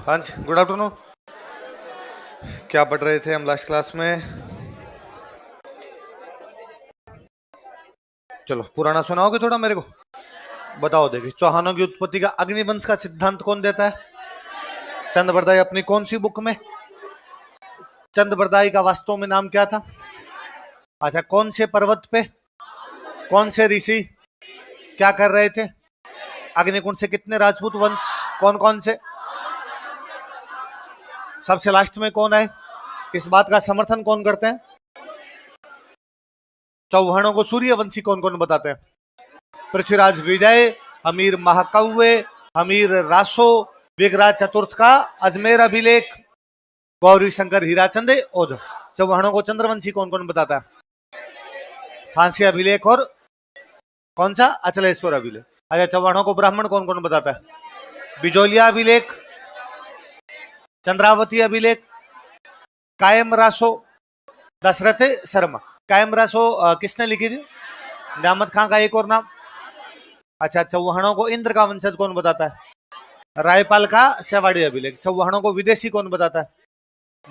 हाँ जी, good afternoon. क्या पढ़ रहे थे हम लास्ट क्लास में? चलो पुराना सुनाओगे थोड़ा मेरे को? बताओ। देखिए, चौहानों की उत्पत्ति का अग्निवंश का सिद्धांत कौन देता है? चंद बरदाई। अपनी कौन सी बुक में? चंद बरदाई का वास्तव में नाम क्या था? अच्छा, कौन से पर्वत पे कौन से ऋषि क्या कर रहे थे? अग्निकुंड से कितने राजपूत वंश कौन कौन से? सबसे लास्ट में कौन है? इस बात का समर्थन कौन करते हैं? चौहानों को सूर्यवंशी कौन कौन बताते हैं? पृथ्वीराज विजय, अमीर महाकाव्य, अमीर रासो, विग्रह चतुर्थ का अजमेर अभिलेख, गौरी शंकर हीराचंद ओझा। चौहानों को चंद्रवंशी कौन कौन बताता है? फांसी अभिलेख और कौन सा? अचलेश्वर अभिलेख। अच्छा, चौहानों को ब्राह्मण कौन कौन बताता है? बिजोलिया अभिलेख, चंद्रावती अभिलेख, कायम रासो, दशरथ शर्मा। कायम रासो किसने लिखी थी? न्यामत खां का एक और नाम। अच्छा, चौहानों को इंद्र का वंशज कौन बताता है? रायपाल का सेवाड़ी अभिलेख। चौहानों को विदेशी कौन बताता है?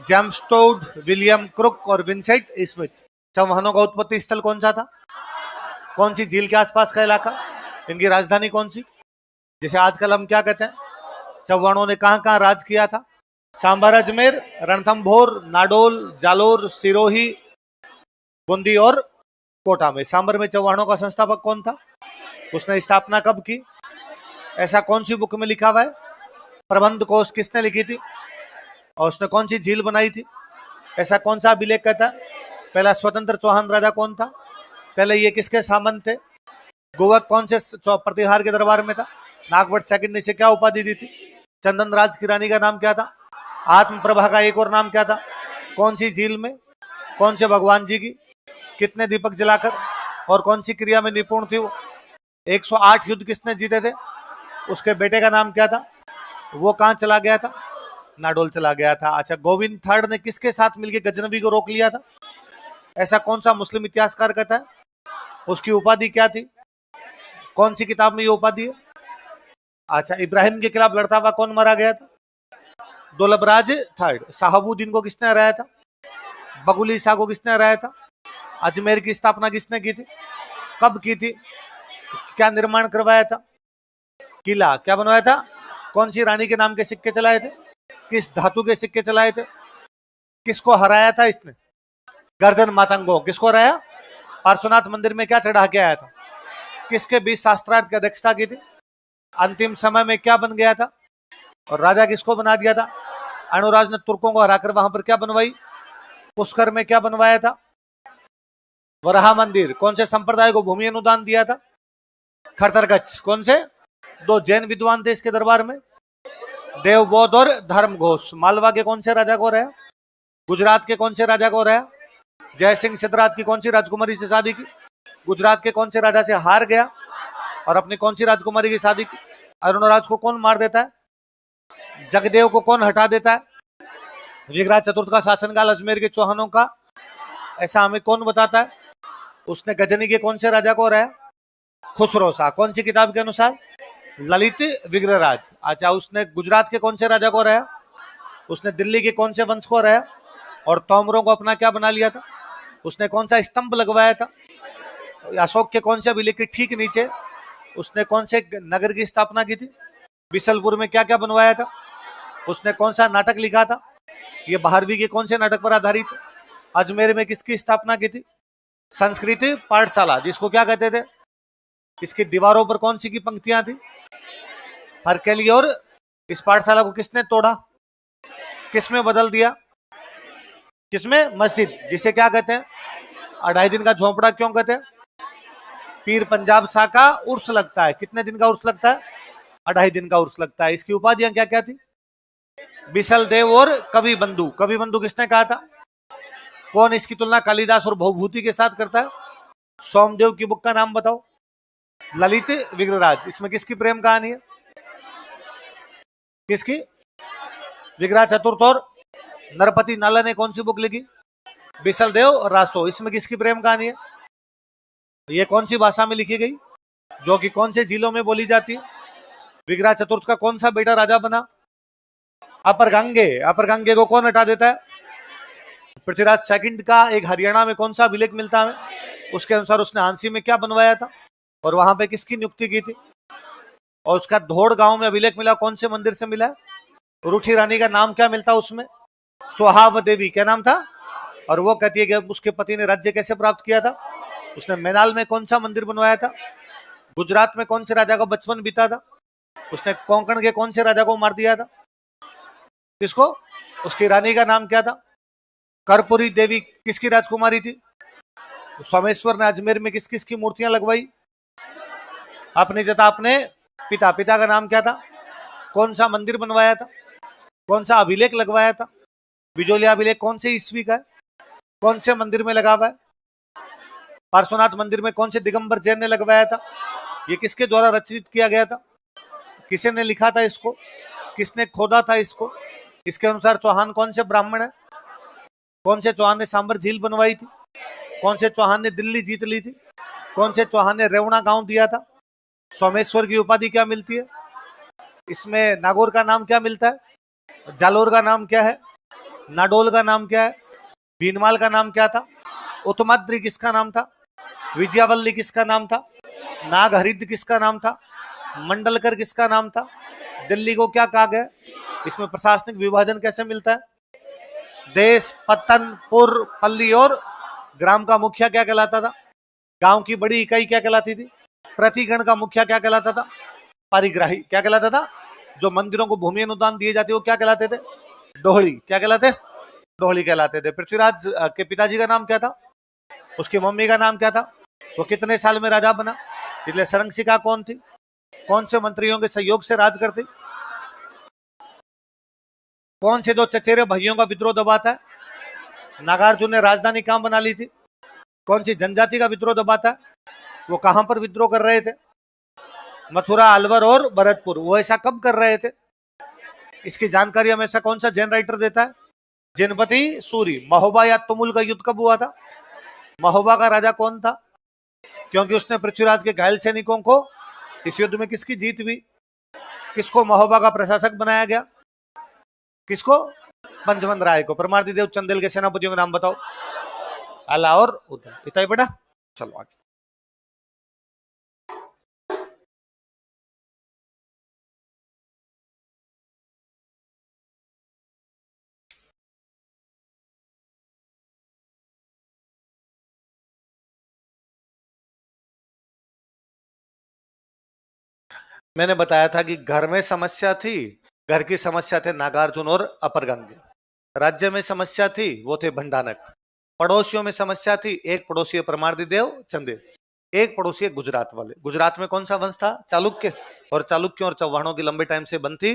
जेम्स टोड, विलियम क्रुक और विंसेंट स्मिथ। चौहानों का उत्पत्ति स्थल कौन सा था? कौन सी झील के आसपास का इलाका? इनकी राजधानी कौन सी, जिसे आजकल हम क्या कहते हैं? चौहानों ने कहां कहां राज किया था? सांभर, अजमेर, रणथंभौर, नाडोल, जालोर, सिरोही, बूंदी और कोटा में। सांभर में चौहानों का संस्थापक कौन था? उसने स्थापना कब की? ऐसा कौन सी बुक में लिखा हुआ है? प्रबंध कोश किसने लिखी थी? और उसने कौन सी झील बनाई थी? ऐसा कौन सा अभिलेख कहता है? पहला स्वतंत्र चौहान राजा कौन था? पहले ये किसके सामंत थे? गोवक कौन से प्रतिहार के दरबार में था? नागवट सेकंड ने इसे क्या उपाधि दी थी? चंदन राज की रानी का नाम क्या था? आत्म प्रभा का एक और नाम क्या था? कौन सी झील में? कौन से भगवान जी की? कितने दीपक जलाकर? और कौन सी क्रिया में निपुण थी वो? 108 युद्ध किसने जीते थे? उसके बेटे का नाम क्या था? वो कहां चला गया था? नाडोल चला गया था। अच्छा, गोविंद थर्ड ने किसके साथ मिलकर गजनवी को रोक लिया था? ऐसा कौन सा मुस्लिम इतिहासकार कहता है? उसकी उपाधि क्या थी? कौन सी किताब में ये उपाधि है? अच्छा, इब्राहिम के खिलाफ लड़ता हुआ कौन मारा गया था? दौलतराज थर्ड। शाहबुद्दीन को किसने हराया था? बगुली शाह को किसने हराया था? अजमेर की स्थापना किसने की थी? कब की थी? क्या निर्माण करवाया था? किला क्या बनवाया था? कौन सी रानी के नाम के सिक्के चलाए थे? किस धातु के सिक्के चलाए थे? किसको हराया था इसने? गर्जन मातंगो। किसको हराया? पार्श्वनाथ मंदिर में क्या चढ़ा के आया था? किसके बीच शास्त्रार्थ की अध्यक्षता की थी? अंतिम समय में क्या बन गया था? और राजा किसको बना दिया था? अनुराज ने तुर्कों को हराकर वहां पर क्या बनवाई? पुष्कर में क्या बनवाया था? वराह मंदिर। कौन से संप्रदाय को भूमि अनुदान दिया था? खरतरगच। कौन से? दो जैन विद्वान थे इसके दरबार में, देवबोध और धर्म घोष। मालवा के कौन से राजा को रहा? गुजरात के कौन से राजा को रहा? जय सिंह सिद्धराज की कौन सी राजकुमारी से शादी की? गुजरात के कौन से राजा से हार गया और अपनी कौन सी राजकुमारी की शादी की? अरुणराज को कौन मार देता है? जगदेव को कौन हटा देता है? विग्रह चतुर्थ का शासनकाल अजमेर के चौहानों का, ऐसा हमें कौन बताता है? उसने गजनी के कौन से राजा को हराया? खुसरो शाह। कौन सी किताब के अनुसार? ललित विग्रहराज। अच्छा, उसने गुजरात के कौन से राजा को हराया? उसने दिल्ली के कौन से वंश को हराया और तोमरों को अपना क्या बना लिया था? उसने कौन सा स्तंभ लगवाया था? अशोक के कौन से अभिलेख के ठीक नीचे उसने कौन से नगर की स्थापना की थी? बिशलपुर में क्या क्या बनवाया था? उसने कौन सा नाटक लिखा था? ये 12वीं के कौन से नाटक पर आधारित? अजमेर में किसकी स्थापना की थी? संस्कृत पाठशाला, जिसको क्या कहते थे? इसकी दीवारों पर कौन सी की पंक्तियां थी? हरकेली। और इस पाठशाला को किसने तोड़ा? किसमें बदल दिया? किसमें? मस्जिद, जिसे क्या कहते हैं? 2.5 दिन का झोंपड़ा क्यों कहते हैं? पीर पंजाब शाह का उर्स लगता है। कितने दिन का उर्स लगता है? 2.5 दिन का उर्स लगता है। इसकी उपाधियां क्या क्या थी? बिसल देव और कवि बंधु। कवि बंधु किसने कहा था? कौन इसकी तुलना कालिदास और भवभूति के साथ करता है? सोमदेव की बुक का नाम बताओ। ललित विग्रहराज। इसमें किसकी प्रेम कहानी है? किसकी? विग्रह चतुर्थ और नरपति नाला ने कौन सी बुक लिखी? बिसल देव रासो। इसमें किसकी प्रेम कहानी है? ये कौन सी भाषा में लिखी गई, जो कि कौन से जिलों में बोली जाती है? विग्रह चतुर्थ का कौन सा बेटा राजा बना? अपर गंगे को कौन हटा देता है? पृथ्वीराज सेकंड का एक हरियाणा में कौन सा अभिलेख मिलता है? उसके अनुसार उसने हांसी में क्या बनवाया था और वहां पे किसकी नियुक्ति की थी? और उसका धोड़ गांव में अभिलेख मिला, कौन से मंदिर से मिला? रूठी रानी का नाम क्या मिलता उसमें? सुहाव देवी। क्या नाम था? और वो कहती है कि उसके पति ने राज्य कैसे प्राप्त किया था? उसने मैनाल में कौन सा मंदिर बनवाया था? गुजरात में कौन से राजा का बचपन बीता था? उसने कोंकण के कौन से राजा को मार दिया था? किसको? उसकी रानी का नाम क्या था? कर्पूरी देवी किसकी राजकुमारी थी? सोमेश्वर ने अजमेर में किस किस की मूर्तियां लगवाई? अपने जता अपने पिता। पिता का नाम क्या था? कौन सा मंदिर बनवाया था? कौन सा अभिलेख लगवाया था? बिजोलिया अभिलेख कौन से ईस्वी का है? कौन से मंदिर में लगा हुआ है? पार्श्वनाथ मंदिर में कौन से दिगंबर जैन ने लगवाया था? ये किसके द्वारा रचित किया गया था? किसी ने लिखा था इसको? किसने खोदा था इसको? इसके अनुसार चौहान कौन से ब्राह्मण है? कौन से चौहान ने सांबर झील बनवाई थी? कौन से चौहान ने दिल्ली जीत ली थी? कौन से चौहान ने रेवणा गांव दिया था? सोमेश्वर की उपाधि क्या मिलती है? इसमें नागौर का नाम क्या मिलता है? जालोर का नाम क्या है? नाडोल का नाम क्या है? भीनमाल का नाम क्या था? उत्तमाद्री किसका नाम था? विजयावल्ली किसका नाम था? नागहरिद किसका नाम था? मंडलकर किसका नाम था? दिल्ली को क्या कहा गया? इसमें प्रशासनिक विभाजन कैसे मिलता है? देश, पत्तन, पुर, पल्ली और ग्राम का मुखिया क्या कहलाता था? गांव की बड़ी इकाई क्या कहलाती थी? प्रतिगण का मुखिया क्या कहलाता था? परिग्राही। क्या कहलाता था? जो मंदिरों को भूमि अनुदान दिए जाते वो क्या कहलाते थे? डोहली। क्या कहलाते? डोहली कहलाते थे। पृथ्वीराज के पिताजी का नाम क्या था? उसकी मम्मी का नाम क्या था? वो कितने साल में राजा बना? इसलिए सरंगसिका कौन थी? कौन से मंत्रियों के सहयोग से राज करती? कौन से दो चचेरे भाइयों का विद्रोह दबाता है? नागार्जुन ने राजधानी कहां बना ली थी? कौन सी जनजाति का विद्रोह दबाता है? वो कहां पर विद्रोह कर रहे थे? मथुरा, अलवर और भरतपुर। वो ऐसा कब कर रहे थे? इसकी जानकारी हमेशा कौन सा जैन राइटर देता है? जैनपति सूरी। महोबा या तुमुल का युद्ध कब हुआ था? महोबा का राजा कौन था? क्योंकि उसने पृथ्वीराज के घायल सैनिकों को। इस युद्ध में किसकी जीत हुई? किसको महोबा का प्रशासक बनाया गया? किसको? पंचवंत राय को। परमार्दी देव चंदेल के सेनापतियों के नाम बताओ। अला और उदय। इतना ही बेटा। चलो आगे। मैंने बताया था कि घर में समस्या थी, घर की समस्या थे नागार्जुन और अपर गंगे। राज्य में समस्या थी, वो थे भंडानक। पड़ोसियों में समस्या थी, एक पड़ोसी परमार्दी देव चंदेल, एक पड़ोसी गुजरात वाले। गुजरात में कौन सा वंश था? चालुक्य। और चालुक्यों और चौहानों की लंबे टाइम से बनती।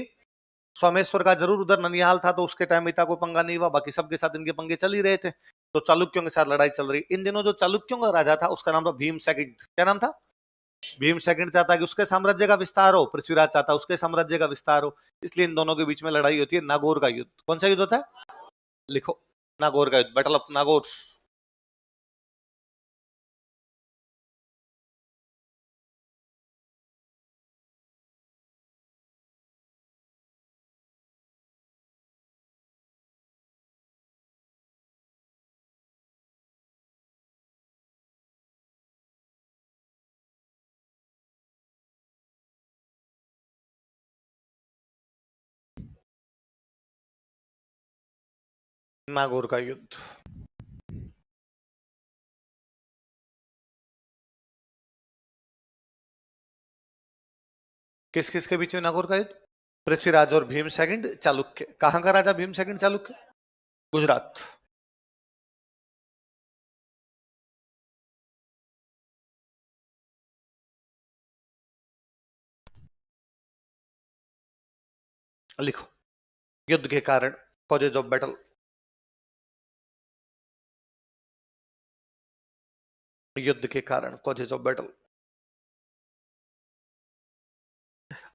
सोमेश्वर का जरूर उधर ननिहाल था तो उसके टाइम इतना कोई पंगा नहीं हुआ, बाकी सबके साथ इनके पंगे चल ही रहे थे। तो चालुक्यों के साथ लड़ाई चल रही। इन दिनों जो चालुक्यों का राजा था उसका नाम था भीम सेकंड। क्या नाम था? भीम सेकंड चाहता कि उसके साम्राज्य का विस्तार हो, पृथ्वीराज चाहता उसके साम्राज्य का विस्तार हो। इसलिए इन दोनों के बीच में लड़ाई होती है, नागौर का युद्ध। कौन सा युद्ध होता है? लिखो, नागौर का युद्ध, बैटल ऑफ नागौर। नागौर का युद्ध। किस किस के बीच में नागौर का युद्ध? पृथ्वीराज और भीम सेकंड चालुक्य। कहां का राजा भीम सेकंड चालुक्य? गुजरात। लिखो, युद्ध के कारण, कॉजेज ऑफ बैटल। युद्ध के कारण, कॉजेज ऑफ बैटल।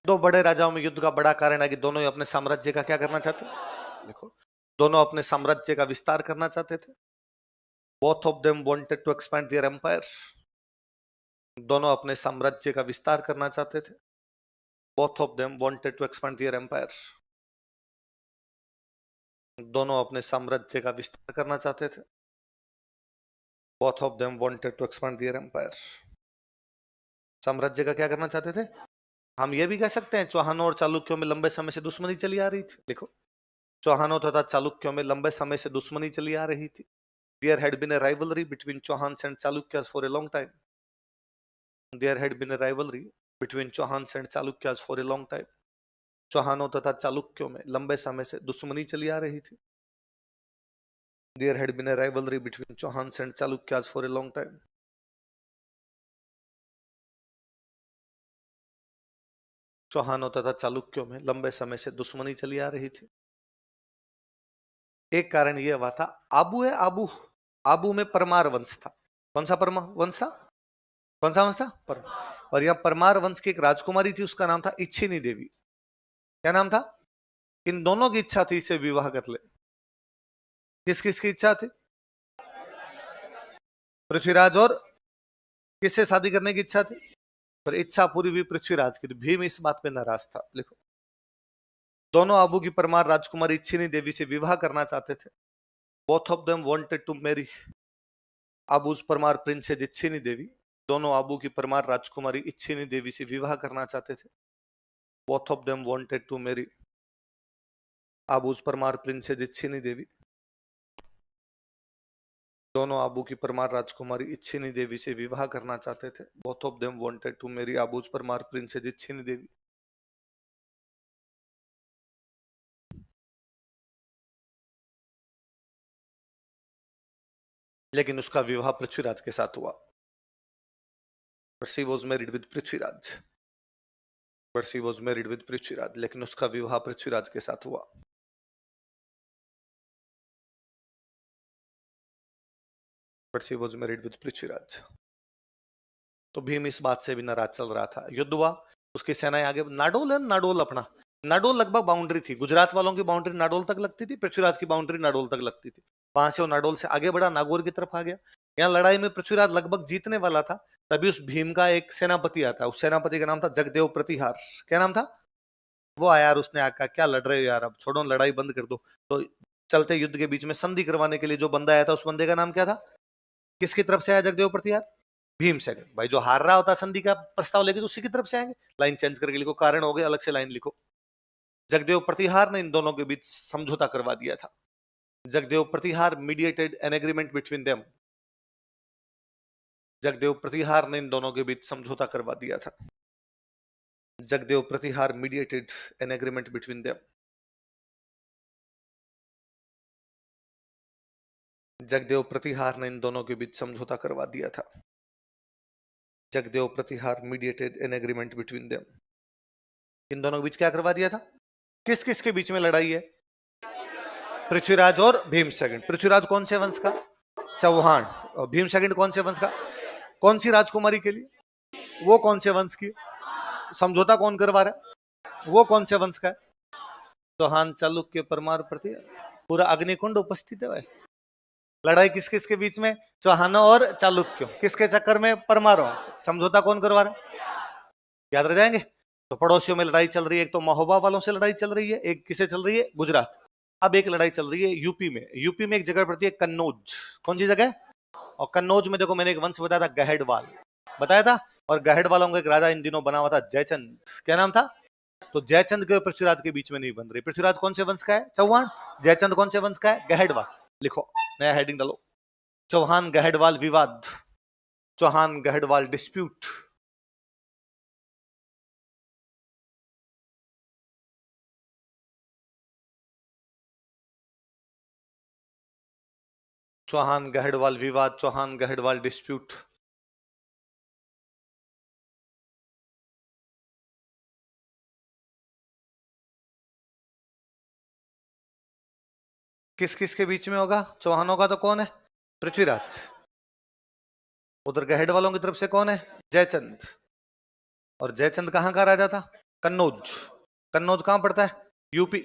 दो बड़े राजाओं में युद्ध का बड़ा कारण है कि दोनों ही अपने साम्राज्य का क्या करना चाहते हैं? देखो, दोनों अपने साम्राज्य का विस्तार करना चाहते थे। Both of them wanted to expand their empire. दोनों अपने साम्राज्य का विस्तार करना चाहते थे। Both of them wanted to expand their empire. दोनों अपने साम्राज्य का विस्तार करना चाहते थे। Both of them wanted to expand their empire. साम्राज्य का क्या करना चाहते थे? हम ये भी कह सकते हैं चौहानों और चालुक्यों में लंबे समय से दुश्मनी चली आ रही थी। देखो, चौहानों तथा चालुक्यों में लंबे समय से दुश्मनी चली आ रही थी। There had been a rivalry between Chauhans and Chalukyas for a long time. There had been a rivalry between Chauhans and Chalukyas for a long time. चौहानों तथा चालुक्यों में लंबे समय से दुश्मनी चली आ रही थी। There had been a rivalry between Chauhans and Chalukyas for a long time. चौहानों तथा चालुक्यों में लंबे समय से दुश्मनी चली आ रही थी। एक कारण यह हुआ था, आबू है आबू, आबू में परमार वंश था। कौन सा परमार वंश था? कौन सा वंश था? और यह परमार वंश की एक राजकुमारी थी, उसका नाम था इच्छिनी देवी। क्या नाम था? इन दोनों की इच्छा थी इसे विवाह कर ले। किस किस की इच्छा थी? पृथ्वीराज और किससे शादी करने की इच्छा थी? पर इच्छा पूरी हुई पृथ्वीराज की। भीम इस बात पे नाराज था। लिखो, दोनों आबू की परमार राजकुमारी इच्छिनी देवी से विवाह करना चाहते थे। Both of them wanted to marry Abu's Parmar princess Ichchhini Devi. दोनों आबू की परमार राजकुमारी इच्छिनी देवी से विवाह करना चाहते थे। Both of them wanted to marry Abu's Parmar princess Ichchhini Devi. दोनों आबू की परमार राजकुमारी इच्छिनी देवी से विवाह करना चाहते थे। Both of them wanted to marry Abu's Parmar princess Ichchhini Devi. लेकिन उसका विवाह पृथ्वीराज के साथ हुआ। But she was married with Prithviraj. But she was married with Prithviraj. लेकिन उसका विवाह पृथ्वीराज के साथ हुआ। But she was married with Prithviraj. तो भीम इस बात से भी नाराज चल रहा था। युद्ध हुआ, उसकी सेनाएं आगे, नाडोल है, नाडोल अपना, नाडोल लगभग बाउंड्री थी। गुजरात वालों की बाउंड्री नाडोल तक लगती थी, पृथ्वीराज की बाउंड्री नाडोल तक लगती थी। वहां से वो नाडोल से आगे बढ़ा, नागौर की तरफ आ गया। यहाँ लड़ाई में पृथ्वीराज लगभग जीतने वाला था। तभी उस भीम का एक सेनापति आता, उस सेनापति का नाम था जगदेव प्रतिहार। क्या नाम था? वो आया और उसने आका, क्या लड़ रहे हो यार, अब छोड़ो, लड़ाई बंद कर दो। तो चलते युद्ध के बीच में संधि करवाने के लिए जो बंदा आया था, उस बंदे का नाम क्या था? किसकी तरफ से आया जगदेव प्रतिहार? भीमसेन। भाई जो हार रहा होता संधि का प्रस्ताव लेके, तो उसी की तरफ से आएंगे। लाइन चेंज करके लिखो, कारण हो गए, अलग से लाइन लिखो। जगदेव प्रतिहार ने इन दोनों के बीच समझौता करवा दिया था। Jagdev Pratihar mediated an agreement between them. Jagdev Pratihar ने इन दोनों के बीच समझौता करवा दिया था। Jagdev Pratihar mediated an agreement between them. Jagdev Pratihar ने इन दोनों के बीच समझौता करवा दिया था। Jagdev Pratihar mediated an agreement between them. इन दोनों के बीच क्या करवा दिया था? किस किस के बीच में लड़ाई है? पृथ्वीराज और भीम सेकंड। पृथ्वीराज कौन से वंश का? चौहान। और भीम सेकंड कौन से वंश का? कौन सी राजकुमारी के लिए? वो कौन से वंश की? समझौता कौन करवा रहा है? वो कौन से वंश का है? चौहान, चालुक्य, परमार, प्रति, पूरा अग्निकुंड उपस्थित है। वैसे लड़ाई किस किस के बीच में? चौहानों और चालुक्यों। किसके चक्कर में? परमारों। समझौता कौन करवा रहा है? याद रह जाएंगे। तो पड़ोसियों में लड़ाई चल रही है, एक तो महोबा वालों से लड़ाई चल रही है, एक किसे चल रही है? गुजरात। अब एक लड़ाई चल रही है यूपी में। यूपी में एक जगह पड़ती है कन्नौज। कौन सी जगह? और कन्नौज में देखो, मैंने एक वंश बताया था, गहडवाल बताया था। और गहडवालों का एक राजा इन दिनों बना हुआ था, जयचंद। क्या नाम था? तो जयचंद के पृथ्वीराज के बीच में नहीं बन रही। पृथ्वीराज कौन से वंश का है? चौहान। जयचंद कौन से वंश का है? गहडवाल। लिखो, नया हेडिंग डालो, चौहान गहडवाल विवाद। चौहान गहडवाल डिस्प्यूट। चौहान गहडवाल विवाद, चौहान गहडवाल डिस्प्यूट। किस किस के बीच में होगा? चौहानों का तो कौन है? पृथ्वीराज। उधर गहड वालों की तरफ से कौन है? जयचंद। और जयचंद कहां का राजा था? कन्नौज। कन्नौज कहां पड़ता है? यूपी।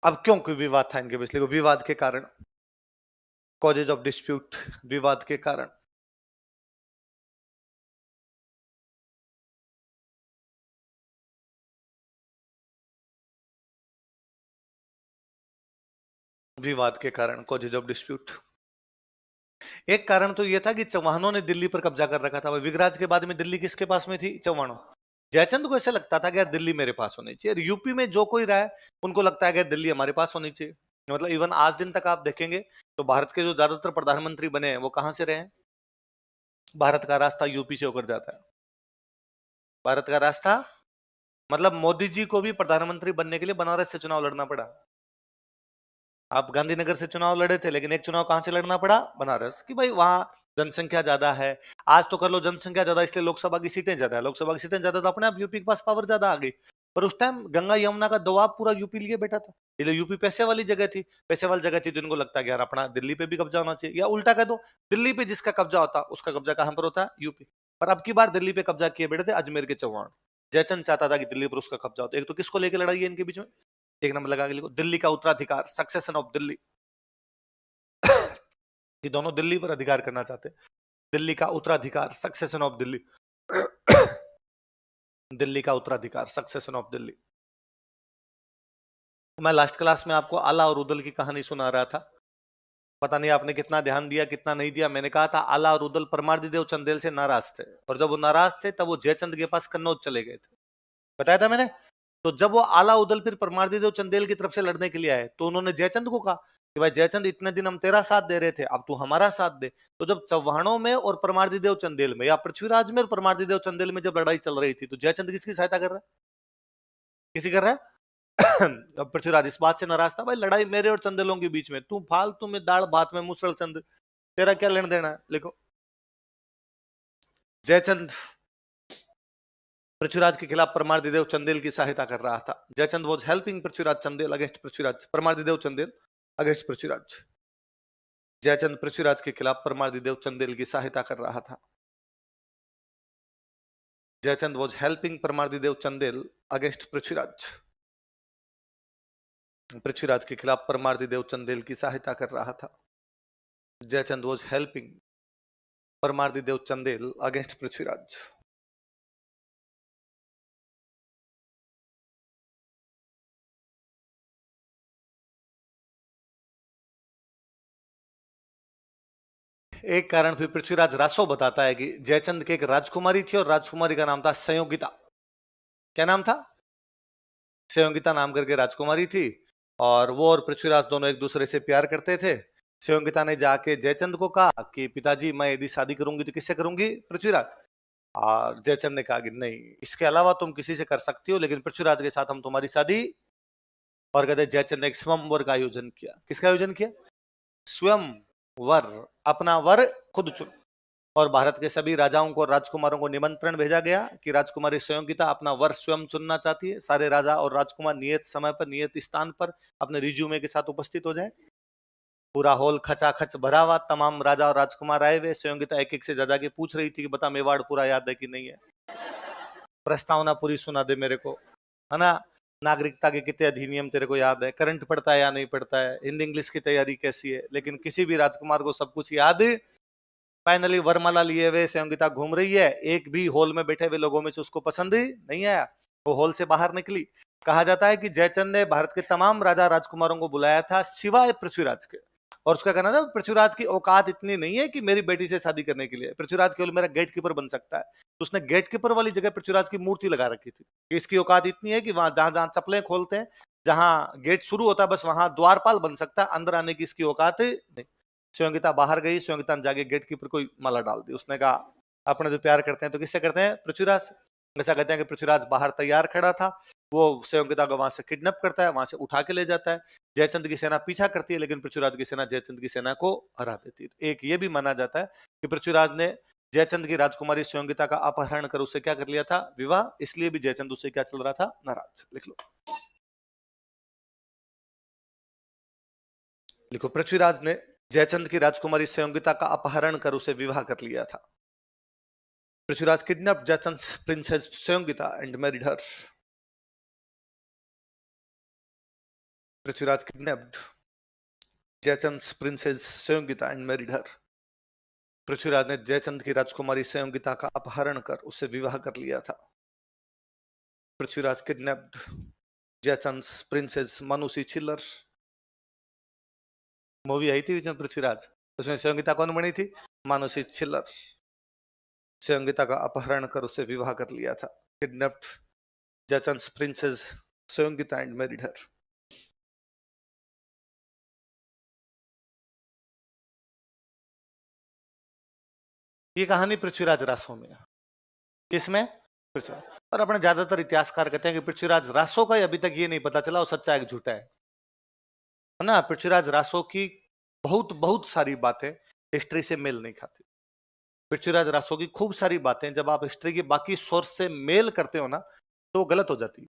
अब क्यों कोई विवाद था इनके बीच? देखो, विवाद के कारण, कॉजेज ऑफ डिस्प्यूट, विवाद के कारण। विवाद के कारण, कॉजेज ऑफ डिस्प्यूट। एक कारण तो यह था कि चौहानों ने दिल्ली पर कब्जा कर रखा था। विगराज के बाद में दिल्ली किसके पास में थी? चौहानों। जयचंद को ऐसा लगता था कि यार दिल्ली मेरे पास होनी चाहिए। यूपी में जो कोई रहा है उनको लगता है कि दिल्ली हमारे पास होनी चाहिए। मतलब इवन आज दिन तक आप देखेंगे तो भारत के जो ज्यादातर प्रधानमंत्री बने हैं वो कहां से रहे हैं? भारत का रास्ता यूपी से होकर जाता है। भारत का रास्ता, मतलब मोदी जी को भी प्रधानमंत्री बनने के लिए बनारस से चुनाव लड़ना पड़ा। आप गांधीनगर से चुनाव लड़े थे, लेकिन एक चुनाव कहां से लड़ना पड़ा? बनारस, कि भाई वहां जनसंख्या ज्यादा है। आज तो कर लो जनसंख्या ज्यादा इसलिए लोकसभा की सीटें ज्यादा है, लोकसभा की सीटें ज्यादा तो अपने आप यूपी के पास पावर ज्यादा आ गई। पर उस टाइम गंगा यमुना का दबाव पूरा यूपी लिए बैठा था, इसलिए यूपी पैसे वाली जगह थी। पैसे वाली जगह थी तो इनको लगता है यार अपना दिल्ली पे भी कब्जा होना चाहिए, या उल्टा कह दो, दिल्ली पे जिसका कब्जा होता उसका कब्जा कहां पर होता? यूपी। पर अब की बार दिल्ली पे कब्जा किए बैठे थे अजमेर के चौहान। जयचंद चाहता था कि दिल्ली पर उसका कब्जा होता। एक तो किसको लेकर लड़ाई है इनके बीच में? एक नंबर लगा के लिखो, दिल्ली का उत्तराधिकार, सक्सेशन ऑफ दिल्ली। ये दोनों दिल्ली पर अधिकार करना चाहते। दिल्ली का उत्तराधिकार, सक्सेशन ऑफ दिल्ली। दिल्ली का उत्तराधिकार, सक्सेशन ऑफ दिल्ली। मैं लास्ट क्लास में आपको आला और उदल की कहानी सुना रहा था। पता नहीं आपने कितना ध्यान दिया कितना नहीं दिया। मैंने कहा था आला और उदल परमार्दी चंदेल से नाराज थे, और जब वो नाराज थे तब वो जयचंद के पास कन्नौज चले गए थे। बताया था मैंने। तो जब वो आला उदल फिर परमार्दी चंदेल की तरफ से लड़ने के लिए आए तो उन्होंने जयचंद को कहा कि भाई जयचंद, इतने दिन हम तेरा साथ दे रहे थे, अब तू हमारा साथ दे। तो जब चौहानों में और परमार्दी चंदेल में, या पृथ्वीराज में और परमार्दी चंदेल में जब लड़ाई चल रही थी, तो जयचंद किसकी सहायता कर रहा है? किसी कर रहा है? अब पृथ्वीराज इस बात से नाराज था, भाई लड़ाई मेरे और चंदेलों के बीच में, तू फालतू में दाढ़ भात में मुसल चंद, तेरा क्या लेना देना है? लिखो, जयचंद पृथ्वीराज के खिलाफ परमार्दी चंदेल की सहायता कर रहा था। Jaichand was helping Prithviraj Chandel against Prithviraj, Parmardi Chandel against Prithviraj. Jaichand Prithviraj के खिलाफ परमार्दी चंदेल की सहायता कर रहा था। Jaichand was helping Parmardi Chandel against Prithviraj. Prithviraj के खिलाफ परमार्दी चंदेल की सहायता कर रहा था। Jaichand was helping Parmardi Chandel against Prithviraj. एक कारण फिर पृथ्वीराज रासो बताता है कि जयचंद की एक राजकुमारी थी और राजकुमारी का नाम था संयोगिता। क्या नाम था? संयोगिता नाम करके राजकुमारी थी, और वो और पृथ्वीराज दोनों एक दूसरे से प्यार करते थे। संयोगिता ने जाके जयचंद को कहा कि पिताजी, मैं यदि शादी करूंगी तो किससे करूंगी? पृथ्वीराज। और जयचंद ने कहा कि नहीं, इसके अलावा तुम किसी से कर सकती हो, लेकिन पृथ्वीराज के साथ हम तुम्हारी शादी। और कहते जयचंद ने एक स्वयंवर का आयोजन किया। किसका आयोजन किया? स्वयं वर, अपना वर खुद चुन। और भारत के सभी राजाओं को, राजकुमारों को निमंत्रण भेजा गया कि राजकुमारी संयोगिता अपना वर स्वयं चुनना चाहती है। सारे राजा और राजकुमार नियत समय पर, नियत स्थान पर अपने रिज्यूमे के साथ उपस्थित हो जाए। पूरा हॉल खचाखच भरा हुआ, तमाम राजा और राजकुमार आए हुए। संयोगिता एक एक से दादा के पूछ रही थी कि बता, मेवाड़ पूरा याद है कि नहीं है? प्रस्तावना पूरी सुना दे मेरे को, है ना? नागरिकता के कितने अधिनियम तेरे को याद है? करंट पढ़ता है या नहीं पढ़ता है? हिंदी इंग्लिश की तैयारी कैसी है? लेकिन किसी भी राजकुमार को सब कुछ याद। फाइनली वरमाला लिए हुए संयोगिता घूम रही है, एक भी हॉल में बैठे हुए लोगों में से उसको पसंद नहीं आया। वो हॉल से बाहर निकली। कहा जाता है कि जयचंद ने भारत के तमाम राजा राजकुमारों को बुलाया था सिवाय पृथ्वीराज के, और उसका कहना था पृथ्वीराज की औकात इतनी नहीं है कि मेरी बेटी से शादी करने के लिए, पृथ्वीराज केवल मेरा गेट कीपर बन सकता है। तो उसने गेट कीपर वाली जगह पृथ्वीराज की मूर्ति लगा रखी थी कि इसकी औकात इतनी है कि वहां जहां जहां चप्पलें खोलते हैं, जहां गेट शुरू होता है, बस वहां द्वारपाल बन सकता है, अंदर आने की इसकी औकात नहीं। संयोगिता बाहर गई। संयोगिता ने जाके गेट कीपर को माला डाल दी। उसने कहा अपने जो प्यार करते हैं तो किससे करते हैं? पृथ्वीराज से। ऐसा कहते हैं कि पृथ्वीराज बाहर तैयार खड़ा था, वो संयोगिता को वहां से किडनैप करता है, वहां से उठा के ले जाता है। जयचंद की सेना पीछा करती है, लेकिन पृथ्वीराज की सेना जयचंद की सेना को हरा देती है। एक ये भी माना जाता है कि पृथ्वीराज ने जयचंद की राजकुमारी संयोगिता का अपहरण कर उससे क्या कर लिया था? विवाह। इसलिए भी जयचंद उससे क्या चल रहा था? नाराज। लिख लो, लिखो, पृथ्वीराज ने जयचंद की राजकुमारी संयोगिता का अपहरण कर उसे विवाह कर लिया था। Prithviraj kidnapped Jaichand's princess Sanyogita and married her. Prithviraj kidnapped Jaichand princess Sanyogita and married her. Prithviraj ने जयचंद की राजकुमारी संयोगिता का अपहरण कर उससे विवाह कर लिया था। Prithviraj kidnapped Jaichand princess Manushi Chhillar. Movie आई थी विजय पृथ्वीराज, उसमें संयोगिता कौन बनी थी? मानुसी छिल्लर। संयोगिता का अपहरण कर उससे विवाह कर लिया था। Kidnapped Jaichand princess Sanyogita and married हर। ये कहानी पृथ्वीराज रासो में। किसमें? पृथ्वीराज। और अपने ज्यादातर इतिहासकार कहते हैं कि पृथ्वीराज रासो का ही अभी तक ये नहीं पता चला वो सच्चा है कि झूठा है ना। पृथ्वीराज रासो की बहुत बहुत सारी बातें हिस्ट्री से मेल नहीं खाती। पृथ्वीराज रासो की खूब सारी बातें जब आप हिस्ट्री की बाकी सोर्स से मेल करते हो ना तो गलत हो जाती है।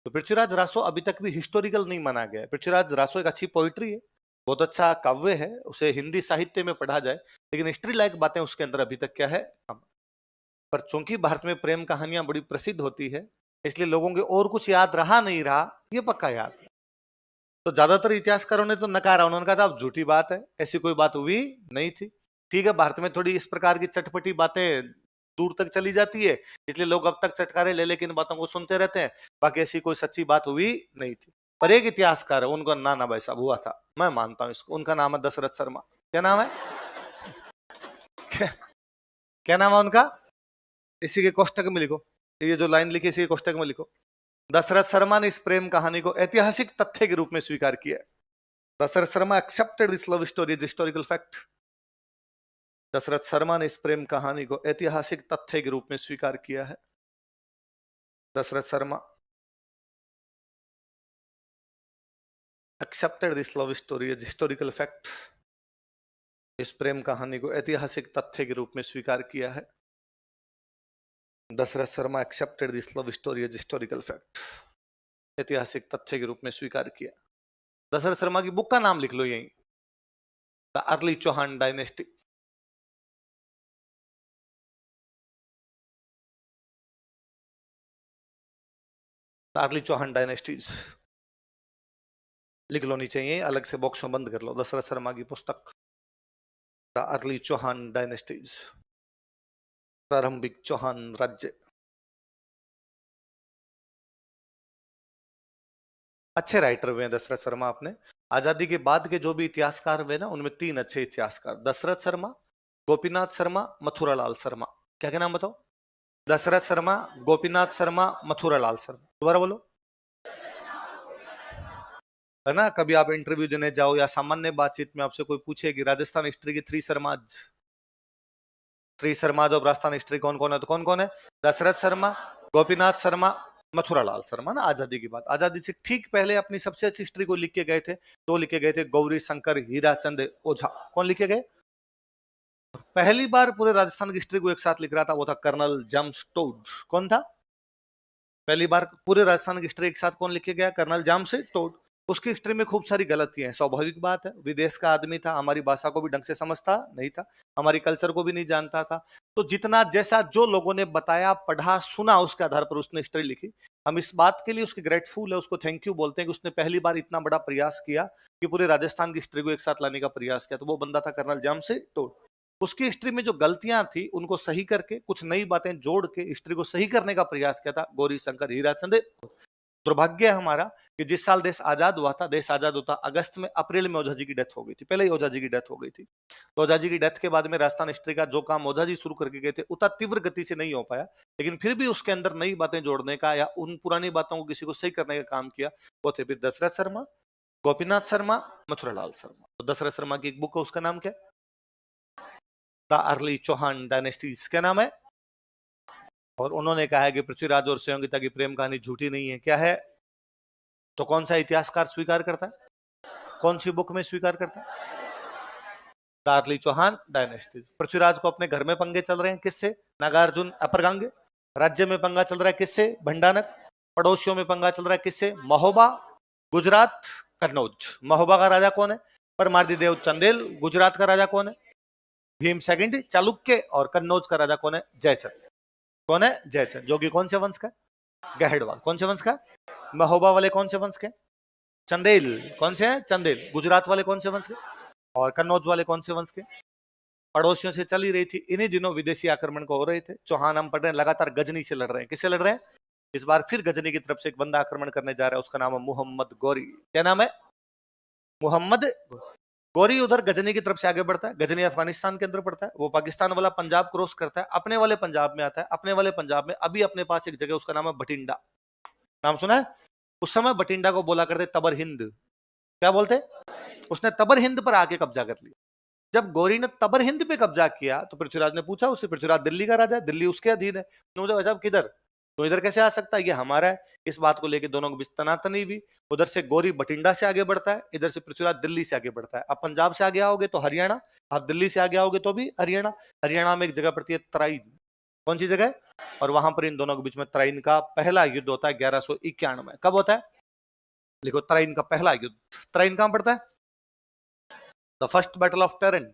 तो पृथ्वीराज रासो अभी तक भी हिस्टोरिकल नहीं माना गया है। पृथ्वीराज रासो एक अच्छी पोइट्री है, बहुत अच्छा काव्य है, उसे हिंदी साहित्य में पढ़ा जाए, लेकिन हिस्ट्री लायक बातें उसके अंदर अभी तक क्या है कम। पर चूंकि भारत में प्रेम कहानियां बड़ी प्रसिद्ध होती है इसलिए लोगों के और कुछ याद रहा नहीं रहा ये पक्का याद है। तो ज्यादातर इतिहासकारों ने तो नकारा, उन्होंने कहा साहब झूठी बात है, ऐसी कोई बात हुई नहीं थी। ठीक है, भारत में थोड़ी इस प्रकार की चटपटी बातें दूर तक चली जाती है इसलिए लोग अब तक चटकारे ले लेकिन बातों को सुनते रहते हैं, बाकी ऐसी कोई सच्ची बात हुई नहीं थी। पर एक इतिहासकार है उनका ना भाई साहब हुआ था, मैं मानता हूं इसको, उनका नाम है दशरथ शर्मा। क्या नाम है? क्या नाम है उनका? इसी के कोष्टक में लिखो, ये जो लाइन लिखी इसी के कोष्टक में लिखो। दशरथ शर्मा ने इस प्रेम कहानी को ऐतिहासिक तथ्य के रूप में स्वीकार किया। Dasharatha Sharma accepted this love story as historical fact. Dasharatha Sharma ने इस प्रेम कहानी को ऐतिहासिक तथ्य के रूप में स्वीकार किया है। Dasharatha Sharma accepted this love story as historical fact. इस प्रेम कहानी को ऐतिहासिक तथ्य के रूप में स्वीकार किया है। Dasharatha Sharma accepted this love story as historical fact. ऐतिहासिक तथ्य के रूप में स्वीकार किया। दशरथ शर्मा की बुक का नाम लिख लो यहीं, the early Chauhan dynasty. The early Chauhan dynasties लिख लो नीचे, यहीं अलग से बॉक्स में बंद कर लो। दशरथ शर्मा की पुस्तक द अर्ली चौहान डायनेस्टीज, प्रारंभिक चौहान राज्य। अच्छे राइटर हुए हैं दशरथ शर्मा। आपने आजादी के बाद के जो भी इतिहासकार हुए ना उनमें 3 अच्छे इतिहासकार, दशरथ शर्मा, गोपीनाथ शर्मा, मथुरालाल शर्मा। क्या क्या नाम बताओ? दशरथ शर्मा, गोपीनाथ शर्मा, मथुरालाल शर्मा। दोबारा बोलो, है ना। कभी आप इंटरव्यू देने जाओ या सामान्य बातचीत में आपसे कोई पूछे कि राजस्थान हिस्ट्री की 3 शर्माज, 3 शर्माज ऑफ राजस्थान हिस्ट्री कौन कौन है, तो कौन कौन है? दशरथ शर्मा, गोपीनाथ शर्मा, मथुरालाल शर्मा ना। आजादी की बात, आजादी से ठीक पहले अपनी सबसे अच्छी हिस्ट्री को लिख के गए थे, तो लिखे गए थे गौरी शंकर हीराचंद ओझा। कौन लिखे गए? पहली बार पूरे राजस्थान की हिस्ट्री को एक साथ लिख रहा था वो था कर्नल जेम्स टोड। कौन था? पहली बार पूरे राजस्थान की हिस्ट्री एक साथ कौन लिखे गया? Colonel James Tod. उसकी हिस्ट्री में खूब सारी गलतियां हैं, स्वाभाविक बात है, विदेश का आदमी था, हमारी भाषा को भी ढंग से समझता नहीं था, हमारी कल्चर को भी नहीं जानता था। तो जितना जैसा जो लोगों ने बताया, पढ़ा, सुना, उसके आधार पर उसने हिस्ट्री लिखी। हम इस बात के लिए उसके ग्रेटफुल है, उसको थैंक यू बोलते हैं कि उसने पहली बार इतना बड़ा प्रयास किया कि पूरे राजस्थान की हिस्ट्री को एक साथ लाने का प्रयास किया। तो वो बंदा था कर्नल जेम्स टोड। उसकी हिस्ट्री में जो गलतियां थी उनको सही करके कुछ नई बातें जोड़ के हिस्ट्री को सही करने का प्रयास किया था गौरी शंकर हीराचंद। दुर्भाग्य है हमारा कि जिस साल देश आजाद हुआ था, देश आजाद होता अगस्त में, अप्रैल में ओझा जी की डेथ हो गई थी। पहले ही ओझा जी की डेथ हो गई थी। तो ओझा जी की डेथ के बाद में राजस्थान हिस्ट्री का जो काम ओझा जी शुरू करके गए थे उतना तीव्र गति से नहीं हो पाया, लेकिन फिर भी उसके अंदर नई बातें जोड़ने का या उन पुरानी बातों को किसी को सही करने का काम किया। वो थे फिर दशरथ शर्मा, गोपीनाथ शर्मा, मथुरालाल शर्मा। तो दशरथ शर्मा की एक बुक है, उसका नाम क्या? The early Chauhan dynasties. क्या नाम है? और उन्होंने कहा है कि पृथ्वीराज और संयोगिता की प्रेम कहानी झूठी नहीं है। क्या है? तो कौन सा इतिहासकार स्वीकार करता है? कौन सी बुक में स्वीकार करता है? The early Chauhan dynasty. Prithviraj को अपने घर में पंगे चल रहे हैं, किससे? नागार्जुन अपरगांगे। राज्य में पंगा चल रहा है, किससे? भंडानक। पड़ोसियों में पंगा चल रहा है, किससे? महोबा, गुजरात, कन्नौज। महोबा का राजा कौन है? परमार्दी देव चंदेल। गुजरात का राजा कौन है? भीम सेकंड चालुक्य। और कन्नौज का राजा कौन है? जयचंद। कौन है? जयचंद। जो कि कौन से वंश का? गहड़वाल। कौन से वंश का? महोबा वाले कौन से वंश के? चंदेल कौन से हैं? चंदेल। गुजरात वाले कौन से वंश के? और कन्नौज वाले कौन से वंश के? पड़ोसियों से चली रही थी। इन्हीं दिनों विदेशी आक्रमण को हो रहे थे। चौहान हम पढ़ रहे हैं लगातार गजनी से लड़ रहे हैं। किससे लड़ रहे हैं? इस बार फिर गजनी की तरफ से एक बंदा आक्रमण करने जा रहा है। उसका नाम है मोहम्मद गौरी। क्या नाम है? मोहम्मद गौरी। उधर गजनी की तरफ से आगे बढ़ता है। गजनी अफगानिस्तान के अंदर पड़ता है। वो पाकिस्तान वाला पंजाब क्रॉस करता है, अपने वाले पंजाब में आता है। अपने वाले पंजाब में अभी अपने पास एक जगह, उसका नाम है बठिंडा। नाम सुना है? उस समय बठिंडा को बोला करते तबर हिंद। क्या बोलते? उसने तबर हिंद पर आके कब्जा कर लिया। जब गौरी ने तबर हिंद पे कब्जा किया तो पृथ्वीराज ने पूछा उससे, पृथ्वीराज दिल्ली का राजा है, दिल्ली उसके अधीन है। तो जब किधर, तो इधर कैसे आ सकता है, ये हमारा है। इस बात को लेकर दोनों के बीच तनातनी हुई। उधर से गौरी बठिंडा से आगे बढ़ता है, इधर से पृथ्वीराज दिल्ली से आगे बढ़ता है। अब पंजाब से आगे आओगे तो हरियाणा, आप दिल्ली से आगे आओगे तो भी हरियाणा। हरियाणा में एक जगह पड़ती है तराइन। कौन सी जगह? और वहां पर इन दोनों के बीच में तराइन का पहला युद्ध होता है 1191 में। कब होता है? लिखो, तराइन का पहला युद्ध। तराइन कहां पड़ता है? The first battle of terrain.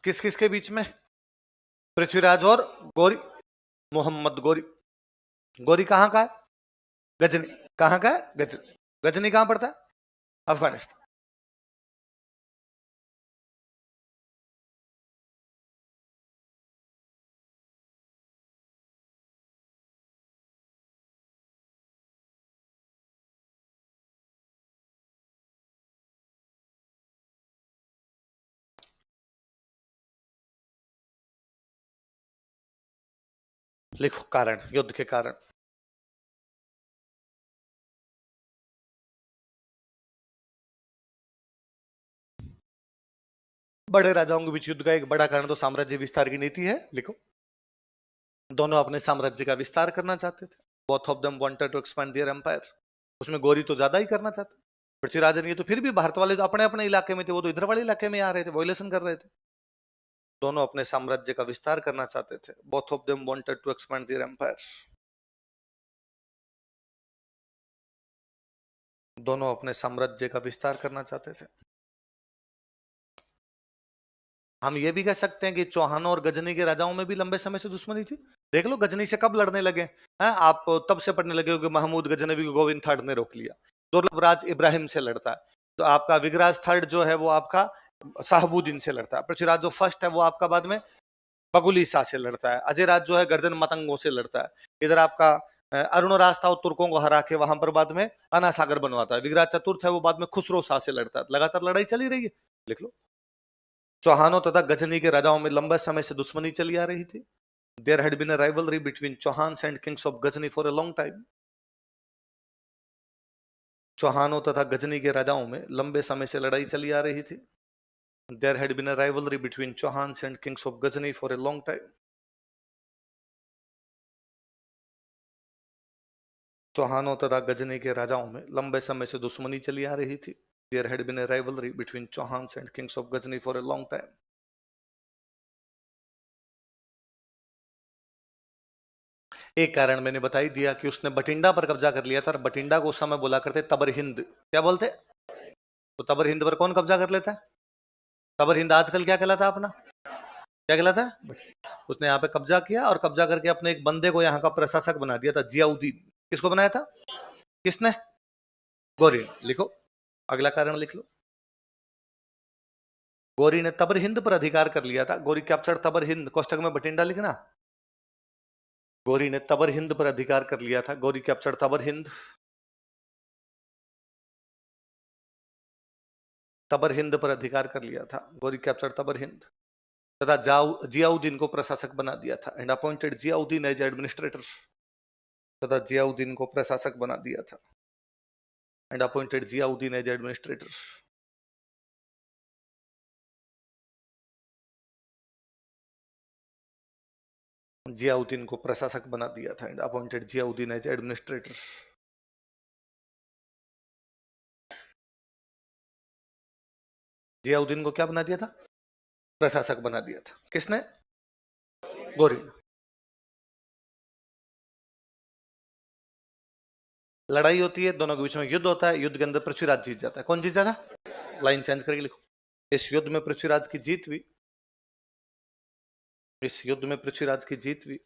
किस किस के बीच में? पृथ्वीराज और गौरी। मोहम्मद गौरी। गौरी कहां का है? गजनी। कहां का है? गजनी। गजनी कहां पड़ता है? अफगानिस्तान। लिखो कारण, युद्ध के कारण। बड़े राजाओं के बीच युद्ध का एक बड़ा कारण तो साम्राज्य विस्तार की नीति है। लिखो, दोनों अपने साम्राज्य का विस्तार करना चाहते थे। Both of them wanted to expand their empire. उसमें गौरी तो ज्यादा ही करना चाहते। पृथ्वीराज ये तो फिर भी भारत वाले तो अपने अपने इलाके में थे, वो तो इधर वाले इलाके में आ रहे थे, वॉयलेशन कर रहे थे। दोनों अपने साम्राज्य का विस्तार करना चाहते थे। Both of them wanted to expand their empire. दोनों अपने साम्राज्य का विस्तार करना चाहते थे। हम ये भी कह सकते हैं कि चौहानों और गजनी के राजाओं में भी लंबे समय से दुश्मनी थी। देख लो गजनी से कब लड़ने लगे हैं आप, तब से पढ़ने लगे हो कि महमूद गजनवी को गोविंद थर्ड ने रोक लिया। दुर्लभ राज इब्राहिम से लड़ता है। तो आपका विगराज थर्ड जो है वो आपका शाहबुद्दीन से लड़ता है। पृथ्वीराज जो फर्स्ट है वो आपका बाद में बगुली शाह से लड़ता है। अजय राज जो है गर्दन मतंगों से लड़ता है। इधर आपका अरुण राज था, वो तुर्कों को हरा के वहां पर बाद में अना सागर बनवाता है। विगराज चतुर्थ है, वो बाद में खुसरो शाह से लड़ता है। लगातार लड़ाई चली रही है। लिख लो, चौहानों तथा गजनी के राजाओं में लंबे समय से दुश्मनी चली आ रही थी। There had been a rivalry between Chauhans and kings of Ghazni for a long time. चौहानों तथा गजनी के राजाओं में लंबे समय से लड़ाई चली आ रही थी। There had been a rivalry between Chauhans and kings of Ghazni for a long time. चौहानों तथा गजनी के राजाओं में लंबे समय से दुश्मनी चली आ रही थी। There had been a rivalry between Chauhans and kings of Ghazni for a long time. एक कारण मैंने बता ही दिया कि उसने बठिंडा पर कब्जा कर लिया था। और बठिंडा को उस समय बोला करते तबर हिंद। क्या बोलते? तो तबर हिंद पर कौन कब्जा कर लेता है? तबर हिंद आजकल क्या कहलाता है अपना? क्या कहलाता है? उसने यहाँ पे कब्जा किया और कब्जा करके अपने एक बंदे को यहाँ का प्रशासक बना दिया था, जियाउद्दीन। किसको बनाया था? किसने? गौरी। लिखो, अगला कारण लिख लो। गौरी ने तबर हिंद पर अधिकार कर लिया था। गौरी कैप्चर तबर हिंद, कोष्टक में बठिंडा लिखना। गौरी ने तबर हिंद पर अधिकार कर लिया था। गौरी कैप्चर तबर हिंद। तबर हिंद पर अधिकार कर लिया था। गौरी कैप्चर तबर हिंद तथा जियाउद्दीन को प्रशासक बना दिया था। And appointed Ziauddin as administrator. तथा जियाउद्दीन को प्रशासक बना दिया था। And appointed Ziauddin as administrator. Ziauddin को प्रशासक बना दिया था। And appointed Ziauddin as administrator. Ziauddin को क्या बना दिया था? प्रशासक बना दिया था। किसने? गौरी। लड़ाई होती है, दोनों के बीच में युद्ध होता है, युद्ध के अंदर पृथ्वीराज जीत जाता है। कौन जीत जाता? लाइन चेंज करके लिखो। इस युद्ध में पृथ्वीराज की जीत हुई। इस युद्ध में पृथ्वीराज की जीत हुई।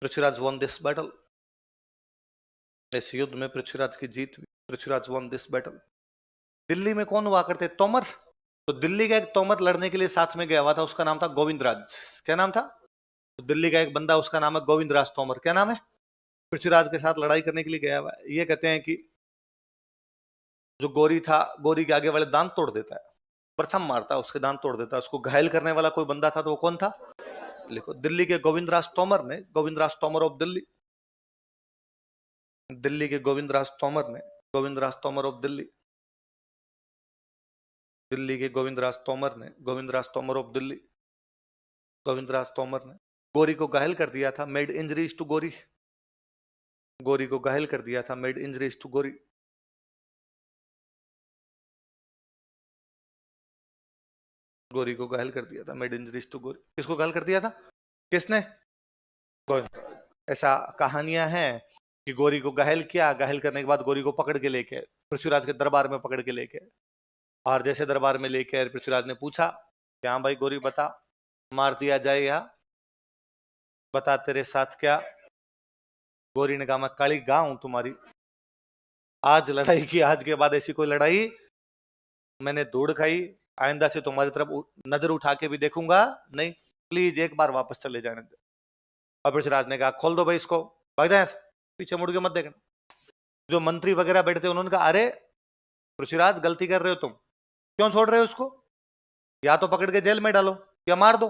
Prithviraj von this battle. इस युद्ध में पृथ्वीराज की जीत हुई। Prithviraj von this battle. Delhi में कौन हुआ करते? तोमर। तो दिल्ली का एक तोमर लड़ने के लिए साथ में गया हुआ था, उसका नाम था गोविंदराज। क्या नाम था? तो दिल्ली का एक बंदा, उसका नाम है गोविंदराज तोमर। क्या नाम है? पृथ्वीराज के साथ लड़ाई करने के लिए गया हुआ है। ये कहते हैं कि जो गोरी था, गोरी के आगे वाले दांत तोड़ देता है, प्रथम मारता है, उसके दांत तोड़ देता है। उसको घायल करने वाला कोई बंदा था, तो वो कौन था? लिखो, दिल्ली के गोविंदराज तोमर ने, गोविंदराज तोमर ऑफ दिल्ली। दिल्ली के गोविंदराज तोमर ने, गोविंदराज तोमर ऑफ दिल्ली। दिल्ली के गोविंदराज तोमर ने, गोविंदराज तोमर ऑफ दिल्ली। गोविंदराज तोमर ने गोरी को घायल कर दिया था, मेड इंजरीज टू गोरी। गोरी को घायल कर दिया था, मेड इंजरीज टू गोरी। गोरी को घायल कर दिया था, मेड इंजरीज टू गोरी। किसको घायल कर दिया था? किसने? ऐसा कहानियां हैं कि गोरी को घायल किया, घायल करने के बाद गोरी को पकड़ के लेके पृथ्वीराज के दरबार में पकड़ के लेके, और जैसे दरबार में लेके पृथ्वीराज ने पूछा कि हाँ भाई गोरी बता, मार दिया जाए या बता तेरे साथ क्या? गोरी ने कहा मैं काली गां हूं तुम्हारी, आज लड़ाई की, आज के बाद ऐसी कोई लड़ाई मैंने धूड़ खाई, आइंदा से तुम्हारी तरफ नजर उठा के भी देखूंगा नहीं, प्लीज एक बार वापस चले जाने दे। और पृथ्वीराज ने कहा खोल दो भाई इसको, भाग जाए, पीछे मुड़ के मत देखना। जो मंत्री वगैरह बैठे थे उन्होंने कहा अरे पृथ्वीराज गलती कर रहे हो तुम, क्यों छोड़ रहे हो उसको, या तो पकड़ के जेल में डालो या मार दो।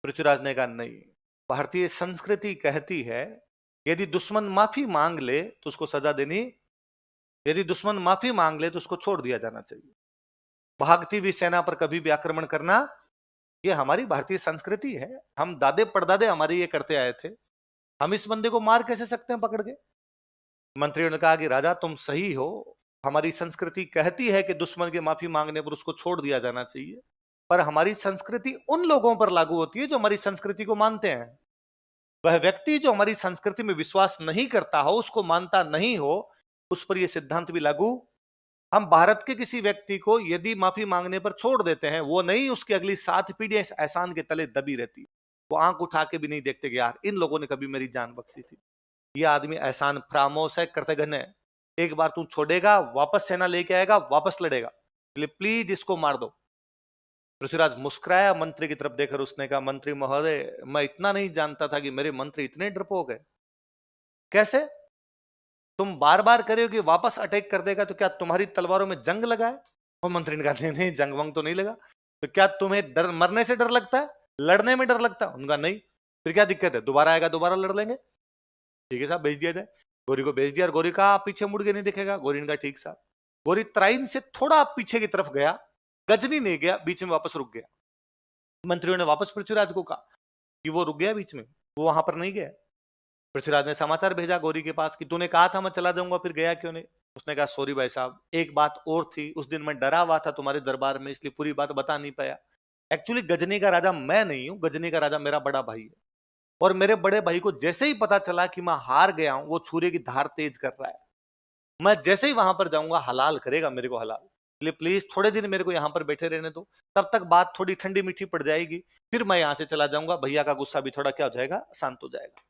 पृथ्वीराज ने कहा नहीं, भारतीय संस्कृति कहती है यदि दुश्मन माफी मांग ले तो उसको सजा देनी, यदि दुश्मन माफी मांग ले तो उसको छोड़ दिया जाना चाहिए। भागती हुई सेना पर कभी भी आक्रमण करना, ये हमारी भारतीय संस्कृति है, हम दादे परदादे हमारे ये करते आए थे, हम इस बंदे को मार कैसे सकते हैं पकड़ के? मंत्रियों ने कहा कि राजा तुम सही हो, हमारी संस्कृति कहती है कि दुश्मन के माफी मांगने पर उसको छोड़ दिया जाना चाहिए, पर हमारी संस्कृति उन लोगों पर लागू होती है जो हमारी संस्कृति को मानते हैं। वह व्यक्ति जो हमारी संस्कृति में विश्वास नहीं करता हो, उसको मानता नहीं हो, उस पर यह सिद्धांत भी लागू। हम भारत के किसी व्यक्ति को यदि माफी मांगने पर छोड़ देते हैं, वो नहीं, उसकी अगली 7 पीढ़ियां इस एहसान के तले दबी रहती, वो आंख उठा के भी नहीं देखते कि यार इन लोगों ने कभी मेरी जान बख्शी थी, ये आदमी एहसान फरामोश है, कर्तव्य है, एक बार तू छोड़ेगा वापस सेना लेके आएगा, वापस लड़ेगा, इसलिए प्लीज इसको मार दो। पृथ्वीराज मुस्कुराया मंत्री की तरफ देखकर, उसने कहा मंत्री महोदय मैं इतना नहीं जानता था कि मेरे मंत्री इतने डरपोक है। कैसे? तुम बार बार कह रहे हो कि वापस अटैक कर देगा, तो क्या तुम्हारी तलवारों में जंग लगा है? और मंत्री ने कहा नहीं नहीं जंग वंग तो नहीं लगा। तो क्या तुम्हें डर, मरने से डर लगता है, लड़ने में डर लगता है? उनका नहीं। फिर क्या दिक्कत है, दोबारा आएगा दोबारा लड़ लेंगे। ठीक है साहब भेज दिया जाए। गोरी को भेज दिया, और गोरी का पीछे मुड़ के नहीं दिखेगा। गोरी ने कहा ठीक साहब। गोरी तराइन से थोड़ा पीछे की तरफ गया, गजनी नहीं गया, बीच में वापस रुक गया। मंत्रियों ने वापस पृथ्वीराज को कहा कि वो रुक गया बीच में, वो वहां पर नहीं गया। पृथ्वीराज ने समाचार भेजा गोरी के पास कि तूने कहा था मैं चला जाऊंगा, फिर गया क्यों नहीं? उसने कहा सॉरी भाई साहब, एक बात और थी, उस दिन मैं डरा हुआ था तुम्हारे दरबार में, इसलिए पूरी बात बता नहीं पाया। एक्चुअली गजनी का राजा मैं नहीं हूं, गजनी का राजा मेरा बड़ा भाई है, और मेरे बड़े भाई को जैसे ही पता चला कि मैं हार गया हूं, वो छुरे की धार तेज कर रहा है, मैं जैसे ही वहां पर जाऊंगा हलाल करेगा मेरे को हलाल, इसलिए प्लीज थोड़े दिन मेरे को यहाँ पर बैठे रहने दो, तब तक बात थोड़ी ठंडी मीठी पड़ जाएगी, फिर मैं यहाँ से चला जाऊंगा, भैया का गुस्सा भी थोड़ा क्या हो जाएगा, शांत हो जाएगा।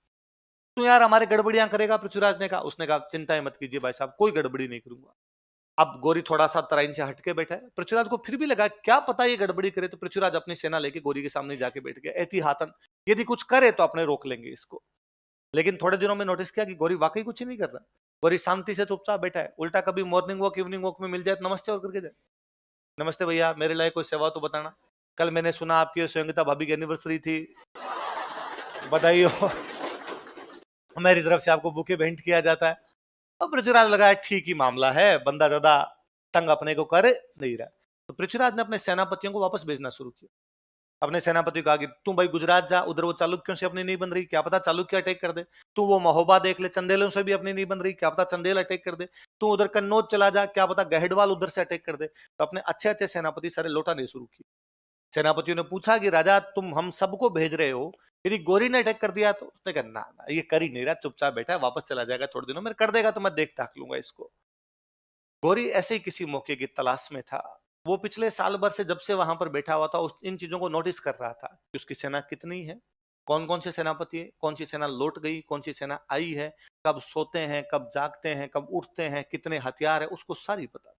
तो यार हमारे गड़बड़ियां करेगा पृथ्वीराज ने कहा। उसने कहा चिंता मत कीजिए भाई साहब, कोई गड़बड़ी नहीं करूंगा। अब गोरी थोड़ा सा तराइन से हटके बैठा है, पृथ्वीराज को फिर भी लगा क्या पता ये गड़बड़ी करे, तो पृथ्वीराज अपनी सेना लेके गोरी के सामने जाके बैठ गया एहतियातन, यदि कुछ करे तो अपने रोक लेंगे इसको। लेकिन थोड़े दिनों में नोटिस किया कि गोरी वाकई कुछ नहीं कर रहा, गोरी शांति से चुपचाप बैठा है। उल्टा कभी मॉर्निंग वॉक इवनिंग वॉक में मिल जाए तो नमस्ते और करके जाए, नमस्ते भैया मेरे लिए कोई सेवा तो बताना, कल मैंने सुना आपकी संयोगिता भाभी की एनिवर्सरी थी, बधाई हो, मेरी तरफ से आपको बुके भेंट किया जाता है। और पृथ्वीराज लगा ठीक ही मामला है, बंदा ज्यादा तंग अपने को कर नहीं रहा। तो पृथ्वीराज ने अपने सेनापतियों को वापस भेजना शुरू किया। अपने सेनापति को कहा कि तू भाई गुजरात जा, उधर वो चालुक्यों से अपनी नहीं बन रही, क्या पता चालुक्य अटैक कर दे, तू वो महोबा देख ले, चंदेलों से भी अपनी नहीं बन रही, क्या पता चंदेल अटैक कर दे, तू उधर कन्नौज चला जा, क्या पता गहडवाल उधर से अटैक कर दे। तो अपने अच्छे अच्छे सेनापति सारे लौटाने शुरू किए। सेनापतियों ने पूछा कि राजा तुम हम सबको भेज रहे हो, यदि गौरी ने अटैक कर दिया तो उसने कहा ना ना ये कर ही नहीं रहा, चुपचाप बैठा है, वापस चला जाएगा थोड़े दिनों में, कर देगा तो मैं देख ताक लूंगा इसको। गौरी ऐसे ही किसी मौके की तलाश में था। वो पिछले साल भर से जब से वहां पर बैठा हुआ था इन चीजों को नोटिस कर रहा था कि उसकी सेना कितनी है, कौन कौन से सेनापति है, कौन सी सेना लौट गई, कौन सी सेना आई है, कब सोते हैं, कब जागते हैं, कब उठते हैं, कितने हथियार है, उसको सारी पता।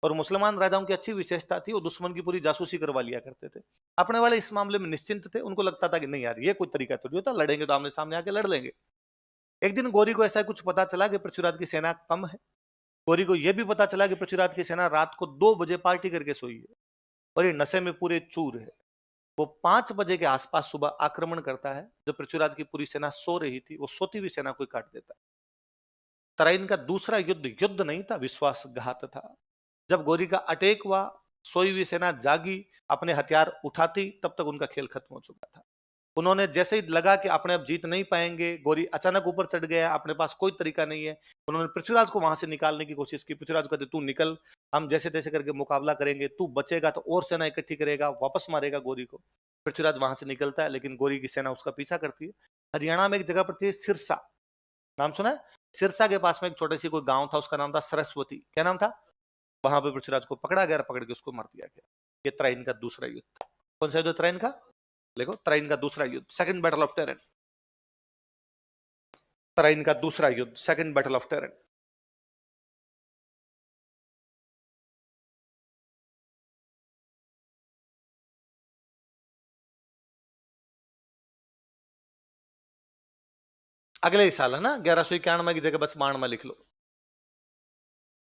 और मुसलमान राजाओं की अच्छी विशेषता थी, वो दुश्मन की पूरी जासूसी करवा लिया करते थे। अपने वाले इस मामले में निश्चिंत थे, उनको लगता था कि नहीं यार ये कोई तरीका तो नहीं होता, लड़ेंगे तो आमने सामने आके लड़ लेंगे। एक दिन गौरी को ऐसा कुछ पता चला कि पृथ्वीराज की सेना कम है। गौरी को यह भी पता चला कि पृथ्वीराज की सेना रात को 2 बजे पार्टी करके सोई है और ये नशे में पूरे चूर है। वो 5 बजे के आसपास सुबह आक्रमण करता है, जब पृथ्वीराज की पूरी सेना सो रही थी, वो सोती हुई सेना को काट देता है। तराइन का दूसरा युद्ध युद्ध नहीं था, विश्वासघात था। जब गौरी का अटैक हुआ, सोई हुई सेना जागी, अपने हथियार उठाती, तब तक उनका खेल खत्म हो चुका था। उन्होंने जैसे ही लगा कि अपने अब जीत नहीं पाएंगे, गौरी अचानक ऊपर चढ़ गया, अपने पास कोई तरीका नहीं है, उन्होंने पृथ्वीराज को वहां से निकालने की कोशिश की। पृथ्वीराज कहते तू निकल, हम जैसे तैसे करके मुकाबला करेंगे, तू बचेगा तो और सेना इकट्ठी करेगा, वापस मारेगा गौरी को। पृथ्वीराज वहां से निकलता है, लेकिन गौरी की सेना उसका पीछा करती है। हरियाणा में एक जगह पड़ती है सिरसा, नाम सुना है? सिरसा के पास में एक छोटे सी कोई गांव था, उसका नाम था सरस्वती। क्या नाम था? वहां पर पृथ्वीराज को पकड़ा गया, पकड़ के उसको मार दिया गया। ये त्राइन का दूसरा युद्ध था। कौन सा युद्ध? त्राइन का। देखो, त्राइन का दूसरा युद्ध, second battle of Tarain. Tarain का दूसरा युद्ध, सेकंड बैटल ऑफ टेरन। अगले ही साल है ना, 1191 की जगह बस 92 लिख लो,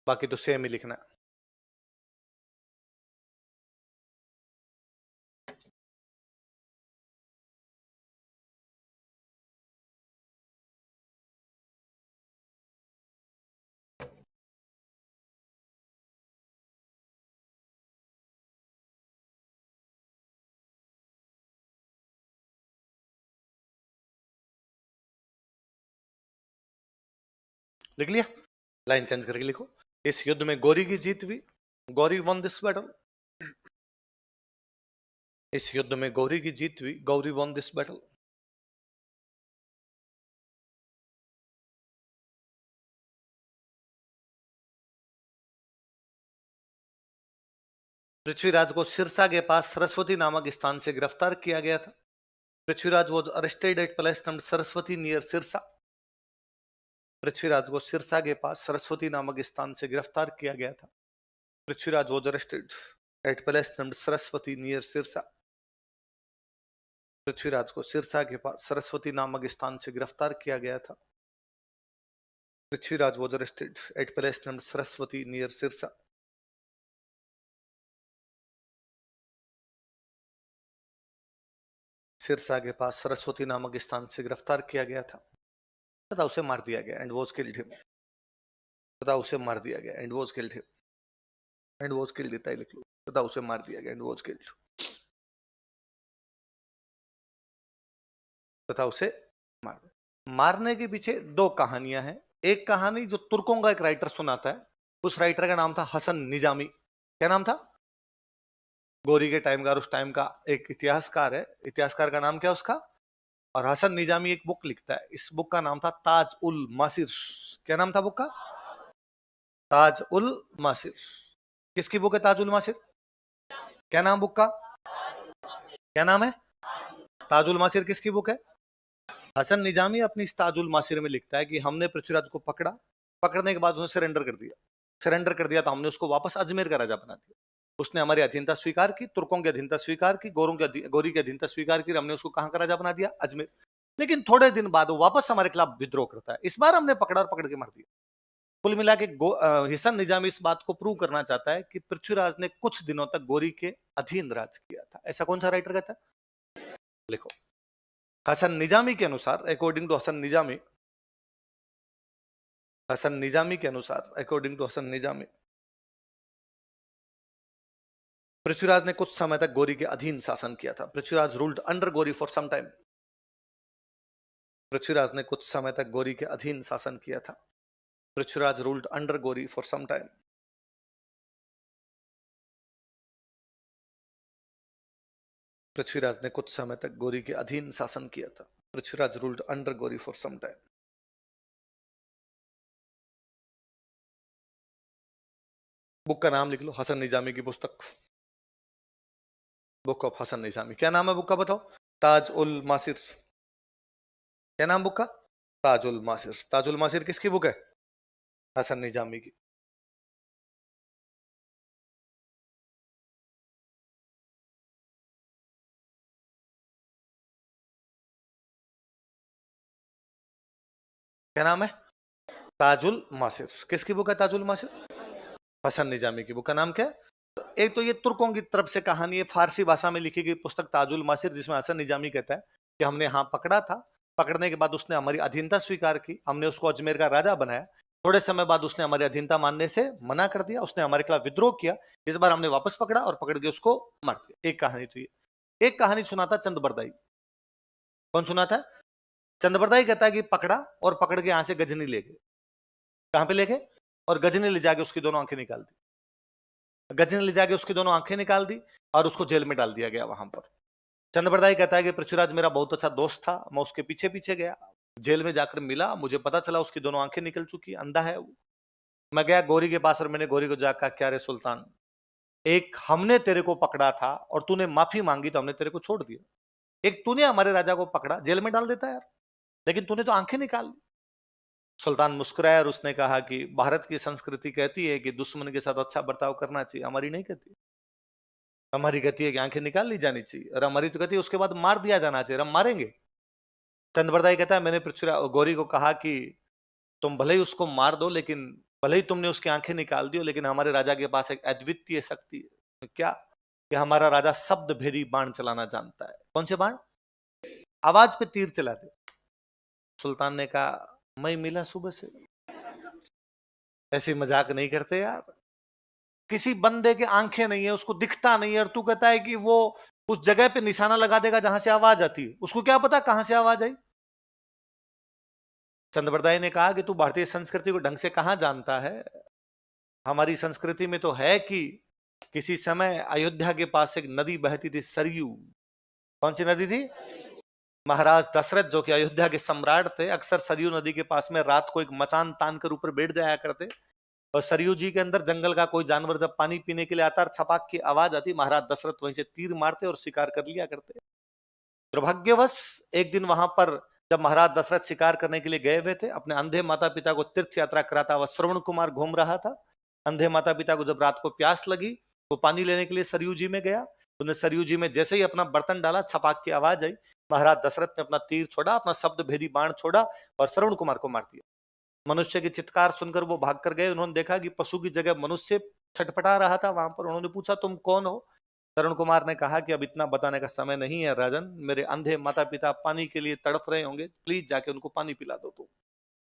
बाकी तो सेम ही लिखना। लिख लिया? लाइन चेंज करके लिखो। इस युद्ध में गौरी की जीत हुई, गौरी वन दिस बैटल। इस युद्ध में गौरी की जीत हुई, Gauri one this battle. Prithviraj को सिरसा के पास सरस्वती नामक स्थान से गिरफ्तार किया गया था। Prithviraj was arrested at place named Saraswati near Sirsa. Prithviraj को सिरसा के पास सरस्वती नामक स्थान से गिरफ्तार किया गया था। Prithviraj was arrested at place named Saraswati near Sirsa. Prithviraj को सिरसा के पास सरस्वती नामक स्थान से गिरफ्तार किया गया था। Prithviraj was arrested at place named Saraswati near Sirsa. Sirsa के पास सरस्वती नामक स्थान से गिरफ्तार किया गया था तथा उसे मार दिया गया, एंड वॉज किल्ड हिम। तथा उसे मार दिया गया, and was killed him. And was killed इतना ही लिख लो, तथा उसे मार दिया गया, एंड वॉज किल्ड। तथा उसे मार दिया। मारने के पीछे दो कहानियां हैं। एक कहानी जो तुर्कों का एक राइटर सुनाता है, उस राइटर का नाम था हसन निजामी। क्या नाम था? गौरी के टाइम का और उस टाइम का एक इतिहासकार है। इतिहासकार का नाम क्या है उसका? और हसन निजामी एक बुक लिखता है, इस बुक का नाम था ताज उल मासिर। क्या नाम था बुक का? ताज उल मासिर। किसकी बुक है ताज उल मासिर? क्या नाम बुक का? क्या नाम है? ताज उल मासिर किसकी बुक है? हसन निजामी अपनी इस ताज उल मासिर में लिखता है कि हमने पृथ्वीराज को पकड़ा, पकड़ने के बाद उसने सरेंडर कर दिया। सरेंडर कर दिया तो हमने उसको वापस अजमेर का राजा बना दिया। उसने हमारी अधीनता स्वीकार की, तुर्कों की अधीनता स्वीकार की, गौरी की अधीनता स्वीकार की, हमने उसको कहां का राजा बना दिया? अजमेर। लेकिन थोड़े दिन बाद वो वापस हमारे खिलाफ विद्रोह करता है। इस बार हमने पकड़ा और पकड़ के मार दिया। कुल मिला के हसन निजामी इस बात को प्रूव करना चाहता है कि पृथ्वीराज ने कुछ दिनों तक गौरी के अधीन राज किया था। ऐसा कौन सा राइटर कहता है? लिखो। हसन निजामी के अनुसार, अकॉर्डिंग टू हसन निजामी, हसन निजामी के अनुसार, अकॉर्डिंग टू हसन निजामी, पृथ्वीराज ने कुछ समय तक गौरी के अधीन शासन किया था। Prithviraj ruled under Ghori for some time. Prithviraj ने कुछ समय तक गौरी के अधीन शासन किया था। Prithviraj ruled under Ghori for some time. Prithviraj ने कुछ समय तक गौरी के अधीन शासन किया था। Prithviraj ruled under Ghori for some time. Book का नाम लिख लो, हसन निजामी की पुस्तक, बुक ऑफ हसन निजामी। क्या नाम है बुक का बताओ? ताज उल मासिर। क्या नाम बुक का? ताज उल मासिर। ताज उल मासिर किसकी बुक है? हसन निजामी की। क्या नाम है? ताजुल मासिर। किसकी बुक है ताजुल मासिर? हसन निजामी की बुक का नाम क्या है? एक तो ये तुर्कों की तरफ से कहानी है, फारसी भाषा में लिखी गई पुस्तक ताजुल मासिर, जिसमें हसन निजामी कहता है कि हमने हाँ पकड़ा था, पकड़ने के बाद उसने हमारी अधीनता स्वीकार की, हमने उसको अजमेर का राजा बनाया, थोड़े समय बाद उसने हमारी अधीनता मानने से मना कर दिया, उसने हमारे खिलाफ विद्रोह किया, इस बार हमने वापस पकड़ा और पकड़ के उसको मार दिया। एक कहानी तो ये। एक कहानी सुनाता चंद। कौन सुनाता है? चंद कहता है कि पकड़ा और पकड़ के यहां से गजनी ले गए। कहां पे ले गए? और गजनी ले जाके उसकी दोनों आंखें निकाल दी। गजनी ले जाके उसकी दोनों आंखें निकाल दी और उसको जेल में डाल दिया गया वहां पर। चंद्रबरदाई कहता है कि पृथ्वीराज मेरा बहुत अच्छा दोस्त था, मैं उसके पीछे पीछे गया, जेल में जाकर मिला, मुझे पता चला उसकी दोनों आंखें निकल चुकी, अंधा है वो। मैं गया गौरी के पास और मैंने गौरी को जाकर कहा, क्या रे सुल्तान, एक हमने तेरे को पकड़ा था और तूने माफी मांगी तो हमने तेरे को छोड़ दिया, एक तूने हमारे राजा को पकड़ा, जेल में डाल देता यार, लेकिन तूने तो आंखें निकाल ली। सुल्तान मुस्कुराया और उसने कहा कि भारत की संस्कृति कहती है कि दुश्मन के साथ अच्छा बर्ताव करना चाहिए, हमारी नहीं कहती। हमारी कहती है कि आंखें निकाल ली जानी चाहिए, और हमारी तो कहती है उसके बाद मार दिया जाना चाहिए, हम मारेंगे। चंद्रबरदाई कहता है मैंने पृथ्वी गौरी को कहा कि तुम भले ही उसको मार दो, लेकिन भले ही तुमने उसकी आंखें निकाल दी, लेकिन हमारे राजा के पास एक अद्वितीय शक्ति है। क्या? कि हमारा राजा शब्द भेदी बाण चलाना जानता है। कौन से बाण? आवाज पे तीर चलाते। सुल्तान ने कहा मैं मिला सुबह से, ऐसे मजाक नहीं करते यार, किसी बंदे के आंखें नहीं है, उसको दिखता नहीं है, और तू कहता है कि वो उस जगह पे निशाना लगा देगा जहां से आवाज आती है, उसको क्या पता कहां से आवाज आई। चंद्रबरदाई ने कहा कि तू भारतीय संस्कृति को ढंग से कहां जानता है? हमारी संस्कृति में तो है कि किसी समय अयोध्या के पास एक नदी बहती थी, सरयू। कौन सी नदी थी? महाराज दशरथ जो कि अयोध्या के सम्राट थे, अक्सर सरयू नदी के पास में रात को एक मचान तान कर ऊपर बैठ जाया करते, और सरयू जी के अंदर जंगल का कोई जानवर जब पानी पीने के लिए आता, छपाक की आवाज आती, महाराज दशरथ वहीं से तीर मारते और शिकार कर लिया करते। दुर्भाग्यवश एक दिन वहां पर जब महाराज दशरथ शिकार करने के लिए गए हुए थे, अपने अंधे माता पिता को तीर्थ यात्रा कराता हुआ श्रवण कुमार घूम रहा था। अंधे माता पिता को जब रात को प्यास लगी, वो पानी लेने के लिए सरयू जी में गया, उन्हें सरयू जी में जैसे ही अपना बर्तन डाला, छपाक की आवाज आई, महाराज दशरथ ने अपना तीर छोड़ा, अपना शब्द भेदी बाण छोड़ा और श्रवण कुमार को मार दिया। मनुष्य की चित्कार सुनकर वो भागकर गए, उन्होंने देखा कि पशु की जगह मनुष्य छटपटा रहा था वहां पर। उन्होंने पूछा तुम कौन हो? तरुण कुमार ने कहा कि अब इतना बताने का समय नहीं है राजन, मेरे अंधे माता पिता पानी के लिए तड़फ रहे होंगे, प्लीज जाके उनको पानी पिला दो तुम।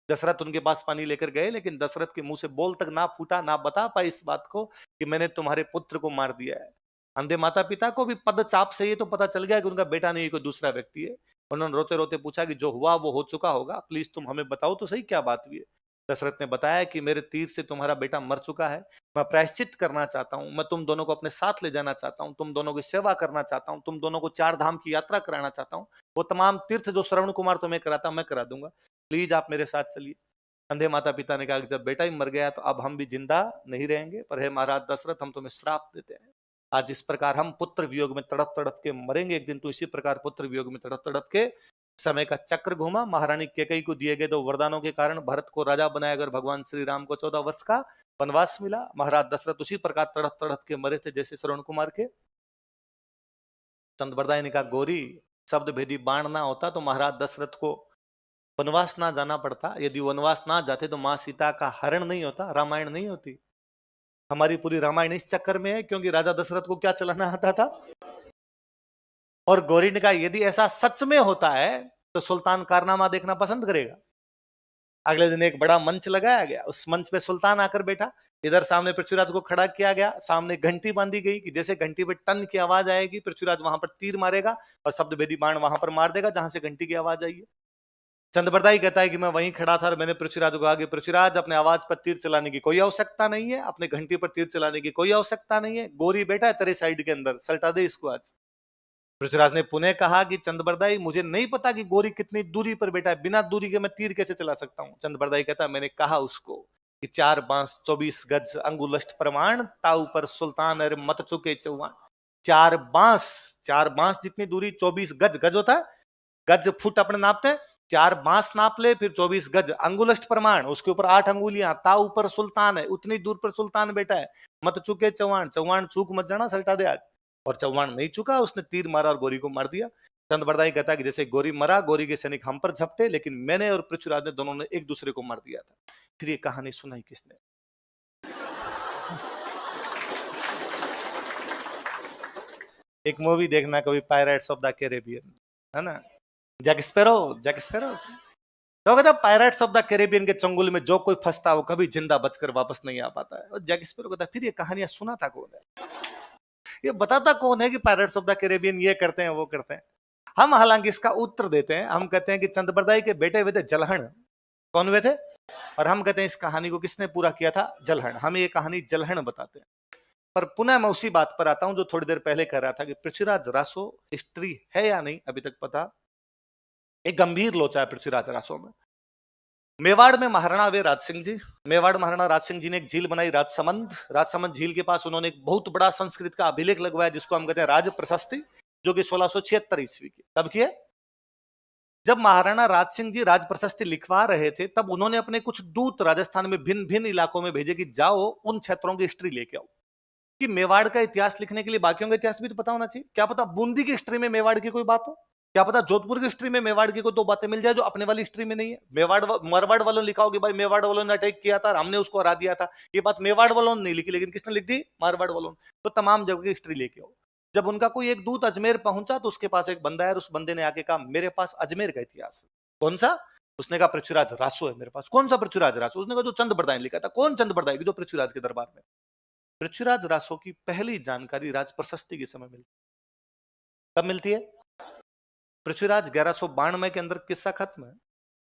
दशरथ उनके पास पानी लेकर गए, लेकिन दशरथ के मुंह से बोल तक ना फूटा, ना बता पाए इस बात को कि मैंने तुम्हारे पुत्र को मार दिया है। अंधे माता पिता को भी पद चाप से ये तो पता चल गया कि उनका बेटा नहीं, कोई दूसरा व्यक्ति है। उन्होंने रोते रोते पूछा कि जो हुआ वो हो चुका होगा, प्लीज तुम हमें बताओ तो सही क्या बात हुई है। दशरथ ने बताया कि मेरे तीर से तुम्हारा बेटा मर चुका है, मैं प्रायश्चित करना चाहता हूं, मैं तुम दोनों को अपने साथ ले जाना चाहता हूं, तुम दोनों की सेवा करना चाहता हूं, तुम दोनों को 4 धाम की यात्रा कराना चाहता हूं, वो तमाम तीर्थ जो श्रवण कुमार तुम्हें कराता मैं करा दूंगा, प्लीज आप मेरे साथ चलिए। अंधे माता पिता ने कहा कि जब बेटा ही मर गया तो अब हम भी जिंदा नहीं रहेंगे, पर हे महाराज दशरथ हम तुम्हें श्राप देते हैं, आज इस प्रकार हम पुत्र वियोग में तड़प तड़प के मरेंगे, एक दिन तो इसी प्रकार पुत्र वियोग में तड़प तड़प के समय का चक्र घूमा। महारानी कैकेयी को दिए गए 2 वरदानों के कारण भरत को राजा बनाया, अगर भगवान श्री राम को 14 वर्ष का वनवास मिला। महाराज दशरथ उसी प्रकार तड़प तड़प के मरे थे जैसे श्रवण कुमार के। चंद्रबरदाई ने कहा गौरी, शब्द भेदी बाण ना होता तो महाराज दशरथ को वनवास ना जाना पड़ता, यदि वनवास ना जाते तो मां सीता का हरण नहीं होता, रामायण नहीं होती। हमारी पूरी रामायण इस चक्कर में है क्योंकि राजा दशरथ को क्या चलाना आता था। और गौरी ने कहा यदि ऐसा सच में होता है तो सुल्तान कारनामा देखना पसंद करेगा। अगले दिन एक बड़ा मंच लगाया गया, उस मंच पे सुल्तान आकर बैठा, इधर सामने पृथ्वीराज को खड़ा किया गया, सामने घंटी बांधी गई कि जैसे घंटी पे टन की आवाज आएगी पृथ्वीराज वहां पर तीर मारेगा और शब्द भेदी बाण वहां पर मार देगा जहां से घंटी की आवाज आई है। चंद्रबरदाई कहता है कि मैं वहीं खड़ा था और मैंने पृथ्वीराज को कहा कि पृथ्वीराज अपने आवाज पर तीर चलाने की कोई आवश्यकता नहीं है, अपने घंटी पर तीर चलाने की कोई आवश्यकता नहीं है, गौरी बैठा है तेरे साइड के अंदर, सल्टा दे इसको आज। पृथ्वीराज ने पुनः कहा कि चंद्रबरदाई, मुझे नहीं पता कि गोरी कितनी दूरी पर बैठा है, बिना दूरी के मैं तीर कैसे चला सकता हूं। चंद्रबरदाई कहता, मैंने कहा उसको कि 4 बांस 24 गज अंगुलष्ट प्रमाण, ताऊ पर सुल्तान अरे मत चुके चौहान। 4 बांस जितनी दूरी, 24 गज, गज होता है गज, फुट अपने नापते हैं, 4 बांस नाप ले, फिर 24 गज अंगुलष्ट प्रमाण, उसके ऊपर 8 अंगुलियां, ता ऊपर सुल्तान है, उतनी दूर पर सुल्तान बैठा है, मत चुके चौहान, चौहान चूक मत जाना, सल्टा दे आज। और चौहान नहीं चुका, उसने तीर मारा और गोरी को मार दिया। चंद्रबरदाई कहता कि जैसे गोरी मरा, गोरी के सैनिक हम पर झपटे, लेकिन मैंने और पृथ्वीराज ने दोनों ने एक दूसरे को मार दिया था। फिर ये कहानी सुनाई किसने? एक मूवी देखना कभी, पायरेट्स ऑफ द कैरेबियन, है ना, जैक स्पैरो, जैक स्पैरो। तो कहता पायरेट्स ऑफ द कैरेबियन के चंगुल में जो कोई फंसता है वो कभी जिंदा बचकर वापस नहीं आ पाता है। और जैक स्पैरो कहता फिर ये कहानियां सुनाता कौन है, ये बताता कौन है कि पायरेट्स ऑफ द कैरेबियन ये करते हैं वो करते हैं। हम हालांकि इसका उत्तर देते हैं, हम कहते हैं कि चंद्रबरदाई के बेटे हुए थे जलहण। कौन हुए थे? और हम कहते हैं इस कहानी को किसने पूरा किया था? जलहण। हम ये कहानी जलहण बताते हैं। पर पुनः मैं उसी बात पर आता हूं जो थोड़ी देर पहले कह रहा था कि पृथ्वीराज रासो हिस्ट्री है या नहीं अभी तक पता। एक गंभीर लोचा है पृथ्वीराज रासो में। मेवाड़ में महाराणा वे राज सिंह जी, मेवाड़ महाराणा राज सिंह जी ने एक झील बनाई राजसमंद। राजसमंद झील के पास उन्होंने एक बहुत बड़ा संस्कृत का अभिलेख लगवाया जिसको हम कहते हैं राज प्रशस्ति, जो कि 1676 ईस्वी की। तब की है जब महाराणा राज सिंह जी राज प्रशस्ति लिखवा रहे थे, तब उन्होंने अपने कुछ दूत राजस्थान में भिन्न भिन्न इलाकों में भेजे कि जाओ उन क्षेत्रों की हिस्ट्री लेके आओ। कि मेवाड़ का इतिहास लिखने के लिए बाकियों का इतिहास भी तो पता होना चाहिए। क्या पता बूंदी की हिस्ट्री में मेवाड़ की कोई बात हो, क्या पता जोधपुर की हिस्ट्री में मेवाड़ की कोई 2 बातें मिल जाए जो अपने वाली हिस्ट्री में नहीं है। मारवाड़ वालों ने लिखा होगा भाई मेवाड़ वालों ने अटैक किया था और हमने उसको हरा दिया था, ये बात मेवाड़ वालों ने नहीं लिखी, लेकिन किसने लिख दी? मारवाड़ वालों ने। तो तमाम जगह की हिस्ट्री लेके आओ। जब उनका कोई एक दूत अजमेर पहुंचा तो उसके पास एक बंदा है, उस बंदे ने आके कहा मेरे पास अजमेर का इतिहास है। कौन सा? उसने कहा पृथ्वीराज रासो है मेरे पास। कौन सा पृथ्वीराज रासो? उसने कहा जो चंद्रबरदाई ने लिखा था। कौन चंद्रबरदाई? जो पृथ्वीराज के दरबार में। पृथ्वीराज रासो की पहली जानकारी राज प्रशस्ति के समय मिलती। कब मिलती है? पृथ्वीराज 1192 के अंदर किस्सा खत्म है,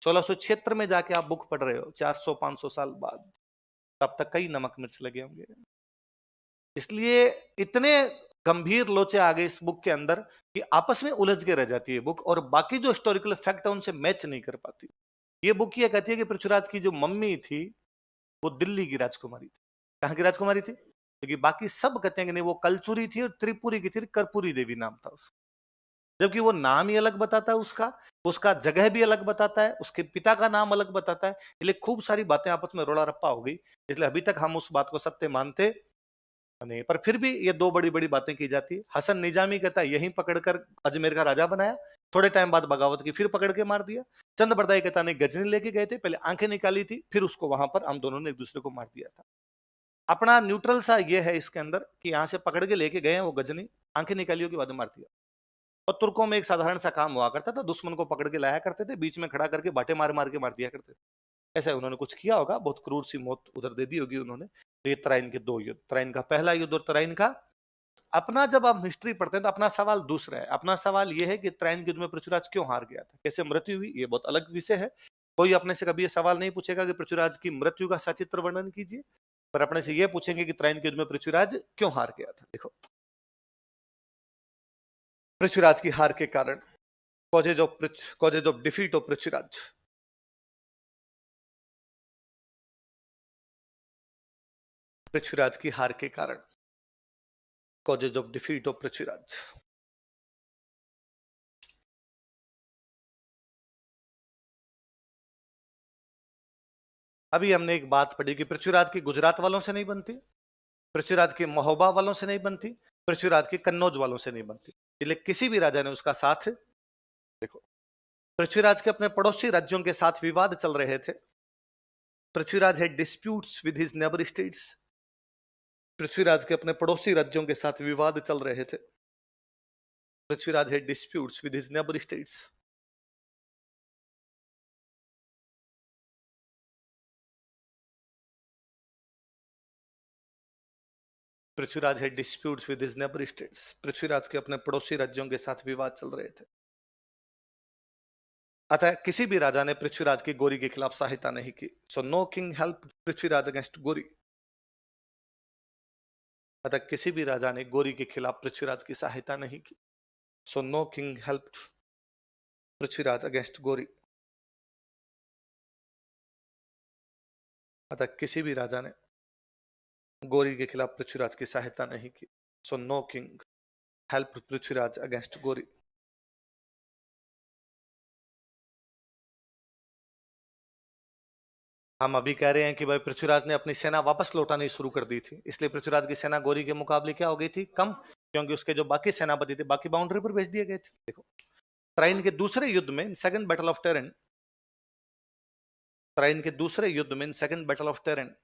1676 में जाके आप बुक पढ़ रहे हो 400-500 साल बाद, तब तक कई नमक मिर्च लगे होंगे। इसलिए इतने गंभीर लोचे आ गए इस बुक के अंदर कि आपस में उलझ के रह जाती है बुक, और बाकी जो हिस्टोरिकल फैक्ट है उनसे मैच नहीं कर पाती। ये बुक ये कहती है कि पृथ्वीराज की जो मम्मी थी वो दिल्ली की राजकुमारी थी। कहां की राजकुमारी थी? क्योंकि बाकी सब कहते हैं कि नहीं वो कलचुरी थी और त्रिपुरी की थी, कर्पूरी देवी नाम था उसका। जबकि वो नाम ही अलग बताता है उसका, उसका जगह भी अलग बताता है, उसके पिता का नाम अलग बताता है। इसलिए खूब सारी बातें आपस में रोड़ा रप्पा हो गई। इसलिए अभी तक हम उस बात को सत्य मानते नहीं, पर फिर भी ये 2 बड़ी बड़ी बातें की जाती है। हसन निजामी कहता है यहीं पकड़कर अजमेर का राजा बनाया, थोड़े टाइम बाद बगावत की, फिर पकड़ के मार दिया। चंद्रबरदाई कहता नहीं गजनी लेके गए थे, पहले आंखें निकाली थी, फिर उसको वहां पर हम दोनों ने एक दूसरे को मार दिया था। अपना न्यूट्रल सा ये है इसके अंदर कि यहां से पकड़ के लेके गए हैं वो गजनी, आंखें निकाली के बाद मार दिया। और तुर्कों में एक साधारण सा काम हुआ करता था, दुश्मन को पकड़ के लाया करते थे, बीच में खड़ा करके बाटे मार मार के मार दिया करते थे। ऐसा उन्होंने कुछ किया होगा, बहुत क्रूर सी मौत उधर दे दी होगी उन्होंने। तो ये तराइन के 2 युद्ध, तराइन का पहला युद्ध और तराइन का अपना, जब आप हिस्ट्री पढ़ते हैं तो अपना सवाल दूसरा है। अपना सवाल ये है कि तराइन के युद्ध में पृथ्वीराज क्यों हार गया था, कैसे मृत्यु हुई, ये बहुत अलग विषय है। कोई अपने से कभी ये सवाल नहीं पूछेगा कि पृथ्वीराज की मृत्यु का सचित्र वर्णन कीजिए, पर अपने से ये पूछेंगे कि तराइन के युद्ध में पृथ्वीराज क्यों हार गया था। देखो पृथ्वीराज की हार के कारण, causes of defeat of Prithviraj. Prithviraj की हार के कारण, causes of defeat of Prithviraj. अभी हमने एक बात पढ़ी कि पृथ्वीराज की गुजरात वालों से नहीं बनती, पृथ्वीराज के महोबा वालों से नहीं बनती, पृथ्वीराज के कन्नौज वालों से नहीं बनती। इसलिए किसी भी राजा ने उसका साथ, देखो पृथ्वीराज के अपने पड़ोसी राज्यों के साथ विवाद चल रहे थे। Prithviraj had disputes with his neighbour states. Prithviraj के अपने पड़ोसी राज्यों के साथ विवाद चल रहे थे। Prithviraj had disputes with his neighbour states. Prithviraj had disputes with his neighbour states. Prithviraj के अपने पड़ोसी राज्यों के साथ विवाद चल रहे थे। अतः किसी भी राजा ने पृथ्वीराज की गोरी के खिलाफ सहायता नहीं की। So no king help Prithviraj against Ghori. अतः किसी भी राजा ने गोरी के खिलाफ पृथ्वीराज की सहायता नहीं की। So no king helped Prithviraj against Gori. अतः किसी भी राजा ने गोरी के खिलाफ पृथ्वीराज की सहायता नहीं की. So no king helped Prithviraj against गोरी. हम अभी कह रहे हैं कि भाई पृथ्वीराज ने अपनी सेना वापस लौटानी शुरू कर दी थी, इसलिए पृथ्वीराज की सेना गोरी के मुकाबले क्या हो गई थी? कम, क्योंकि उसके जो बाकी सेनापति थे बाकी बाउंड्री पर भेज दिए गए थे. देखो त्राइन के दूसरे युद्ध में, second battle of Tarain, Tarain के दूसरे युद्ध में, second battle of Tarain,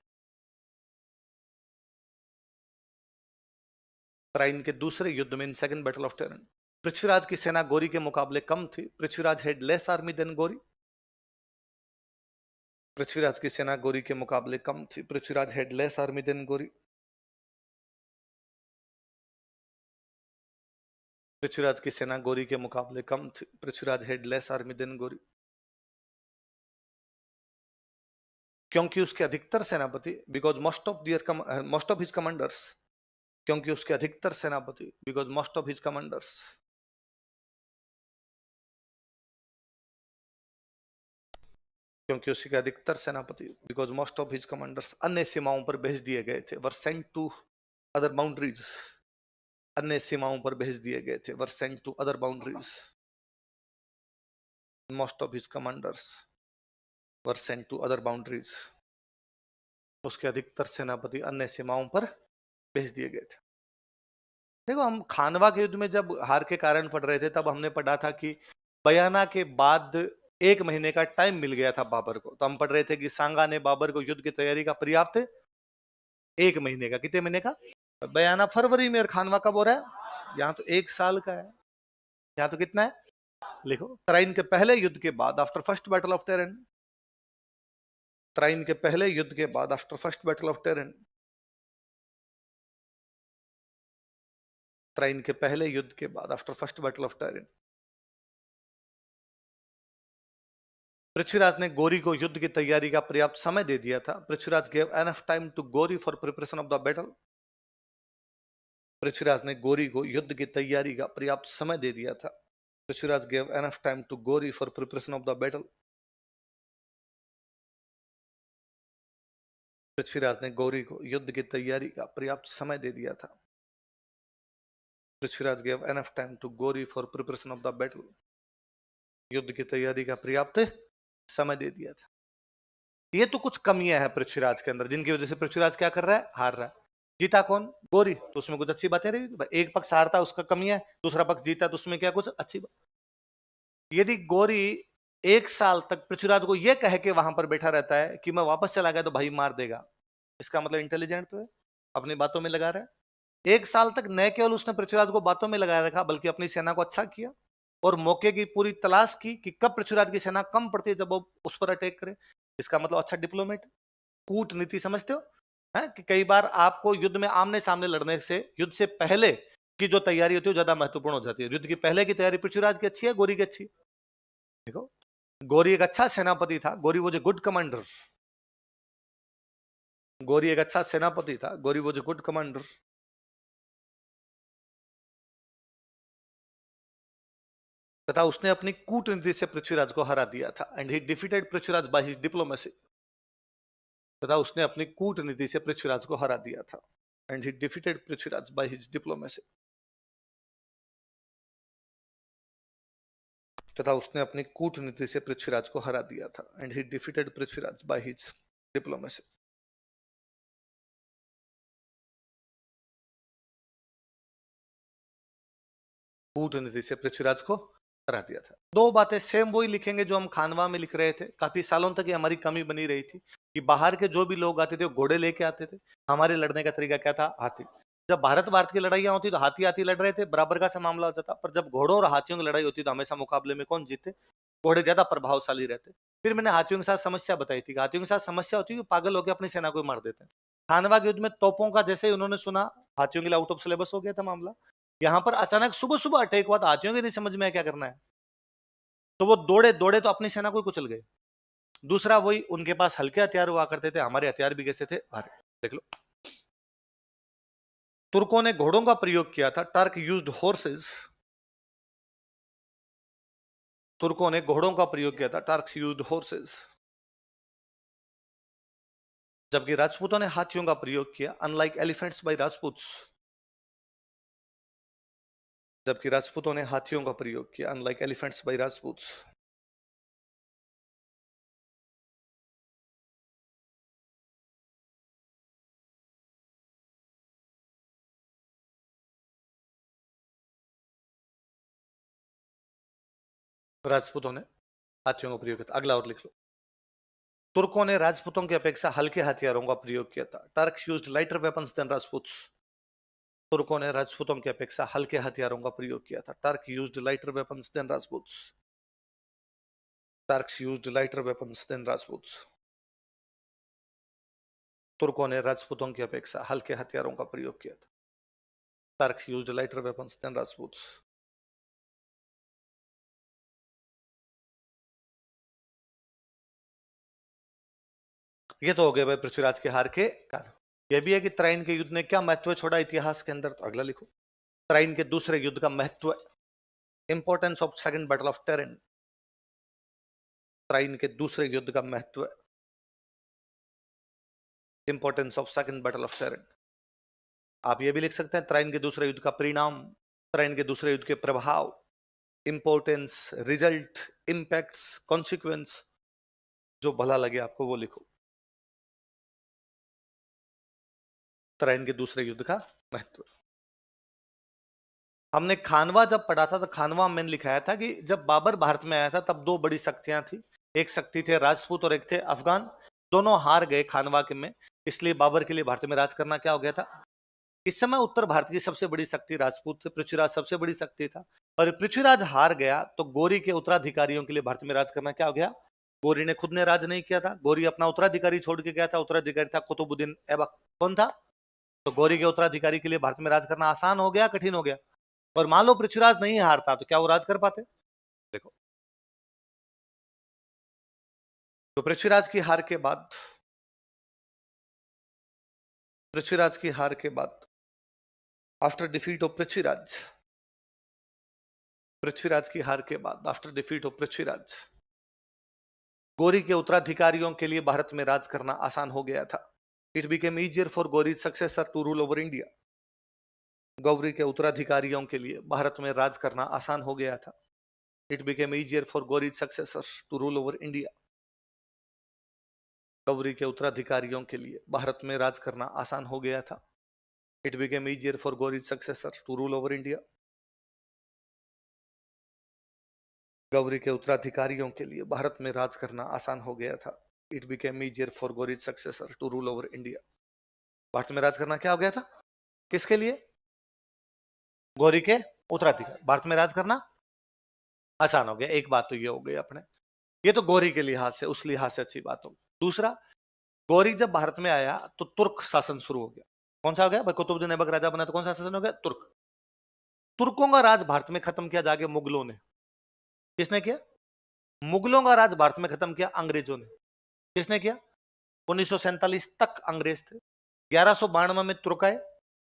Tarain के दूसरे युद्ध में, second battle of Tarain, Prithviraj की सेना गोरी के मुकाबले कम थी. Prithviraj had less army than Ghori. Prithviraj की सेना गोरी के मुकाबले कम थी. Prithviraj had less army than Ghori. Prithviraj की सेना गोरी के मुकाबले कम थी. Prithviraj had less army than Ghori. क्योंकि उसके अधिकतर सेनापति, because most of his commanders, क्योंकि उसके अधिकतर सेनापति, because most of his commanders, क्योंकि उसके अधिकतर सेनापति, because most of his commanders, अन्य सीमाओं पर भेज दिए गए थे. Were sent to other boundaries. अन्य सीमाओं पर भेज दिए गए थे. Were sent to other boundaries. Most of his commanders were sent to other boundaries. उसके अधिकतर सेनापति अन्य सीमाओं पर भेज दिए गए थे. देखो हम खानवा के युद्ध में जब हार के कारण पढ़ रहे थे तब हमने पढ़ा था कि बयाना के बाद 1 महीने का टाइम मिल गया था बाबर को. तो हम पढ़ रहे थे कि सांगा ने बाबर को युद्ध की तैयारी का पर्याप्त 1 महीने का, कितने महीने का? बयाना फरवरी में और खानवा कब हो रहा है? यहाँ तो 1 साल का है. यहाँ तो कितना है? लिखो तराइन के पहले युद्ध के बाद, after first battle of terrain, Tarain के पहले युद्ध के बाद, after first battle of terrain, Tarain के पहले युद्ध के बाद, after first battle of Tarain, Prithviraj ने गोरी को युद्ध की तैयारी का पर्याप्त समय दे दिया था. Prithviraj gave enough time to Ghori for preparation of the battle. Prithviraj ने गोरी को युद्ध की तैयारी का पर्याप्त समय दे दिया था. Prithviraj gave enough time to Ghori for preparation of the battle. Prithviraj ने गौरी को युद्ध की तैयारी का पर्याप्त समय दे दिया था. Prithviraj gave enough time to Ghori for preparation of the battle. युद्ध की तैयारी का पर्याप्त समय दे दिया था. ये तो कुछ कमियां हैं पृथ्वीराज के अंदर जिनकी वजह से पृथ्वीराज क्या कर रहा है? हार रहा है. जीता कौन? गौरी. तो उसमें कुछ अच्छी बातें रही. एक पक्ष हारता उसका कमियां है, दूसरा पक्ष जीता तो उसमें क्या कुछ अच्छी बात. यदि गौरी 1 साल तक पृथ्वीराज को यह कह के वहां पर बैठा रहता है कि मैं वापस चला गया तो भाई मार देगा, इसका मतलब इंटेलिजेंट तो है, अपनी बातों में लगा रहा है. 1 साल तक न केवल उसने पृथ्वीराज को बातों में लगाया रखा बल्कि अपनी सेना को अच्छा किया और मौके की पूरी तलाश की कि कब पृथ्वीराज की सेना कम पड़ती है जब वो उस पर अटैक करे. इसका मतलब अच्छा डिप्लोमेट, कूटनीति समझते हो है कि कई बार आपको युद्ध में आमने सामने लड़ने से युद्ध से पहले की जो तैयारी होती है ज्यादा महत्वपूर्ण हो जाती है. युद्ध की पहले की तैयारी पृथ्वीराज की अच्छी है, गौरी की अच्छी है? देखो गौरी एक अच्छा सेनापति था. Gauri was a good commander. Gauri एक अच्छा सेनापति था. Gauri was a good commander. तथा उसने अपनी कूटनीति से पृथ्वीराज को हरा दिया था. And he defeated Prithviraj by his diplomacy. तथा उसने अपनी कूटनीति से पृथ्वीराज को हरा दिया था. And he defeated Prithviraj by his diplomacy. तथा उसने अपनी कूटनीति से पृथ्वीराज को हरा दिया था. And he defeated Prithviraj by his diplomacy. कूटनीति से पृथ्वीराज को हरा दिया था. 2 बातें सेम वही लिखेंगे जो हम खानवा में लिख रहे थे. काफी सालों तक ये हमारी कमी बनी रही थी कि बाहर के जो भी लोग आते थे वो घोड़े लेके आते थे. हमारे लड़ने का तरीका क्या था? हाथी. जब भारत भारत की लड़ाइयां होती तो हाथी हाथी लड़ रहे थे, बराबर का सा मामला होता था. पर जब घोड़ों और हाथियों की लड़ाई होती तो हमेशा मुकाबले में कौन जीते? घोड़े ज्यादा प्रभावशाली रहते. फिर मैंने हाथियों के साथ समस्या बताई थी. हाथियों के साथ समस्या होती है पागल होकर अपनी सेना को मार देते हैं. खानवा के युद्ध में तोपों का जैसे ही उन्होंने सुना, हाथियों के लिए आउट ऑफ सिलेबस हो गया था मामला. यहां पर अचानक सुबह सुबह अटैक हुआ तो हाथियों के नहीं समझ में क्या करना है, तो वो दौड़े दौड़े तो अपनी सेना को ही कुचल गए. दूसरा वही, उनके पास हल्के हथियार हुआ करते थे, हमारे हथियार भी कैसे थे? भारी. देख लो तुर्कों ने घोड़ों का प्रयोग किया था. Turk used horses. तुर्कों ने घोड़ों का प्रयोग किया था, टर्क्स यूज्ड हॉर्सेस। जबकि राजपूतों ने हाथियों का प्रयोग किया, अनलाइक एलिफेंट्स बाय राजपूत्स। जबकि राजपूतों ने हाथियों का प्रयोग किया, अनलाइक एलिफेंट्स बाय राजपूत्स। राजपूतों ने हाथियों का प्रयोग किया था। अगला और लिख लो। तुर्कों ने राजपूतों की अपेक्षा हल्के हथियारों का प्रयोग किया था, Turks used lighter weapons than Rajputs. तुर्कों ने राजपूतों की अपेक्षा हल्के हथियारों का प्रयोग किया था, Turk used lighter weapons than Rajputs. Turks used lighter weapons than Rajputs. तुर्कों ने राजपूतों की अपेक्षा हल्के हथियारों का प्रयोग किया था, Turks used lighter weapons than Rajputs. ये तो हो गया भाई पृथ्वीराज के हार के कारण। यह भी है कि त्राइन के युद्ध ने क्या महत्व छोड़ा इतिहास के अंदर, तो अगला लिखो। त्राइन के दूसरे युद्ध का महत्व, importance of second battle of Tarain. Tarain के दूसरे युद्ध का महत्व, importance of second battle of Tarain. आप ये भी लिख सकते हैं त्राइन के दूसरे युद्ध का परिणाम, त्राइन के दूसरे युद्ध के प्रभाव, इंपॉर्टेंस, रिजल्ट, इंपैक्ट्स, कॉन्सिक्वेंस, जो भला लगे आपको वो लिखो। त्राइन के दूसरे युद्ध का महत्व। हमने खानवा जब पढ़ा था तो खानवा में लिखाया था कि जब बाबर भारत में आया था तब दो बड़ी शक्तियां थी, एक शक्ति थे राजपूत और एक थे अफगान। दोनों हार गए खानवा के में, इसलिए बाबर के लिए भारत में राज करना क्या हो गया था। इस समय उत्तर भारत की सबसे बड़ी शक्ति राजपूत थे, पृथ्वीराज सबसे बड़ी शक्ति था, और पृथ्वीराज हार गया तो गौरी के उत्तराधिकारियों के लिए भारत में राज करना क्या हो गया। गौरी ने खुद ने राज नहीं किया था, गौरी अपना उत्तराधिकारी छोड़ के गया था, उत्तराधिकारी था कुतुबुद्दीन ऐबक। कौन था। तो गौरी के उत्तराधिकारी के लिए भारत में राज करना आसान हो गया, कठिन हो गया। और मान लो पृथ्वीराज नहीं हारता तो क्या वो राज कर पाते। देखो, तो पृथ्वीराज की हार के बाद, पृथ्वीराज की हार के बाद, after defeat of Prithviraj, Prithviraj की हार के बाद, after defeat of Prithviraj, Gauri के उत्तराधिकारियों के लिए भारत में राज करना आसान हो गया था। It became easier for Ghori's successor to rule over India. Ghori के उत्तराधिकारियों के लिए भारत में राज करना आसान हो गया था। It became easier for Ghori's successor to rule over India. Ghori के उत्तराधिकारियों के लिए भारत में राज करना आसान हो गया था। It became easier for Ghori's successor to rule over India. Ghori के उत्तराधिकारियों के लिए भारत में राज करना आसान हो गया था। It became easier for Ghori's successor to rule over India. Bharat में राज करना क्या हो गया था, किसके लिए। गौरी के उत्तराधिकारी, भारत में राज करना आसान हो गया। एक बात तो ये हो गई अपने, ये तो गौरी के लिहाज से, उस लिहाज से अच्छी बात हो। दूसरा, गौरी जब भारत में आया तो तुर्क शासन शुरू हो गया। कौन सा हो गया भाई, कुतुबुद्दीन ऐबक राजा बना तो कौन सा शासन हो गया, तुर्क। तुर्कों का राज भारत में खत्म किया जाके मुगलों ने। किसने किया। मुगलों का राज भारत में खत्म किया अंग्रेजों ने। किसने किया। 1947 तक अंग्रेज थे। 1192 में तुर्क आए,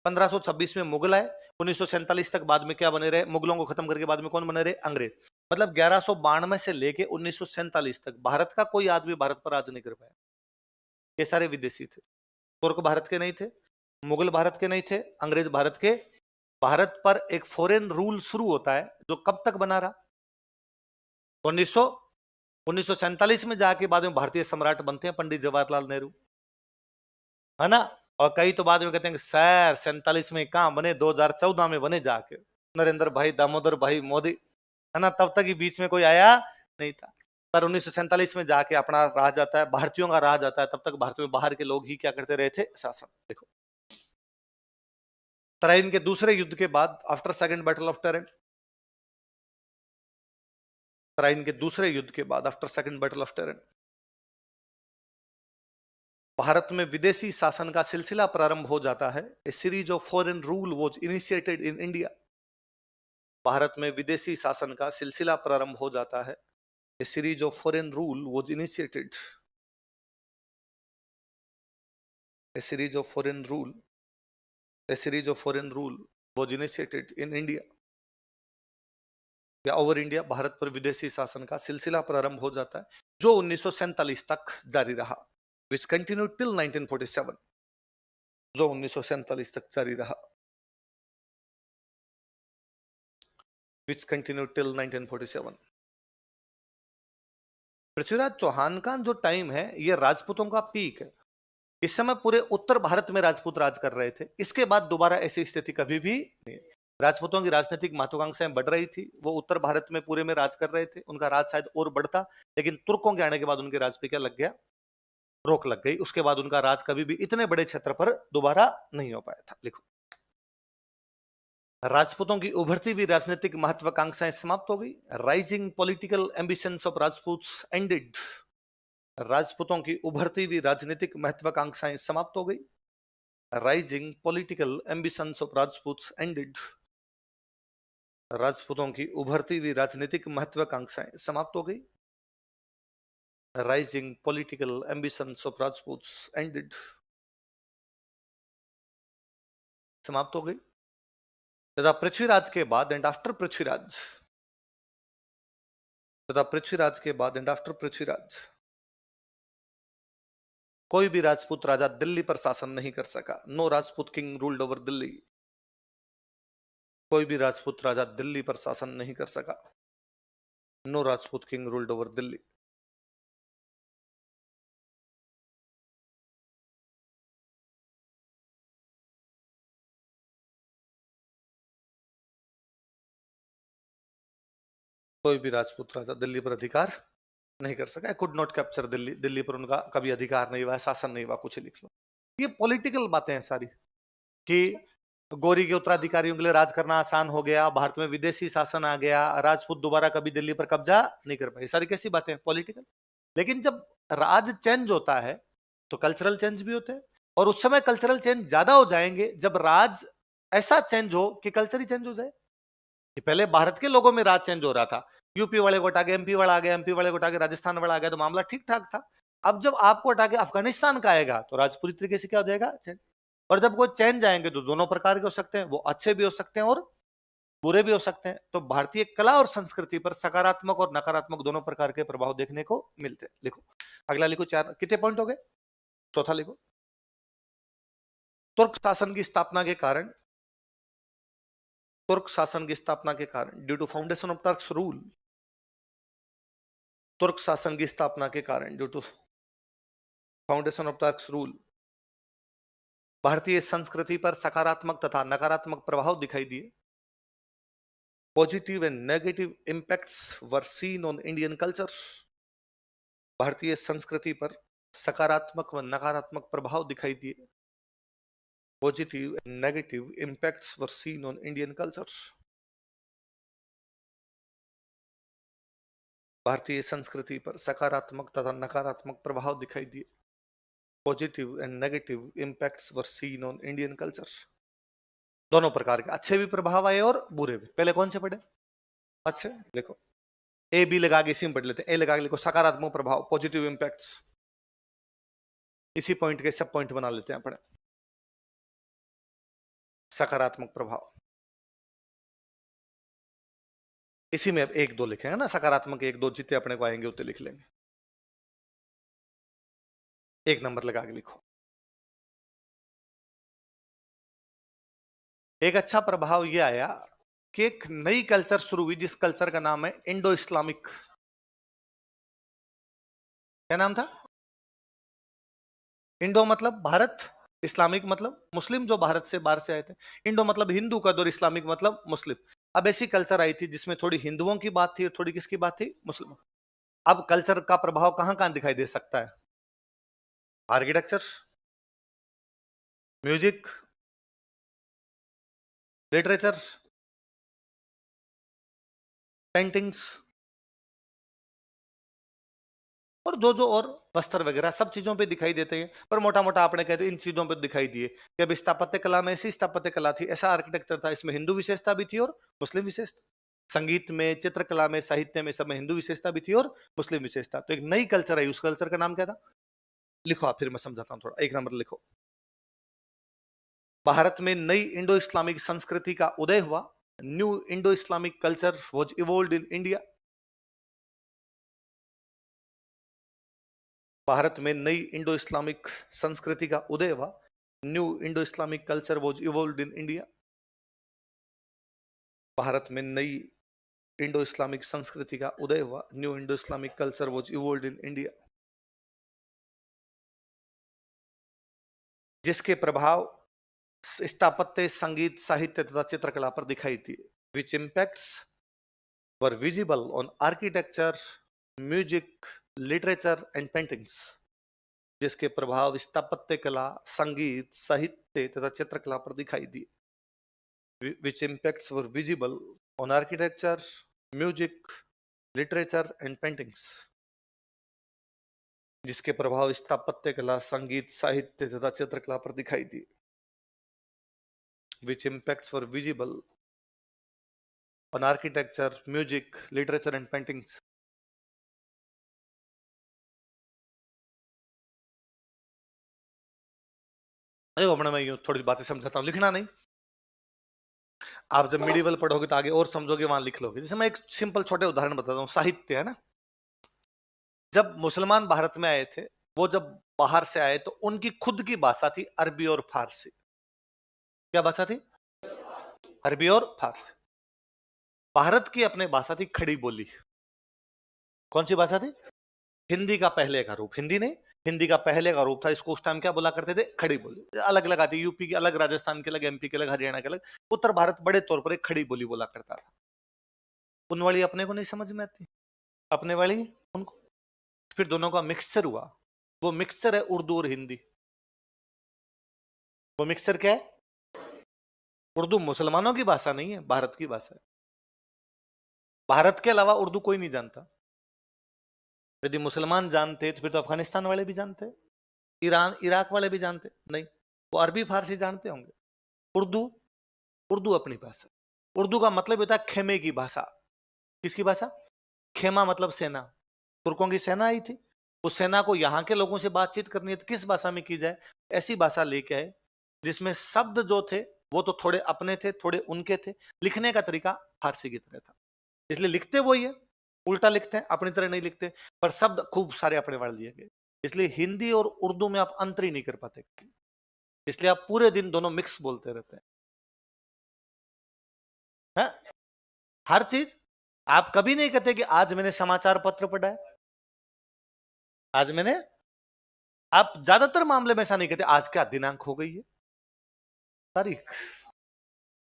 1526 में मुगल आए, 1947 तक बाद में क्या बने रहे, मुगलों को खत्म करके बाद में कौन बने रहे, अंग्रेज। मतलब 1192 से लेके 1947 तक भारत का कोई आदमी भारत पर राज नहीं कर पाया। ये सारे विदेशी थे। तुर्क भारत के नहीं थे, मुगल भारत के नहीं थे, अंग्रेज भारत के। भारत पर एक फॉरेन रूल शुरू होता है जो कब तक बना रहा, 1947 में जाके बाद में भारतीय सम्राट बनते हैं पंडित जवाहरलाल नेहरू, है ना। और कई तो बाद में कहते हैं कि सर 47 में कहां बने, 2014 में बने जाके, नरेंद्र भाई, दामोदर भाई मोदी, है ना। तब तक ही बीच में कोई आया नहीं था। पर 1947 में जाके अपना राज आता है, भारतीयों का राज आता है। तब तक भारत में बाहर के लोग ही क्या करते रहे थे, शासन। देखो, तराइन के दूसरे युद्ध के बाद, after second battle of Tarain, Tarain के दूसरे युद्ध के बाद, after second battle of Tarain, Bharat में विदेशी शासन का सिलसिला प्रारंभ हो जाता है। A series of foreign rule was initiated in India. Bharat में विदेशी शासन का सिलसिला प्रारंभ हो जाता है। A series of foreign rule was initiated, a series of foreign rule, a series of foreign rule was initiated in India. या ओवर इंडिया भारत पर विदेशी शासन का सिलसिला प्रारंभ हो जाता है, जो 1947 तक जारी रहा, विच कंटिन्यू टिल 1947, जो 1947 तक जारी रहा, विच कंटिन्यू टिल 1947। पृथ्वीराज चौहान का जो टाइम है ये राजपूतों का पीक है। इस समय पूरे उत्तर भारत में राजपूत राज कर रहे थे। इसके बाद दोबारा ऐसी स्थिति कभी भी नहीं। राजपूतों की राजनीतिक महत्वाकांक्षाएं बढ़ रही थी, वो उत्तर भारत में पूरे में राज कर रहे थे, उनका राज शायद और बढ़ता, लेकिन तुर्कों के आने के बाद उनके राज पे क्या लग गया, रोक लग गई। उसके बाद उनका राज कभी भी इतने बड़े क्षेत्र पर दोबारा नहीं हो पाया था। लिखो, राजपूतों की उभरती हुई राजनीतिक महत्वाकांक्षाएं समाप्त हो गई। Rising political ambitions of Rajputs ended. राजपूतों की उभरती हुई राजनीतिक महत्वाकांक्षाएं समाप्त हो गई। Rising political ambitions of Rajputs ended. राजपूतों की उभरती हुई राजनीतिक महत्वाकांक्षाएं समाप्त हो गई। Rising political ambitions of Rajputs ended, समाप्त हो गई। तथा पृथ्वीराज के बाद एंड आफ्टर पृथ्वीराज, तथा पृथ्वीराज के बाद एंड आफ्टर पृथ्वीराज कोई भी राजपूत राजा दिल्ली पर शासन नहीं कर सका। No Rajput king ruled over Delhi. कोई भी राजपूत राजा दिल्ली पर शासन नहीं कर सका। No Rajput king ruled over Delhi. कोई भी राजपूत राजा दिल्ली पर अधिकार नहीं कर सका। Could not capture Delhi. Delhi पर उनका कभी अधिकार नहीं हुआ, शासन नहीं हुआ, कुछ लिख लो। ये पॉलिटिकल बातें हैं सारी, कि गौरी के उत्तराधिकारियों के लिए राज करना आसान हो गया, भारत में विदेशी शासन आ गया, राजपूत दोबारा कभी दिल्ली पर कब्जा नहीं कर पाए। सारी कैसी बातें हैं, पॉलिटिकल। लेकिन जब राज चेंज होता है तो कल्चरल चेंज भी होते हैं, और उस समय कल्चरल चेंज ज्यादा हो जाएंगे जब राज ऐसा चेंज हो कि कल्चर ही चेंज हो जाए। कि पहले भारत के लोगों में राज चेंज हो रहा था, यूपी वाले को हटा के एमपी वाला आ गया, एमपी वाले को हटा के राजस्थान वाला आ गया, तो मामला ठीक ठाक था। अब जब आपको हटा के अफगानिस्तान का आएगा तो राज पूरी तरीके से क्या हो जाएगा, चेंज। और जब कोई चेंज आएंगे तो दोनों प्रकार के हो सकते हैं, वो अच्छे भी हो सकते हैं और बुरे भी हो सकते हैं। तो भारतीय कला और संस्कृति पर सकारात्मक और नकारात्मक दोनों प्रकार के प्रभाव देखने को मिलते हैं। लिखो अगला, लिखो। चार कितने पॉइंट हो गए, चौथा लिखो। तुर्क शासन की स्थापना के कारण, तुर्क शासन की स्थापना के कारण, due to foundation of Turks rule, तुर्क शासन की स्थापना के कारण, due to foundation of Turks rule, भारतीय संस्कृति पर सकारात्मक तथा नकारात्मक प्रभाव दिखाई दिए। Positive and negative impacts were seen on Indian culture. भारतीय संस्कृति पर सकारात्मक व नकारात्मक प्रभाव दिखाई दिए। Positive and negative impacts were seen on Indian culture. भारतीय संस्कृति पर सकारात्मक तथा नकारात्मक प्रभाव दिखाई दिए। Positive and negative impacts were seen on Indian culture. दोनों प्रकार के अच्छे भी प्रभाव आए और बुरे भी। पहले कौन से पढ़े, अच्छे। देखो ए बी लगा के इसी में पढ़ लेते हैं। ए लगा के लिखो सकारात्मक प्रभाव, पॉजिटिव इंपैक्ट्स। इसी पॉइंट के सब पॉइंट बना लेते हैं अपने। सकारात्मक प्रभाव, इसी में अब एक दो लिखेंगे ना, सकारात्मक एक दो जितने अपने को आएंगे उतने लिख लेंगे। एक नंबर लगा के लिखो। एक अच्छा प्रभाव यह आया कि एक नई कल्चर शुरू हुई, जिस कल्चर का नाम है इंडो इस्लामिक। क्या नाम था, इंडो मतलब भारत, इस्लामिक मतलब मुस्लिम, जो भारत से बाहर से आए थे। इंडो मतलब हिंदू का, और इस्लामिक मतलब मुस्लिम। अब ऐसी कल्चर आई थी जिसमें थोड़ी हिंदुओं की बात थी और थोड़ी किसकी बात थी, मुस्लिमों। अब कल्चर का प्रभाव कहां कहां दिखाई दे सकता है, आर्किटेक्चर, म्यूजिक, लिटरेचर, पेंटिंग्स, और जो जो और वस्त्र वगैरह सब चीजों पे दिखाई देते हैं। पर मोटा मोटा आपने कहते इन चीजों पे दिखाई दिए कि अब स्थापत्य कला में ऐसी स्थापत्य कला थी, ऐसा आर्किटेक्चर था, इसमें हिंदू विशेषता भी थी और मुस्लिम विशेषता। संगीत में, चित्रकला में, साहित्य में, सब में हिंदू विशेषता भी थी और मुस्लिम विशेषता। तो एक नई कल्चर आई, उस कल्चर का नाम क्या था, लिखो आप, फिर मैं समझाता हूं थोड़ा। एक नंबर लिखो, भारत में नई इंडो इस्लामिक संस्कृति का उदय हुआ। New Indo Islamic culture was evolve in India. Bharat में नई इंडो इस्लामिक संस्कृति का उदय हुआ। New Indo Islamic culture was evolve in India. Bharat में नई इंडो इस्लामिक संस्कृति का उदय हुआ। New Indo Islamic culture was evolve in India. जिसके प्रभाव स्थापत्य, संगीत, साहित्य तथा चित्रकला पर दिखाई दिए। विच impacts were visible on architecture, music, literature and paintings. जिसके प्रभाव स्थापत्य कला, संगीत, साहित्य तथा चित्रकला पर दिखाई दिए। विच impacts were visible on architecture, music, literature and paintings. जिसके प्रभाव स्थापत्य कला, संगीत, साहित्य तथा चित्रकला पर दिखाई दिए। Which impacts were visible on architecture, music, literature and paintings. देखो अपने मैं थोड़ी बातें समझाता हूँ, लिखना नहीं। आप जब मिडिवल पढ़ोगे तो आगे और समझोगे, वहां लिख लोगे। जैसे मैं एक सिंपल छोटे उदाहरण बताता हूँ। साहित्य है ना, जब मुसलमान भारत में आए थे, वो जब बाहर से आए तो उनकी खुद की भाषा थी अरबी और फारसी। क्या भाषा थी? अरबी और फारसी। भारत की अपने भाषा थी खड़ी बोली। कौन सी भाषा थी? हिंदी का पहले का रूप। हिंदी नहीं, हिंदी का पहले का रूप था। इसको उस टाइम क्या बोला करते थे? खड़ी बोली। अलग अलग आती, यूपी की अलग, राजस्थान के अलग, एमपी के अलग, हरियाणा के अलग। उत्तर भारत बड़े तौर पर एक खड़ी बोली बोला करता था। उन वाली अपने को नहीं समझ में आती, अपने वाली उनको। फिर दोनों का मिक्सचर हुआ। वो मिक्सचर है उर्दू और हिंदी। वो मिक्सचर क्या है? उर्दू मुसलमानों की भाषा नहीं है, भारत की भाषा है। भारत के अलावा उर्दू कोई नहीं जानता। यदि मुसलमान जानते तो फिर तो अफगानिस्तान वाले भी जानते, ईरान इराक वाले भी जानते। नहीं, वो अरबी फारसी जानते होंगे। उर्दू, उर्दू अपनी भाषा। उर्दू का मतलब होता है खेमे की भाषा। किसकी भाषा? खेमा मतलब सेना। तुर्कों की सेना आई थी, उस सेना को यहाँ के लोगों से बातचीत करनी है तो किस भाषा में की जाए? ऐसी भाषा लेके आए जिसमें शब्द जो थे वो तो थोड़े अपने थे, थोड़े उनके थे। लिखने का तरीका फारसी की तरह था, इसलिए लिखते वही है, उल्टा लिखते हैं, अपनी तरह नहीं लिखते, पर शब्द खूब सारे अपने वाले लिए गए। इसलिए हिंदी और उर्दू में आप अंतर ही नहीं कर पाते, इसलिए आप पूरे दिन दोनों मिक्स बोलते रहते हैं। हर चीज आप कभी नहीं कहते कि आज मैंने समाचार पत्र पढ़ा है, आज मैंने। आप ज्यादातर मामले में ऐसा नहीं कहते आज क्या दिनांक हो गई है, तारीख।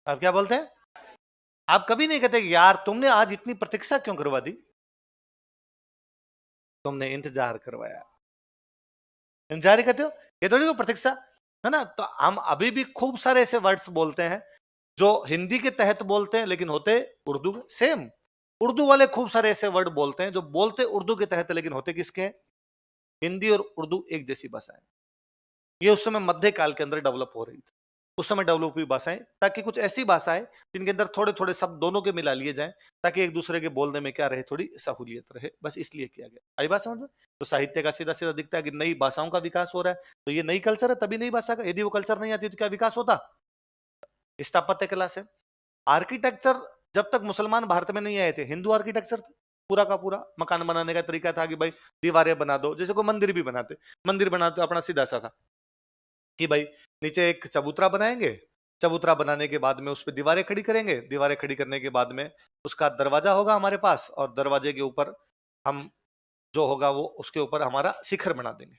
आप क्या बोलते हैं? आप कभी नहीं कहते कि यार तुमने आज इतनी प्रतीक्षा क्यों करवा दी, तुमने इंतजार करवाया। इंतजार कहते हो, ये थोड़ी को प्रतीक्षा है ना। तो हम अभी भी खूब सारे ऐसे वर्ड्स बोलते हैं जो हिंदी के तहत बोलते हैं लेकिन होते उर्दू सेम। उर्दू वाले खूब सारे ऐसे वर्ड बोलते हैं जो बोलते उर्दू के तहत लेकिन होते किसके हैं? हिंदी और उर्दू एक जैसी भाषाएं। ये उस समय मध्यकाल के अंदर डेवलप हो रही थी, उस समय डेवलप हुई भाषाएं, ताकि कुछ ऐसी भाषाएं जिनके अंदर थोड़े थोड़े शब्द दोनों के मिला लिए जाएं, ताकि एक दूसरे के बोलने में क्या रहे, थोड़ी सहूलियत रहे। बस इसलिए किया गया। आई बात समझ में? तो साहित्य का सीधा सीधा दिखता है कि नई भाषाओं का विकास हो रहा है, तो ये नई कल्चर है, तभी नई भाषा का। यदि वो कल्चर नहीं आती तो क्या विकास होता? स्थापत्य कला से। आर्किटेक्चर जब तक मुसलमान भारत में नहीं आए थे, हिंदू आर्किटेक्चर पूरा का पूरा। मकान बनाने का तरीका था कि भाई दीवारें बना दो, जैसे कोई मंदिर भी बनाते, मंदिर बनाते अपना सीधा सा था कि भाई नीचे एक चबूतरा बनाएंगे, चबूतरा बनाने के बाद में उस पर दीवारें खड़ी करेंगे, दीवारें खड़ी करने के बाद में उसका दरवाजा होगा हमारे पास, और दरवाजे के ऊपर हम जो होगा वो उसके ऊपर हमारा शिखर बना देंगे।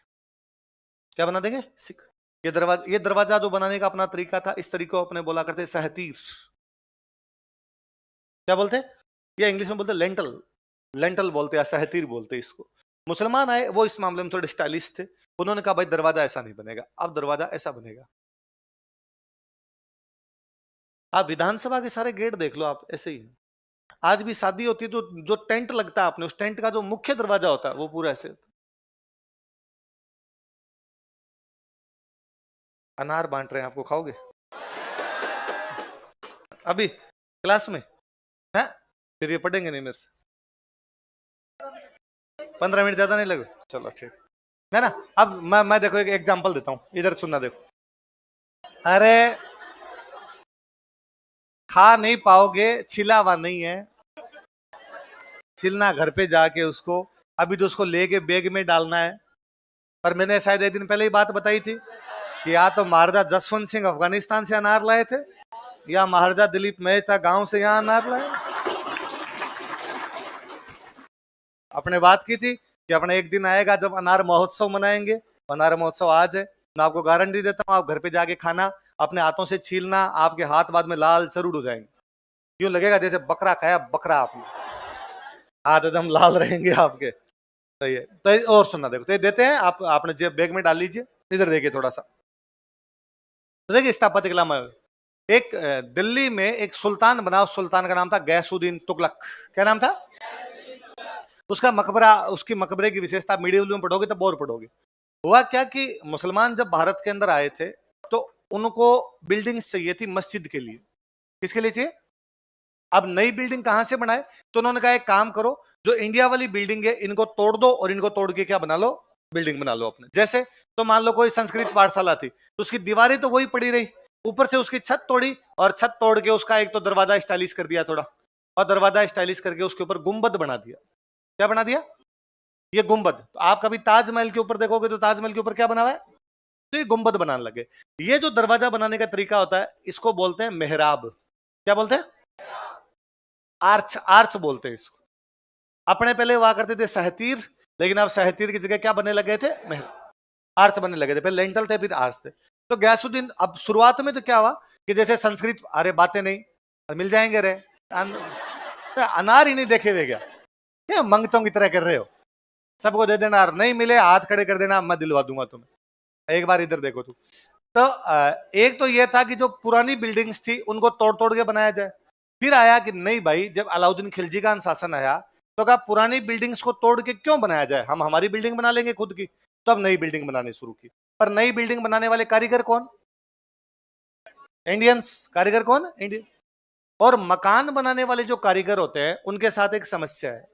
क्या बना देंगे? शिखर। ये दरवाजा जो बनाने का अपना तरीका था, इस तरीके को अपने बोला करते सहतीर। क्या बोलते हैं? या इंग्लिश में बोलते लेंटल, लेंटल बोलते हैं, सहतीर बोलते हैं इसको। मुसलमान आए, वो इस मामले में थोड़े स्टाइलिश थे, उन्होंने कहा भाई दरवाजा ऐसा नहीं बनेगा, अब दरवाजा ऐसा बनेगा। आप विधानसभा के सारे गेट देख लो, आप ऐसे ही। आज भी शादी होती है तो जो टेंट लगता है आपने, उस टेंट का जो मुख्य दरवाजा होता है वो पूरा ऐसे होता है। अनार बांट रहे हैं, आपको खाओगे अभी क्लास में? है फिर ये पढ़ेंगे नहीं मेरे से। 15 मिनट ज्यादा नहीं लगे, चलो ठीक है ना। अब मैं देखो एक एग्जांपल देता हूं, इधर सुनना देखो। अरे खा नहीं पाओगे, छिला हुआ नहीं है, छिलना घर पे जाके उसको, अभी तो उसको लेके बैग में डालना है। पर मैंने शायद एक दिन पहले ही बात बताई थी कि या तो महाराजा जसवंत सिंह अफगानिस्तान से अनार लाए थे, या महाराजा दिलीप मेहता गांव से यहां अनार लाए। अपने बात की थी कि अपने एक दिन आएगा जब अनार महोत्सव मनाएंगे। अनार महोत्सव आज है। मैं आपको गारंटी देता हूं, आप घर पे जाके खाना, अपने हाथों से छीलना, आपके हाथ बाद में लाल चरूड़ हो जाएंगे। यूं लगेगा जैसे बकरा खाया बकरा आपने, हाथ एकदम लाल रहेंगे आपके। तो ये तो और सुनना, देखो तो ये देते हैं आप, आपने जेब बैग में डाल लीजिए। इधर देखिए थोड़ा सा, तो देखिए स्थापत्य कला में एक दिल्ली में एक सुल्तान बना, उस सुल्तान का नाम था गैसुद्दीन तुगलक। क्या नाम था उसका? मकबरा, उसकी मकबरे की विशेषता मीडियल में पढ़ोगे तब और पढ़ोगे। हुआ क्या कि मुसलमान जब भारत के अंदर आए थे तो उनको बिल्डिंग्स चाहिए थी मस्जिद के लिए। किसके लिए चाहिए? अब नई बिल्डिंग कहां से बनाए? तो उन्होंने कहा एक काम करो, जो इंडिया वाली बिल्डिंग है इनको तोड़ दो और इनको तोड़ के क्या बना लो, बिल्डिंग बना लो अपने जैसे। तो मान लो कोई संस्कृत पाठशाला थी तो उसकी दीवारें तो वही पड़ी रही, ऊपर से उसकी छत तोड़ी और छत तोड़ के उसका एक तो दरवाजा स्टाइलिश कर दिया थोड़ा, और दरवाजा स्टाइलिश करके उसके ऊपर गुंबद बना दिया। क्या बना दिया? ये गुंबद। तो आप कभी ताजमहल के ऊपर देखोगे तो ताजमहल के ऊपर क्या बना हुआ है? तो ये गुंबद बनाने लगे। ये जो दरवाजा बनाने का तरीका होता है इसको बोलते हैं मेहराब। क्या बोलते हैं? आर्च, आर्च बोलते हैं इसको। अपने पहले हुआ करते थे सहतीर, लेकिन अब सहतीर की जगह क्या बनने लगे थे? आर्च बनने लगे थे। पहले लेंटल थे फिर आर्च थे। तो गैसुद्दीन, अब शुरुआत में तो क्या हुआ कि जैसे संस्कृत, अरे बातें नहीं मिल जाएंगे रे, अनार ही नहीं देखे हुए क्या? क्या मंगतों की तरह कर रहे हो? सबको दे देना, नहीं मिले हाथ खड़े कर देना, मैं दिलवा दूंगा तुम्हें। एक बार इधर देखो तू। तो एक तो ये था कि जो पुरानी बिल्डिंग्स थी उनको तोड़ तोड़ के बनाया जाए। फिर आया कि नहीं भाई, जब अलाउद्दीन खिलजी का शासन आया तो कहा पुरानी बिल्डिंग्स को तोड़ के क्यों बनाया जाए, हम हमारी बिल्डिंग बना लेंगे खुद की। तो अब नई बिल्डिंग बनानी शुरू की। पर नई बिल्डिंग बनाने वाले कारीगर कौन? इंडियंस। कारीगर कौन? इंडियन। और मकान बनाने वाले जो कारीगर होते हैं उनके साथ एक समस्या है,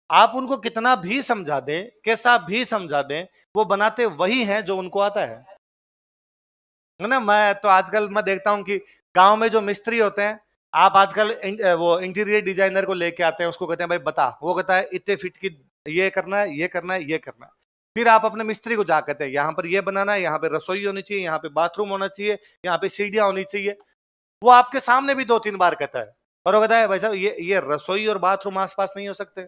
आप उनको कितना भी समझा दें, कैसा भी समझा दें, वो बनाते वही हैं जो उनको आता है ना। मैं तो आजकल मैं देखता हूं कि गांव में जो मिस्त्री होते हैं, आप आजकल वो इंटीरियर डिजाइनर को लेके आते हैं, उसको कहते हैं भाई बता, वो कहता है इतने फिट की, ये करना है, ये करना है, ये करना है। फिर आप अपने मिस्त्री को जा कहते हैं यहाँ पर ये बनाना है, यहाँ पे रसोई होनी चाहिए, यहाँ पे बाथरूम होना चाहिए, यहाँ पे सीढ़ियां होनी चाहिए। वो आपके सामने भी 2-3 बार कहता है, और वो कहता है भाई साहब ये रसोई और बाथरूम आसपास नहीं हो सकते।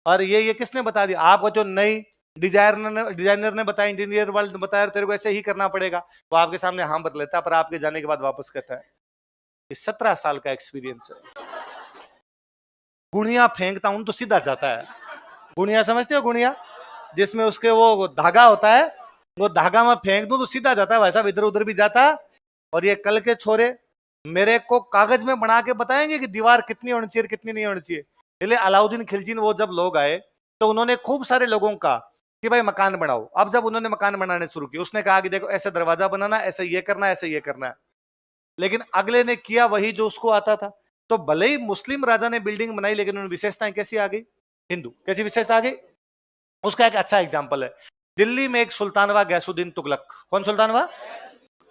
और ये किसने बता दिया आपको? जो नई डिजाइनर ने बताया, इंजीनियर वाले ने बताया, तेरे को ऐसे ही करना पड़ेगा। वो आपके सामने हाँ बदल लेता है, पर आपके जाने के बाद वापस कहता है। ये 17 साल का एक्सपीरियंस है। गुणिया फेंकता हूं तो सीधा जाता है। गुणिया समझते हो? गुणिया जिसमें उसके वो धागा होता है, वो धागा में फेंक दूं तो सीधा जाता है, वैसा इधर उधर भी जाता है। और ये कल के छोरे मेरे को कागज में बना के बताएंगे कि दीवार कितनी होनी चाहिए कितनी नहीं होनी चाहिए। इसलिए अलाउद्दीन खिलजी वो जब लोग आए तो उन्होंने खूब सारे लोगों का कि भाई मकान बनाओ। अब जब उन्होंने मकान बनाने शुरू किए, उसने कहा कि देखो ऐसे दरवाजा बनाना, ऐसे ये करना, ऐसे ये करना है। लेकिन अगले ने किया वही जो उसको आता था। तो भले ही मुस्लिम राजा ने बिल्डिंग बनाई, लेकिन उनमें विशेषताएं कैसी आ गई? हिंदू। कैसी विशेषता आ गई? उसका एक अच्छा एग्जाम्पल है, दिल्ली में एक सुल्तान हुआ गैसुद्दीन तुगलक। कौन सुल्तान हुआ?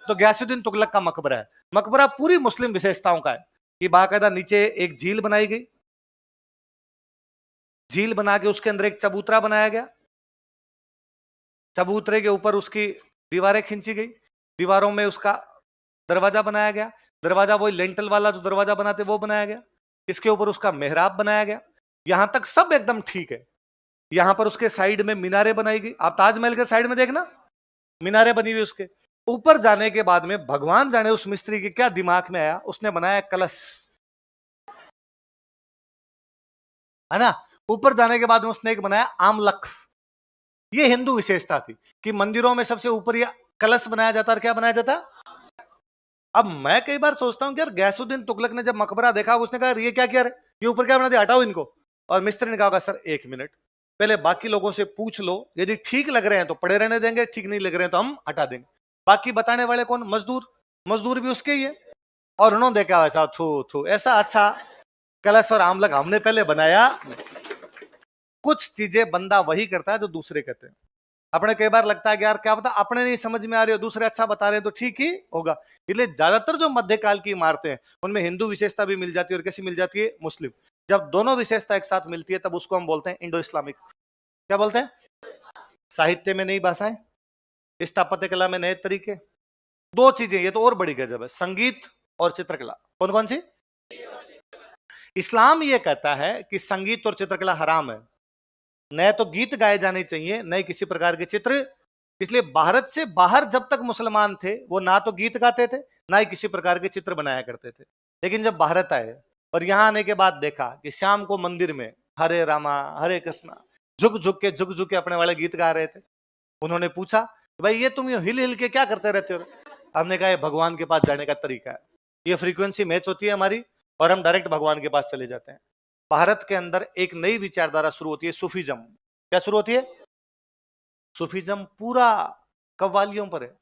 तो गैसुद्दीन तुगलक का मकबरा है। मकबरा पूरी मुस्लिम विशेषताओं का है कि बाकायदा नीचे एक झील बनाई गई, झील बना के उसके अंदर एक चबूतरा बनाया गया, चबूतरे के ऊपर उसकी दीवारें खींची गई, दीवारों में उसका दरवाजा बनाया गया, दरवाजा वही लेंटल वाला जो दरवाजा बनाते वो बनाया गया, इसके ऊपर उसका मेहराब बनाया गया। यहां तक सब एकदम ठीक है। यहां पर उसके साइड में मीनारें बनाई गई। आप ताजमहल के साइड में देखना मीनारें बनी हुई। उसके ऊपर जाने के बाद में भगवान जाने उस मिस्त्री के क्या दिमाग में आया, उसने बनाया कलश, है ना। ऊपर जाने के बाद में उसने एक बनाया आमलक। ये हिंदू विशेषता थी कि मंदिरों में सबसे ऊपर ये कलश बनाया जाता और क्या बनाया जाता। अब मैं कई बार सोचता हूं कि यार गैसुद्दीन तुगलक ने जब मकबरा देखा, उसने कहा ये क्या किया रे, ये ऊपर क्या बना दिया, हटाओ इनको। और मिस्त्री ने कहा सर 1 मिनट, पहले बाकी लोगों से पूछ लो, यदि ठीक लग रहे हैं तो पड़े रहने देंगे, ठीक नहीं लग रहे हैं तो हम हटा देंगे। बाकी बताने वाले कौन? मजदूर। मजदूर भी उसके ही है। और उन्होंने देखा वैसा थू थू, ऐसा अच्छा कलश और आमलक हमने पहले बनाया। कुछ चीजें बंदा वही करता है जो दूसरे कहते हैं। अपने कई बार लगता है कि यार क्या पता अपने नहीं समझ में आ रही हो, दूसरे अच्छा बता रहे हैं तो ठीक ही होगा। इसलिए ज्यादातर जो मध्यकाल की इमारतें हैं उनमें हिंदू विशेषता भी मिल जाती है और कैसी मिल जाती है, मुस्लिम। जब दोनों विशेषता एक साथ मिलती है तब उसको हम बोलते हैं इंडो इस्लामिक। क्या बोलते हैं? साहित्य में नई भाषाएं, स्थापत्य कला में नए तरीके। दो चीजें ये तो और बड़ी गजब है, संगीत और चित्रकला। कौन कौन सी? इस्लाम ये कहता है कि संगीत और चित्रकला हराम है, न तो गीत गाए जाने चाहिए न किसी प्रकार के चित्र। इसलिए भारत से बाहर जब तक मुसलमान थे वो ना तो गीत गाते थे ना ही किसी प्रकार के चित्र बनाया करते थे। लेकिन जब भारत आए और यहां आने के बाद देखा कि शाम को मंदिर में हरे रामा हरे कृष्णा झुक झुक के अपने वाले गीत गा रहे थे। उन्होंने पूछा भाई ये तुम हिल हिल के क्या करते रहते हो? हमने कहा भगवान के पास जाने का तरीका है, ये फ्रीक्वेंसी मैच होती है हमारी और हम डायरेक्ट भगवान के पास चले जाते हैं। भारत के अंदर एक नई विचारधारा शुरू होती है, सूफीज्म। क्या शुरू होती है? सूफीज्म पूरा कव्वालियों पर है।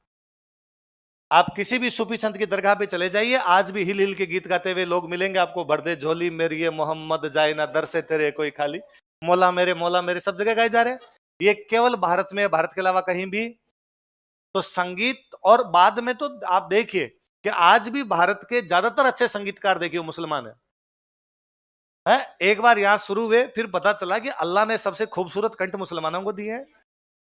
आप किसी भी सूफी संत की दरगाह पे चले जाइए, आज भी हिल हिल के गीत गाते हुए लोग मिलेंगे आपको। भर दे झोली मेरी ये मोहम्मद जाए ना दर से तेरे कोई खाली, मौला मेरे सब जगह गाए जा रहे हैं। ये केवल भारत में, भारत के अलावा कहीं भी। तो संगीत, और बाद में तो आप देखिए कि आज भी भारत के ज्यादातर अच्छे संगीतकार देखिए मुसलमान है। एक बार यहां शुरू हुए, फिर पता चला कि अल्लाह ने सबसे खूबसूरत कंठ मुसलमानों को दिए हैं,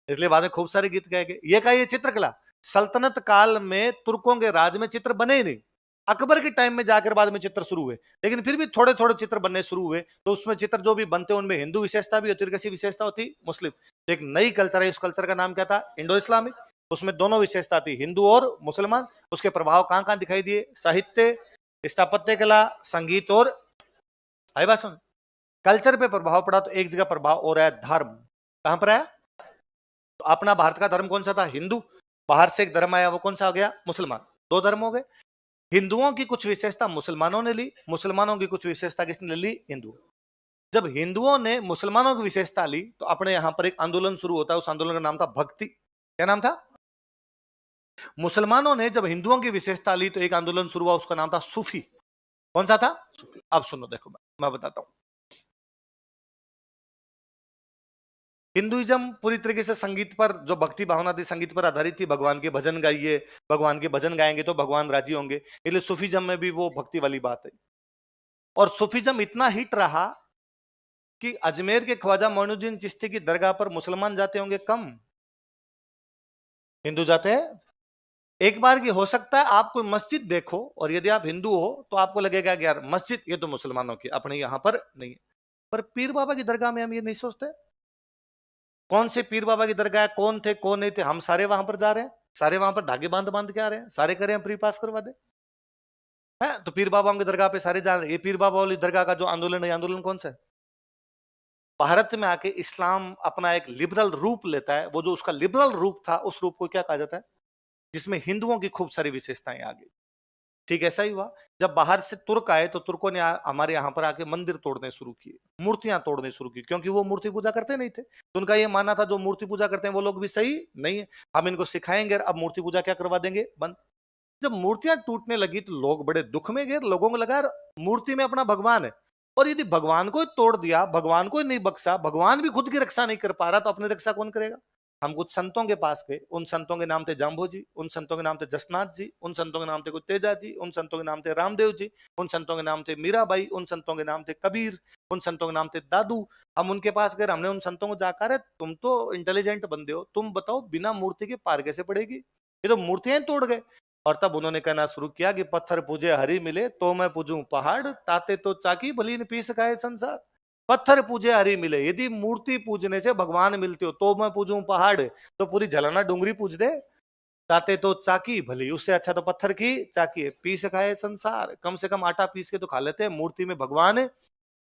इसलिए बाद में खूब सारे गीत गाए गए। ये का ये चित्रकला सल्तनत काल में तुर्कों के राज में चित्र बने ही नहीं, अकबर के टाइम में जाकर बाद में चित्र शुरू हुए। लेकिन फिर भी थोड़े थोड़े चित्र बनने शुरू हुए, तो उसमें चित्र जो भी बनते उनमें हिंदू विशेषता भी होती है, कैसी विशेषता होती? मुस्लिम। एक नई कल्चर है, उस कल्चर का नाम क्या था? Indo Islamic. उसमें दोनों विशेषता थी, हिंदू और मुसलमान। उसके प्रभाव कहां कहां दिखाई दिए? साहित्य, स्थापत्य कला, संगीत और आई बात सुन कल्चर पे प्रभाव पड़ा। तो एक जगह प्रभाव और है धर्म। कहां पर आया? तो अपना भारत का धर्म कौन सा था? हिंदू। बाहर से एक धर्म आया, वो कौन सा हो गया? मुसलमान। दो धर्म हो गए। हिंदुओं की कुछ विशेषता मुसलमानों ने ली, मुसलमानों की कुछ विशेषता किसने ली? हिंदू। जब हिंदुओं ने मुसलमानों की विशेषता ली तो अपने यहां पर एक आंदोलन शुरू होता है, उस आंदोलन का नाम था भक्ति। क्या नाम था? मुसलमानों ने जब हिंदुओं की विशेषता ली तो एक आंदोलन शुरू हुआ, उसका नाम था सूफी। कौन सा था? सूफी। अब सुनो, देखो मैं बताता हूं। हिंदुइज्म पूरी तरीके से संगीत पर, जो भक्ति भावना थी संगीत पर आधारित थी। भगवान के भजन गाइए, भगवान के भजन गाएंगे तो भगवान राजी होंगे, इसलिए सूफीज्म में भी वो भक्ति वाली बात है। और सूफीज्म इतना हिट रहा कि अजमेर के ख्वाजा मोइनुद्दीन चिश्ती की दरगाह पर मुसलमान जाते होंगे कम, हिंदू जाते हैं। एक बार की हो सकता है आप कोई मस्जिद देखो और यदि आप हिंदू हो तो आपको लगेगा कि यार मस्जिद ये तो मुसलमानों की, अपने यहां पर नहीं है। पर पीर बाबा की दरगाह में हम ये नहीं सोचते। कौन से पीर बाबा की दरगाह, कौन थे कौन नहीं थे, हम सारे वहां पर जा रहे हैं, सारे वहां पर धागे बांध बांध के आ रहे हैं, सारे करें प्री पास करवा दे है। तो पीर बाबा की दरगाह पे सारे जा रहे हैं। ये पीर बाबा वाली दरगाह का जो आंदोलन है, आंदोलन कौन सा है? भारत में आके इस्लाम अपना एक लिबरल रूप लेता है। वो जो उसका लिबरल रूप था, उस रूप को क्या कहा जाता है? जिसमें हिंदुओं की खूब सारी विशेषताएं आ गई। ठीक ऐसा ही हुआ जब बाहर से तुर्क आए, तो तुर्कों ने हमारे यहाँ पर आके मंदिर तोड़ने शुरू किए, मूर्तियां तोड़ने शुरू की, क्योंकि वो मूर्ति पूजा करते नहीं थे। तो उनका ये मानना था जो मूर्ति पूजा करते हैं वो लोग भी सही नहीं है, हम इनको सिखाएंगे, अब मूर्ति पूजा क्या करवा देंगे? बंद। जब मूर्तियां टूटने लगी तो लोग बड़े दुख में गए। लोगों को लगा मूर्ति में अपना भगवान है, और यदि भगवान को तोड़ दिया, भगवान को नहीं बख्शा, भगवान भी खुद की रक्षा नहीं कर पा रहा, तो अपनी रक्षा कौन करेगा? हम कुछ संतों के पास गए, उन संतों के नाम थे जाम्बो जी, उन संतों के नाम थे जसनाथ जी, उन संतों के नाम थे कुछ तेजा जी, उन संतों के नाम थे रामदेव जी, उन संतों के नाम थे मीराबाई, उन संतों के नाम थे कबीर, उन संतों के नाम थे दादू। हम उनके पास गए, हमने उन संतों को जाकर, तुम तो इंटेलिजेंट बंदे हो, तुम बताओ बिना मूर्ति के पार कैसे पड़ेगी? ये तो मूर्तियां तोड़ गए। और तब उन्होंने कहना शुरू किया कि पत्थर पूजे हरि मिले तो मैं पूजूं पहाड़, ताते तो चाकी भली न पी सकाए संसार। पत्थर पूजे हरि मिले, यदि मूर्ति पूजने से भगवान मिलते हो तो मैं पूजूं पहाड़, तो पूरी झलना डूंगरी पूज दे। ताते तो चाकी भली, उससे अच्छा तो पत्थर की चाकी है। पी सकाए संसार, कम से कम आटा पीस के तो खा लेते हैं। मूर्ति में भगवान है,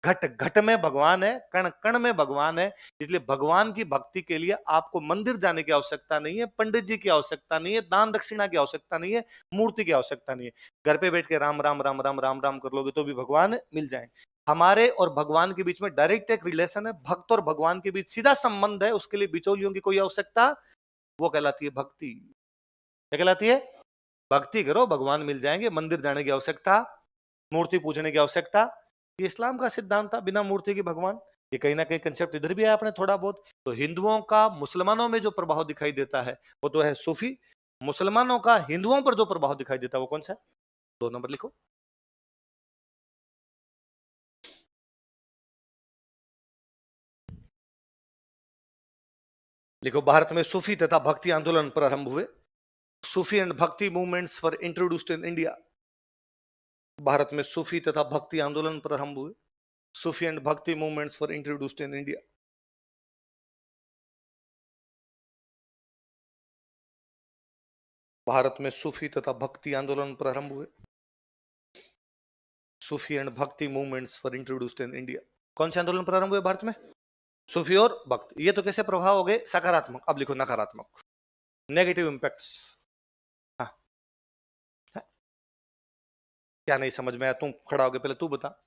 घट घट में भगवान है, कण कण में भगवान है। इसलिए भगवान की भक्ति के लिए आपको मंदिर जाने की आवश्यकता नहीं है, पंडित जी की आवश्यकता नहीं है, दान दक्षिणा की आवश्यकता नहीं है, मूर्ति की आवश्यकता नहीं है। घर पे बैठ के राम राम राम राम राम राम कर लोगे तो भी भगवान मिल जाएंगे। हमारे और भगवान के बीच में डायरेक्ट एक रिलेशन है, भक्त और भगवान के बीच सीधा संबंध है, उसके लिए बिचौलियों की कोई आवश्यकता, वो कहलाती है भक्ति। क्या कहलाती है? भक्ति करो, भगवान मिल जाएंगे। मंदिर जाने की आवश्यकता, मूर्ति पूजने की आवश्यकता, ये इस्लाम का सिद्धांत था, बिना मूर्ति के भगवान। ये कहीं ना कहीं कंसेप्ट इधर भी है आपने थोड़ा बहुत। तो हिंदुओं का मुसलमानों में जो प्रभाव दिखाई देता है वो तो है सूफी, मुसलमानों का हिंदुओं पर जो प्रभाव दिखाई देता है वो कौन सा है? 2 नंबर लिखो। लिखो, भारत में सूफी तथा भक्ति आंदोलन प्रारंभ हुए। सूफी एंड भक्ति movements were introduced in India. Bharat में सूफी तथा भक्ति आंदोलन प्रारंभ हुए। सूफी एंड भक्ति movements were introduced in India. Bharat में सूफी तथा भक्ति आंदोलन प्रारंभ हुए। सूफी एंड भक्ति movements were introduced in India. कौन से आंदोलन प्रारंभ हुए भारत में? सूफी और भक्ति। ये तो कैसे प्रभाव हो गए? सकारात्मक। अब लिखो नकारात्मक, नेगेटिव इंपैक्ट्स। हाँ, क्या नहीं समझ में आया? तुम खड़ा हो गए, पहले तू बता।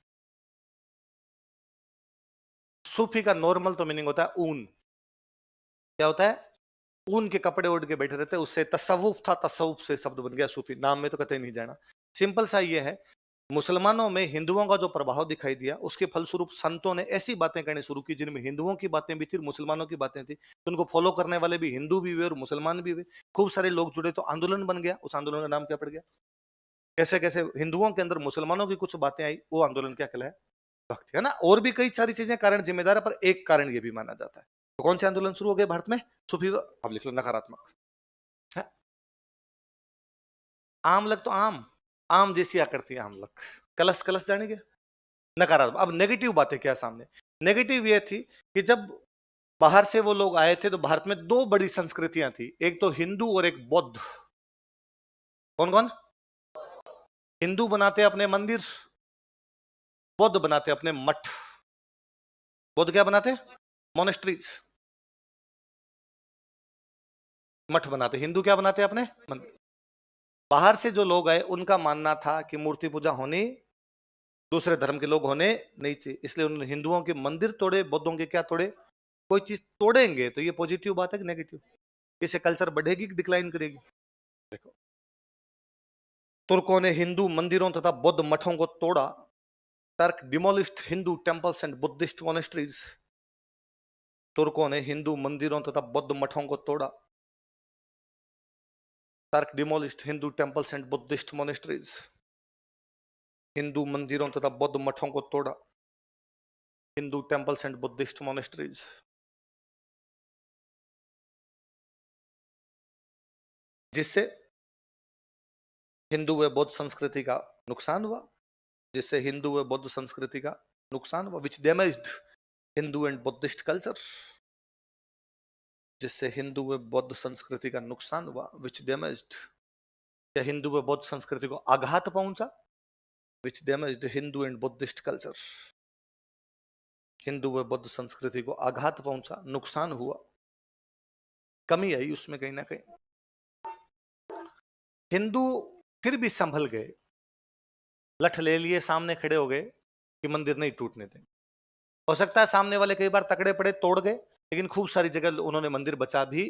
सूफी का नॉर्मल तो मीनिंग होता है ऊन। क्या होता है? ऊन के कपड़े ओढ़ के बैठे रहते, उससे तसव्वुफ था, तसव्वुफ से शब्द बन गया सूफी। नाम में तो कतई नहीं जाना। सिंपल सा ये है, मुसलमानों में हिंदुओं का जो प्रभाव दिखाई दिया उसके फलस्वरूप संतों ने ऐसी बातें कहनी शुरू की जिनमें हिंदुओं की बातें भी थी, मुसलमानों की बातें थी। तो उनको फॉलो करने वाले भी हिंदू भी हुए और मुसलमान भी हुए। खूब सारे लोग जुड़े तो आंदोलन बन गया। उस आंदोलन का नाम क्या पड़ गया? कैसे कैसे हिंदुओं के अंदर मुसलमानों की कुछ बातें आई, वो आंदोलन क्या कहलाया? भक्ति, है ना। और भी कई सारी चीजें कारण जिम्मेदार है, पर एक कारण ये भी माना जाता है। तो कौन से आंदोलन शुरू हो गए भारत में? सूफी। अब लिख लो नकारात्मक है। आमलक तो आम, आम जैसी आकृति है आमलक। कलश, कलश जानेंगे? नकारात्मक। अब नेगेटिव बातें क्या सामने? नेगेटिव ये थी कि जब बाहर से वो लोग आए थे तो भारत में 2 बड़ी संस्कृतियां थी, एक तो हिंदू और एक बौद्ध। कौन कौन? हिंदू बनाते अपने मंदिर, बौद्ध बनाते अपने मठ। बौद्ध क्या बनाते? मोनेस्ट्रीज, मठ बनाते। हिंदू क्या बनाते अपने? मंदिर। बाहर से जो लोग आए उनका मानना था कि मूर्ति पूजा होनी, दूसरे धर्म के लोग होने नहीं चाहिए, इसलिए उन्होंने हिंदुओं के मंदिर तोड़े, बौद्धों के क्या तोड़े? कोई चीज तोड़ेंगे तो ये पॉजिटिव बात है कि नेगेटिव? इससे कल्चर बढ़ेगी कि डिक्लाइन करेगी? देखो, तुर्कों ने हिंदू मंदिरों तथा बौद्ध मठों को तोड़ा। Turk demolished Hindu temples and Buddhist monasteries. तुर्कों ने हिंदू मंदिरों तथा बौद्ध मठों को तोड़ा। Turk demolished Hindu temples and Buddhist monasteries. Hindu मंदिरों तथा बौद्ध मठों को तोड़ा। Hindu temples and Buddhist monasteries. जिससे हिंदू व बौद्ध संस्कृति का नुकसान हुआ। जिससे हिंदू व बौद्ध संस्कृति का नुकसान हुआ, which damaged Hindu and Buddhist culture. जिससे हिंदू व बौद्ध संस्कृति का नुकसान हुआ, विच डैमेज्ड, या हिंदू व बौद्ध संस्कृति को आघात पहुंचा, which damaged Hindu and Buddhist culture. Hindu व बौद्ध संस्कृति को आघात पहुंचा, नुकसान हुआ, कमी आई उसमें कहीं ना कहीं। हिंदू फिर भी संभल गए, लठ ले लिए, सामने खड़े हो गए कि मंदिर नहीं टूटने दें। हो सकता है सामने वाले कई बार तकड़े पड़े, तोड़ गए, लेकिन खूब सारी जगह उन्होंने मंदिर बचा भी।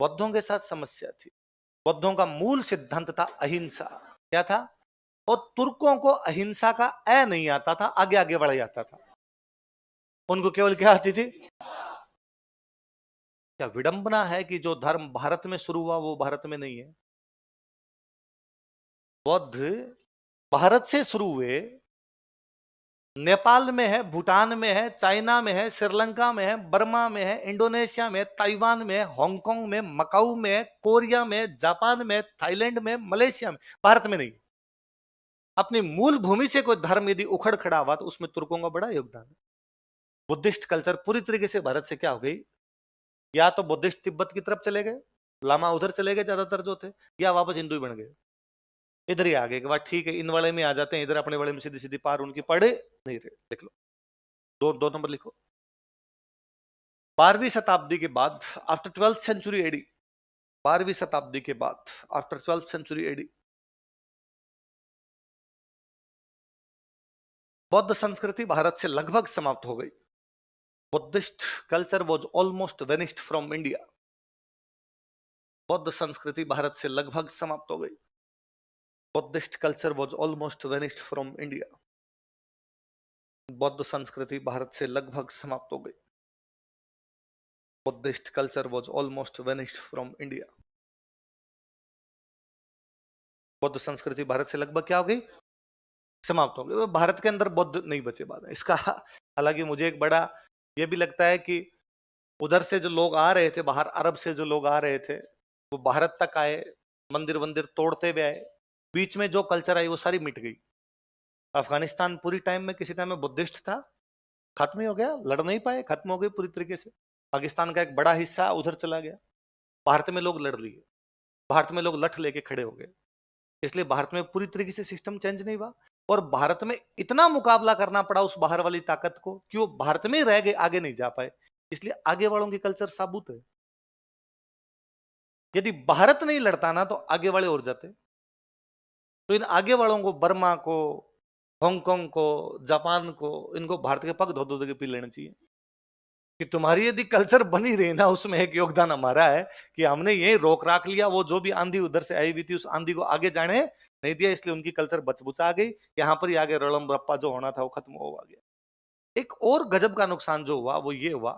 बौद्धों के साथ समस्या थी। बौद्धों का मूल सिद्धांत था अहिंसा। क्या था? और तुर्कों को अहिंसा का ए नहीं आता था, आगे आगे बढ़ जाता था। उनको केवल क्या आती थी? क्या विडंबना है कि जो धर्म भारत में शुरू हुआ वो भारत में नहीं है। बौद्ध भारत से शुरू हुए, नेपाल में है, भूटान में है, चाइना में है, श्रीलंका में है, बर्मा में है, इंडोनेशिया में, ताइवान में, हांगकांग में, मकाऊ में, कोरिया में, जापान में, थाईलैंड में, मलेशिया में, भारत में नहीं। अपनी मूल भूमि से कोई धर्म यदि उखड़ खड़ा हुआ तो उसमें तुर्कों का बड़ा योगदान है। बुद्धिस्ट कल्चर पूरी तरीके से भारत से क्या हो गई? या तो बुद्धिस्ट तिब्बत की तरफ चले गए, लामा उधर चले गए ज्यादातर जो थे, या वापस हिंदू ही बन गए। इधर ही आ गए कि बात ठीक है, इन वाले में आ जाते हैं, इधर अपने वाले में सीधी सीधी पार उनकी पड़े नहीं रहे। देख लो, 2 नंबर लिखो। 12वीं शताब्दी के बाद, आफ्टर 12th सेंचुरी एडी, 12वीं शताब्दी के बाद, आफ्टर 12th सेंचुरी एडी, बौद्ध संस्कृति भारत से लगभग समाप्त हो गई। Buddhist culture was almost vanished from India. बौद्ध संस्कृति भारत से लगभग समाप्त हो गई। Buddhist culture was almost vanished from India. बौद्ध संस्कृति भारत से लगभग समाप्त हो गई। Buddhist culture was almost वेनिश्ड from India. बौद्ध संस्कृति भारत से लगभग क्या हो गई, समाप्त हो गई। भारत के अंदर बौद्ध नहीं बचे बाद में इसका। हालांकि मुझे एक बड़ा ये भी लगता है कि उधर से जो लोग आ रहे थे, बाहर अरब से जो लोग आ रहे थे, वो भारत तक आए, मंदिर वंदिर तोड़ते हुए आए, बीच में जो कल्चर आई वो सारी मिट गई। अफगानिस्तान पूरी टाइम में किसी टाइम में बुद्धिस्ट था, खत्म ही हो गया, लड़ नहीं पाए, खत्म हो गए पूरी तरीके से। पाकिस्तान का एक बड़ा हिस्सा उधर चला गया। भारत में लोग लड़ लिए, भारत में लोग लठ लेके खड़े हो गए, इसलिए भारत में पूरी तरीके से सिस्टम चेंज नहीं हुआ। और भारत में इतना मुकाबला करना पड़ा उस बाहर वाली ताकत को कि वो भारत में ही रह गए, आगे नहीं जा पाए। इसलिए आगे वालों की कल्चर साबुत है। यदि भारत नहीं लड़ता ना तो आगे वाले और जाते। तो इन आगे वालों को, बर्मा को, हांगकांग को, जापान को, इनको भारत के पग धो धो के पी लेना चाहिए कि तुम्हारी यदि कल्चर बनी रही ना, उसमें एक योगदान हमारा है कि हमने यही रोक राख लिया। वो जो भी आंधी उधर से आई हुई थी उस आंधी को आगे जाने नहीं दिया, इसलिए उनकी कल्चर बचबुचा गई। यहाँ पर ही आगे रड़म रप्पा जो होना था वो खत्म हो गया। एक और गजब का नुकसान जो हुआ वो ये हुआ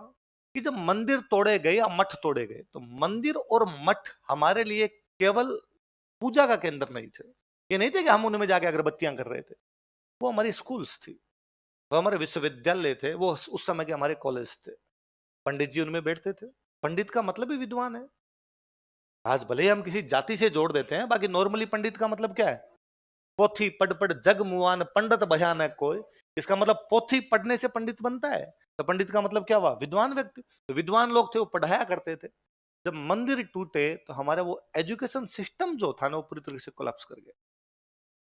कि जब मंदिर तोड़े गए या मठ तोड़े गए, तो मंदिर और मठ हमारे लिए केवल पूजा का केंद्र नहीं थे। ये नहीं थे कि हम उनमें जाके अगरबत्तियां कर रहे थे। वो हमारी स्कूल्स थी, वो हमारे विश्वविद्यालय थे, वो उस समय के हमारे कॉलेज थे। पंडित जी उनमें बैठते थे। पंडित का मतलब ही विद्वान है। आज भले ही हम किसी जाति से जोड़ देते हैं, बाकी नॉर्मली पंडित का मतलब क्या है? पोथी पढ़ पढ़ जग मुआन पंडित भयानक कोई। इसका मतलब पोथी पढ़ने से पंडित बनता है। तो पंडित का मतलब क्या हुआ? विद्वान व्यक्ति। तो विद्वान लोग थे, वो पढ़ाया करते थे। जब मंदिर टूटे तो हमारा वो एजुकेशन सिस्टम जो था ना, वो पूरी तरीके से कोलैप्स कर गया।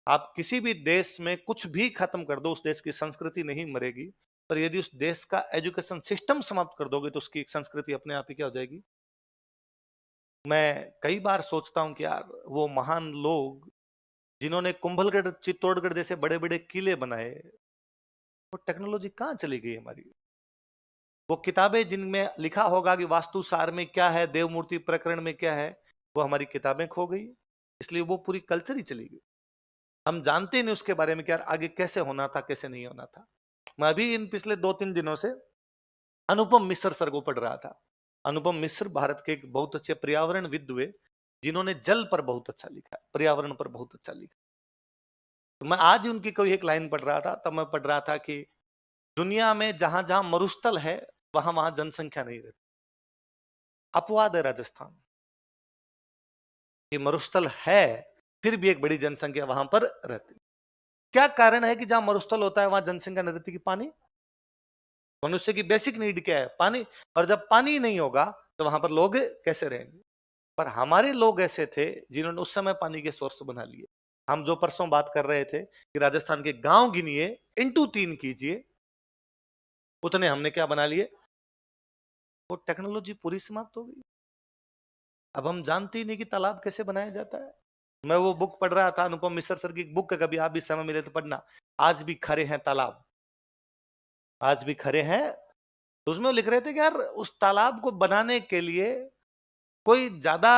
आप किसी भी देश में कुछ भी खत्म कर दो, उस देश की संस्कृति नहीं मरेगी। पर यदि उस देश का एजुकेशन सिस्टम समाप्त कर दोगे तो उसकी संस्कृति अपने आप ही क्या हो जाएगी। मैं कई बार सोचता हूं कि यार वो महान लोग जिन्होंने कुंभलगढ़, चित्तौड़गढ़ जैसे बड़े बड़े किले बनाए, वो टेक्नोलॉजी कहां चली गई हमारी? वो किताबें जिनमें लिखा होगा कि वास्तुसार में क्या है, देवमूर्ति प्रकरण में क्या है, वो हमारी किताबें खो गई। इसलिए वो पूरी कल्चर ही चली गई। हम जानते नहीं उसके बारे में कि यार आगे कैसे होना था, कैसे नहीं होना था। मैं अभी इन पिछले 2-3 दिनों से अनुपम मिश्र सर को पढ़ रहा था। अनुपम मिश्र भारत के एक बहुत अच्छे पर्यावरणविद हुए, जिन्होंने जल पर बहुत अच्छा लिखा, पर्यावरण पर बहुत अच्छा लिखा। तो मैं आज ही उनकी कोई एक लाइन पढ़ रहा था, तब मैं पढ़ रहा था कि दुनिया में जहां जहां मरुस्थल है वहां वहां जनसंख्या नहीं रहती। अपवाद है राजस्थान, ये मरुस्थल है फिर भी एक बड़ी जनसंख्या वहां पर रहती। क्या कारण है कि जहां मरुस्थल होता है वहां जनसंख्या नहीं रहती? कि पानी। मनुष्य की बेसिक नीड क्या है? पानी। और जब पानी नहीं होगा तो वहां पर लोग कैसे रहेंगे? पर हमारे लोग ऐसे थे जिन्होंने उस समय पानी के सोर्स बना लिए। हम जो परसों बात कर रहे थे कि राजस्थान के गांव गिनिए, इंटू 3 कीजिए, उतने हमने क्या बना लिए? वो टेक्नोलॉजी पूरी समाप्त हो गई। अब हम जानते ही नहीं कि तालाब कैसे बनाया जाता है। मैं वो बुक पढ़ रहा था, अनुपम मिश्र सर की बुक, कभी आप भी समय मिले तो पढ़ना, आज भी खड़े हैं तालाब, आज भी खड़े हैं। तो उसमें वो लिख रहे थे कि यार उस तालाब को बनाने के लिए कोई ज्यादा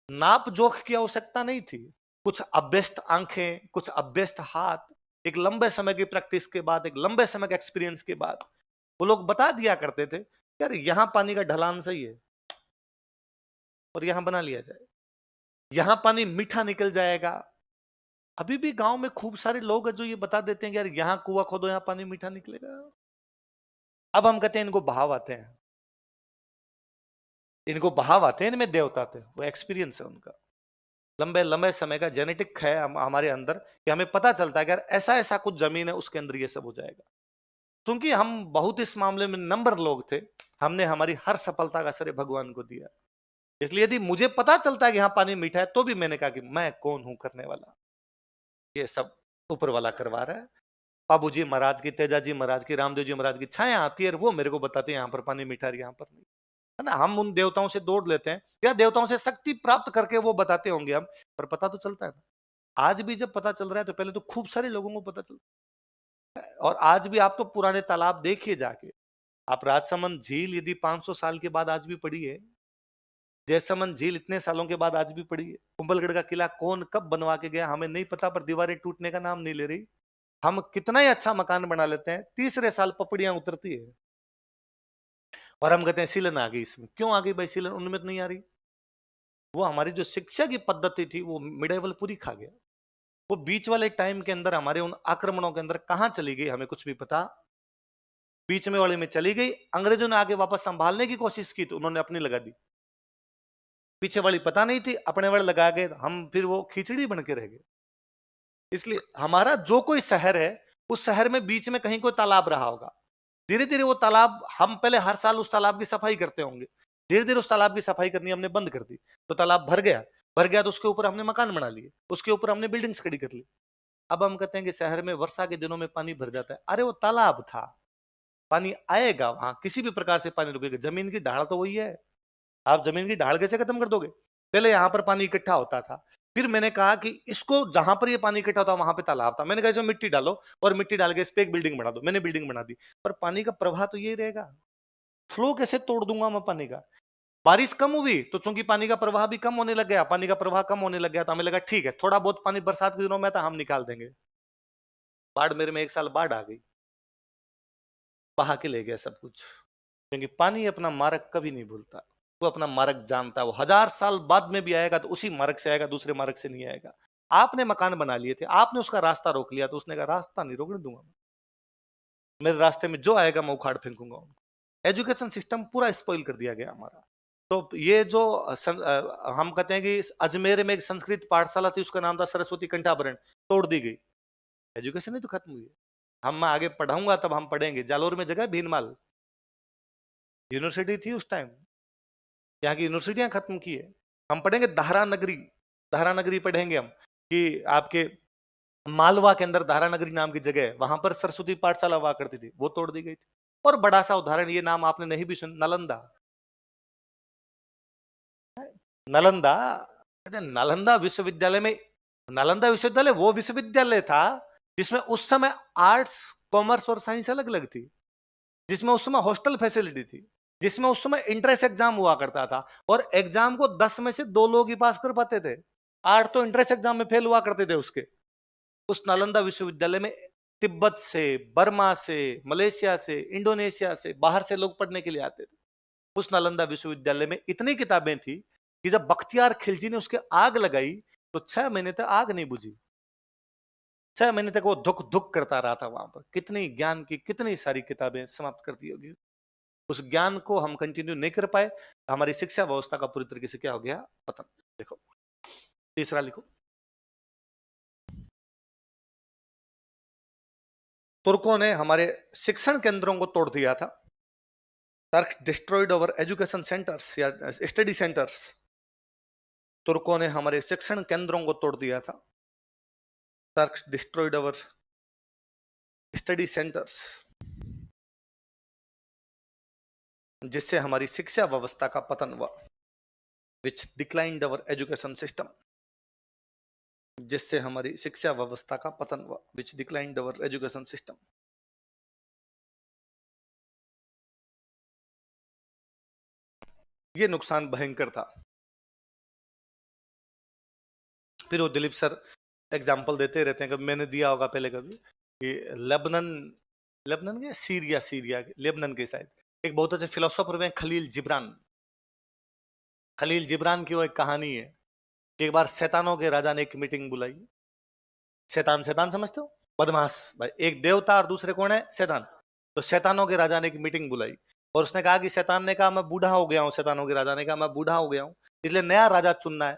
नाप जोख की आवश्यकता नहीं थी। कुछ अभ्यस्त आंखें, कुछ अभ्यस्त हाथ, एक लंबे समय की प्रैक्टिस के बाद, एक लंबे समय के एक्सपीरियंस के बाद वो लोग बता दिया करते थे यार यहां पानी का ढलान सही है और यहां बना लिया जाए, यहां पानी मीठा निकल जाएगा। अभी भी गांव में खूब सारे लोग हैं जो ये बता देते हैं कि यार यहां कुआं खोदो, यहां पानी मीठा निकलेगा। अब हम कहते हैं इनको बहाव आते हैं, इनको बहाव आते हैं, इनमें देवता थे। वो एक्सपीरियंस है उनका, लंबे लंबे समय का जेनेटिक है हमारे अंदर, कि हमें पता चलता है कि यार ऐसा ऐसा कुछ जमीन है उसके अंदर ये सब हो जाएगा। क्योंकि हम बहुत इस मामले में नंबर लोग थे, हमने हमारी हर सफलता का श्रेय भगवान को दिया। इसलिए यदि मुझे पता चलता है कि हाँ पानी मीठा है, तो भी मैंने कहा कि मैं कौन हूं करने वाला, ये सब ऊपर वाला करवा रहा है। बाबू जी महाराज की, तेजा जी महाराज की, रामदेव जी महाराज की छाया आती है और वो मेरे को बताते हैं यहाँ पर पानी मीठा है, यहाँ पर नहीं है ना। हम उन देवताओं से दौड़ लेते हैं या देवताओं से शक्ति प्राप्त करके वो बताते होंगे हम, पर पता तो चलता है ना। आज भी जब पता चल रहा है तो पहले तो खूब सारे लोगों को पता चलता है। और आज भी आप तो पुराने तालाब देखिए जाके, आप राजसमंद झील यदि 500 साल के बाद आज भी पड़ी है, जयसमंद झील इतने सालों के बाद आज भी पड़ी है, कुंभलगढ़ का किला कौन कब बनवा के गया हमें नहीं पता, पर दीवारें टूटने का नाम नहीं ले रही। हम कितना ही अच्छा मकान बना लेते हैं, तीसरे साल पपड़ियां उतरती है और हम कहते हैं सीलन आ गई इसमें। क्यों आ गई भाई सीलन? उनमें तो नहीं आ रही। वो हमारी जो शिक्षा की पद्धति थी वो मिडेवल पूरी खा गया। वो बीच वाले टाइम के अंदर हमारे उन आक्रमणों के अंदर कहां चली गई हमें कुछ भी पता। बीच में वाले में चली गई, अंग्रेजों ने आगे वापस संभालने की कोशिश की तो उन्होंने अपनी लगा दी। पीछे वाली पता नहीं थी, अपने वाले लगा गए, हम फिर वो खिचड़ी बन के रह गए। इसलिए हमारा जो कोई शहर है, उस शहर में बीच में कहीं कोई तालाब रहा होगा। धीरे धीरे वो तालाब, हम पहले हर साल उस तालाब की सफाई करते होंगे, धीरे धीरे उस तालाब की सफाई करनी हमने बंद कर दी, तो तालाब भर गया। भर गया तो उसके ऊपर हमने मकान बना लिए, उसके ऊपर हमने बिल्डिंग्स खड़ी कर ली। अब हम कहते हैं कि शहर में वर्षा के दिनों में पानी भर जाता है। अरे वो तालाब था, पानी आएगा वहां, किसी भी प्रकार से पानी रुकेगा। जमीन की ढाल तो वही है, आप जमीन की ढाल कैसे खत्म कर दोगे? पहले यहां पर पानी इकट्ठा होता था, फिर मैंने कहा कि इसको, जहां पर ये पानी इकट्ठा होता वहां पे तालाब था, मैंने कहा इसमें मिट्टी डालो और मिट्टी डाल के इस पे एक बिल्डिंग बना दो। मैंने बिल्डिंग बना दी, पर पानी का प्रवाह तो यही रहेगा। फ्लो कैसे तोड़ दूंगा मैं पानी का? बारिश कम हुई तो चूंकि पानी का प्रवाह भी कम होने लग गया, पानी का प्रवाह कम होने लग गया तो हमें लगा ठीक है थोड़ा बहुत पानी बरसात के दिनों में था हम निकाल देंगे। बाड़मेर में एक साल बाढ़ आ गई, बहा के ले गया सब कुछ। क्योंकि पानी अपना मार्ग कभी नहीं भूलता, वो अपना मार्ग जानता है। वो 1000 साल बाद में भी आएगा तो उसी मार्ग से आएगा, दूसरे मार्ग से नहीं आएगा। आपने मकान बना लिए थे, आपने उसका रास्ता रोक लिया तो उसने कहा रास्ता नहीं रोकने दूंगा मैं, मेरे रास्ते में जो आएगा मैं उखाड़ फेंकूंगा उनको। एजुकेशन सिस्टम पूरा स्पॉइल कर दिया गया हमारा। तो ये जो हम कहते हैं कि अजमेर में एक संस्कृत पाठशाला थी, उसका नाम था सरस्वती कंठाभरण, तोड़ दी गई। एजुकेशन ही तो खत्म हुई है। हम, मैं आगे पढ़ाऊंगा तब हम पढ़ेंगे। जालोर में जगह भीनमाल यूनिवर्सिटी थी उस टाइम, यहाँ की यूनिवर्सिटियां खत्म की है। हम पढ़ेंगे धारा नगरी, धारा नगरी पढ़ेंगे हम कि आपके मालवा के अंदर धारा नगरी नाम की जगह है, वहां पर सरस्वती पाठशाला हुआ करती थी, वो तोड़ दी गई थी। और बड़ा सा उदाहरण, ये नाम आपने नहीं भी सुन, नालंदा। नालंदा, नालंदा विश्वविद्यालय में, नालंदा विश्वविद्यालय वो विश्वविद्यालय था जिसमें उस समय आर्ट्स, कॉमर्स और साइंस अलग अलग थी, जिसमें उस समय हॉस्टल फैसिलिटी थी, जिसमें उस समय इंट्रेंस एग्जाम हुआ करता था और एग्जाम को 10 में से 2 लोग ही पास कर पाते थे। 8 तो इंट्रेंस एग्जाम में फेल हुआ करते थे उसके। उस नालंदा विश्वविद्यालय में तिब्बत से, बर्मा से, मलेशिया से, इंडोनेशिया से, बाहर से लोग पढ़ने के लिए आते थे। उस नालंदा विश्वविद्यालय में इतनी किताबें थी कि जब बख्तियार खिलजी ने उसके आग लगाई तो 6 महीने तक आग नहीं बुझी। 6 महीने तक वो धुक धुक करता रहा था वहां पर। कितनी ज्ञान की कितनी सारी किताबें समाप्त कर दी होगी। उस ज्ञान को हम कंटिन्यू नहीं कर पाए, हमारी शिक्षा व्यवस्था का पूरी तरीके से क्या हो गया, पतन। देखो तीसरा लिखो, तुर्कों ने हमारे शिक्षण केंद्रों को तोड़ दिया था। टर्क डिस्ट्रॉयड अवर एजुकेशन सेंटर्स या स्टडी सेंटर्स। तुर्कों ने हमारे शिक्षण केंद्रों को तोड़ दिया था। टर्क डिस्ट्रॉयड अवर स्टडी सेंटर्स, जिससे हमारी शिक्षा व्यवस्था का पतन हुआ। विच डिक्लाइंड अवर एजुकेशन सिस्टम, जिससे हमारी शिक्षा व्यवस्था का पतन हुआ। विच डिक्लाइंड अवर एजुकेशन सिस्टम। ये नुकसान भयंकर था। फिर वो दिलीप सर एग्जाम्पल देते रहते हैं, कभी मैंने दिया होगा पहले कभी, कि लेबनन, लेबनन के सीरिया, सीरिया के लेबनन के शायद एक बहुत अच्छे फिलोसोफर हुए खलील जिब्रान। खलील जिब्रान की वो एक कहानी है कि एक बार शैतानों के राजा ने एक मीटिंग बुलाई। शैतान, शैतान समझते हो, बदमाश भाई। एक देवता और दूसरे कौन है, शैतान। तो शैतानों के राजा ने एक मीटिंग बुलाई और उसने कहा कि शैतान ने कहा मैं बूढ़ा हो गया हूं, शैतानों के राजा ने कहा मैं बूढ़ा हो गया हूं, इसलिए नया राजा चुनना है।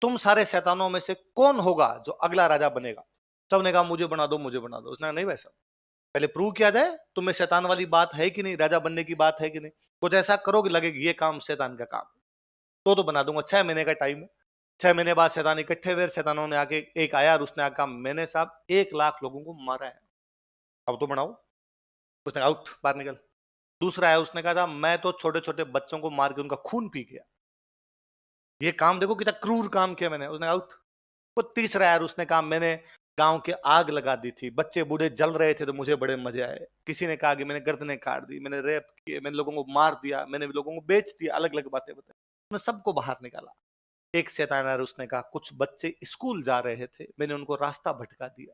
तुम सारे शैतानों में से कौन होगा जो अगला राजा बनेगा? सबने कहा मुझे बना दो, मुझे बना दो। उसने कहा नहीं भाई साहब, पहले प्रूव किया जाए तुम्हें शैतान वाली बात है कि नहीं, राजा बनने की बात है कि नहीं। कुछ ऐसा करो कि लगे कि ये काम शैतान का काम, तो बना दूंगा। 6 महीने का टाइम है। 6 महीने बाद शैतान इकट्ठे हुए, शैतानों ने आके, एक आया और उसने कहा मैंने साहब 1 लाख लोगों को मारा है, अब तो बनाओ। उसने कहा आउट, बाहर निकल। दूसरा आया, उसने कहा था मैं तो छोटे छोटे बच्चों को मार के उनका खून पी गया, ये काम देखो कितना क्रूर काम किया मैंने। उसने आउट। वो तीसरा आया, उसने कहा मैंने गांव के आग लगा दी थी, बच्चे बूढ़े जल रहे थे तो मुझे बड़े मजे आए। किसी ने कहा कि मैंने गर्दनें काट दी, मैंने रेप किए, मैंने लोगों को मार दिया, मैंने लोगों को बेच दिया, अलग अलग बातें बताई। उन्होंने सबको बाहर निकाला। एक शैतान आया, उसने कहा कुछ बच्चे स्कूल जा रहे थे, मैंने उनको रास्ता भटका दिया।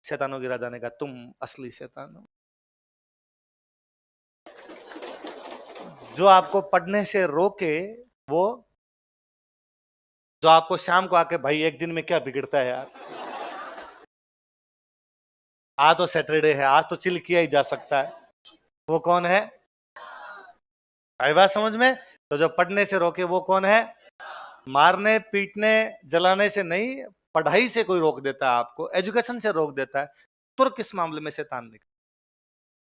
शैतानों के राजा ने कहा तुम असली शैतान हो। जो आपको पढ़ने से रोके, वो जो आपको शाम को आके भाई एक दिन में क्या बिगड़ता है यार, आज तो सैटरडे है, आज तो चिल किया ही जा सकता है, वो कौन है? आई बात समझ में? तो जो पढ़ने से रोके वो कौन है? मारने पीटने जलाने से नहीं, पढ़ाई से कोई रोक देता है आपको, एजुकेशन से रोक देता है। तुर्क इस मामले में शैतान निकले,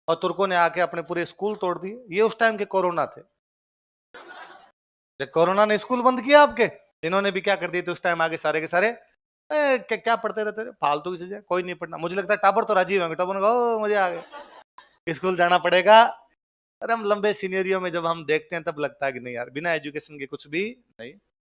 और तुर्कों ने आके अपने पूरे स्कूल तोड़ दिए। ये उस टाइम के कोरोना थे, जब कोरोना ने स्कूल बंद किया आपके, इन्होंने भी क्या कर दिए थे उस टाइम आगे सारे के सारे, क्या पढ़ते रहते फालतू की चीजें, कोई नहीं पढ़ना। मुझे लगता है टाबर तो राजी होंगे, टाबर को मजे आ गए, स्कूल जाना पड़ेगा। अरे हम लंबे सीनियरियों में जब हम देखते हैं तब लगता है कि नहीं यार, बिना एजुकेशन के कुछ भी नहीं।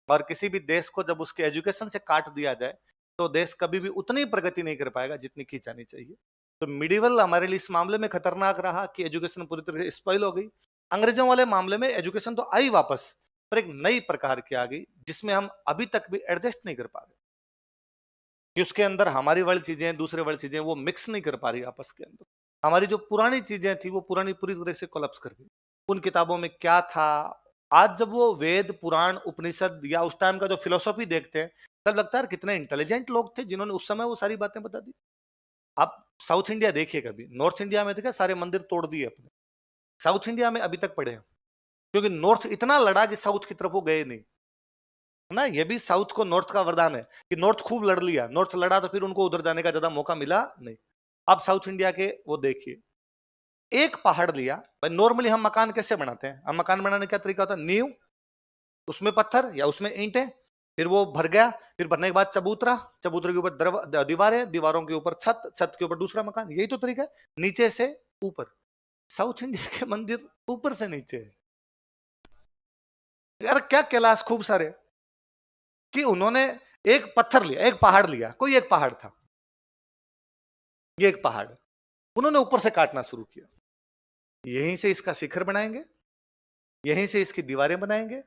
और किसी भी देश को जब उसके एजुकेशन से काट दिया जाए तो देश कभी भी उतनी प्रगति नहीं कर पाएगा जितनी की जानी चाहिए। तो मिडिवल हमारे लिए इस मामले में खतरनाक रहा कि एजुकेशन पूरी तरह से स्पॉइल हो गई। अंग्रेजों वाले मामले में एजुकेशन तो आई वापस, पर एक नई प्रकार की आ गई जिसमें हम अभी तक भी एडजस्ट नहीं कर पा रहे, कि उसके अंदर हमारी वाली चीजें दूसरे वाली चीजें वो मिक्स नहीं कर पा रही आपस के अंदर। हमारी जो पुरानी चीजें थी वो पुरानी पूरी तरह से कोलैप्स कर गई। उन किताबों में क्या था, आज जब वो वेद पुराण उपनिषद या उस टाइम का जो फिलोसॉफी देखते हैं तब लगता है कितने इंटेलिजेंट लोग थे जिन्होंने उस समय वो सारी बातें बता दी। आप साउथ इंडिया देखिए, कभी नॉर्थ इंडिया में देखा सारे मंदिर तोड़ दिए अपने, साउथ इंडिया में अभी तक पड़े हैं, क्योंकि नॉर्थ इतना लड़ा कि साउथ की तरफ वो गए नहीं ना। ये भी साउथ को नॉर्थ का वरदान है कि नॉर्थ खूब लड़ लिया, नॉर्थ लड़ा तो फिर उनको उधर जाने का ज्यादा मौका मिला नहीं। अब साउथ इंडिया के वो देखिए, एक पहाड़ लिया भाई। नॉर्मली हम मकान कैसे बनाते हैं, हम मकान बनाने का तरीका होता है नींव, उसमें पत्थर या उसमें ईंटें, फिर वो भर गया, फिर भरने के बाद चबूतरा, चबूतरे के ऊपर दीवारें, दीवारों के ऊपर छत, छत के ऊपर दूसरा मकान। यही तो तरीका है, नीचे से ऊपर। साउथ इंडिया के मंदिर ऊपर से नीचे है यार। क्या कैलाश खूब सारे, कि उन्होंने एक पत्थर लिया, एक पहाड़ लिया, कोई एक पहाड़ था, ये एक पहाड़, उन्होंने ऊपर से काटना शुरू किया। यहीं से इसका शिखर बनाएंगे, यहीं से इसकी दीवारें बनाएंगे,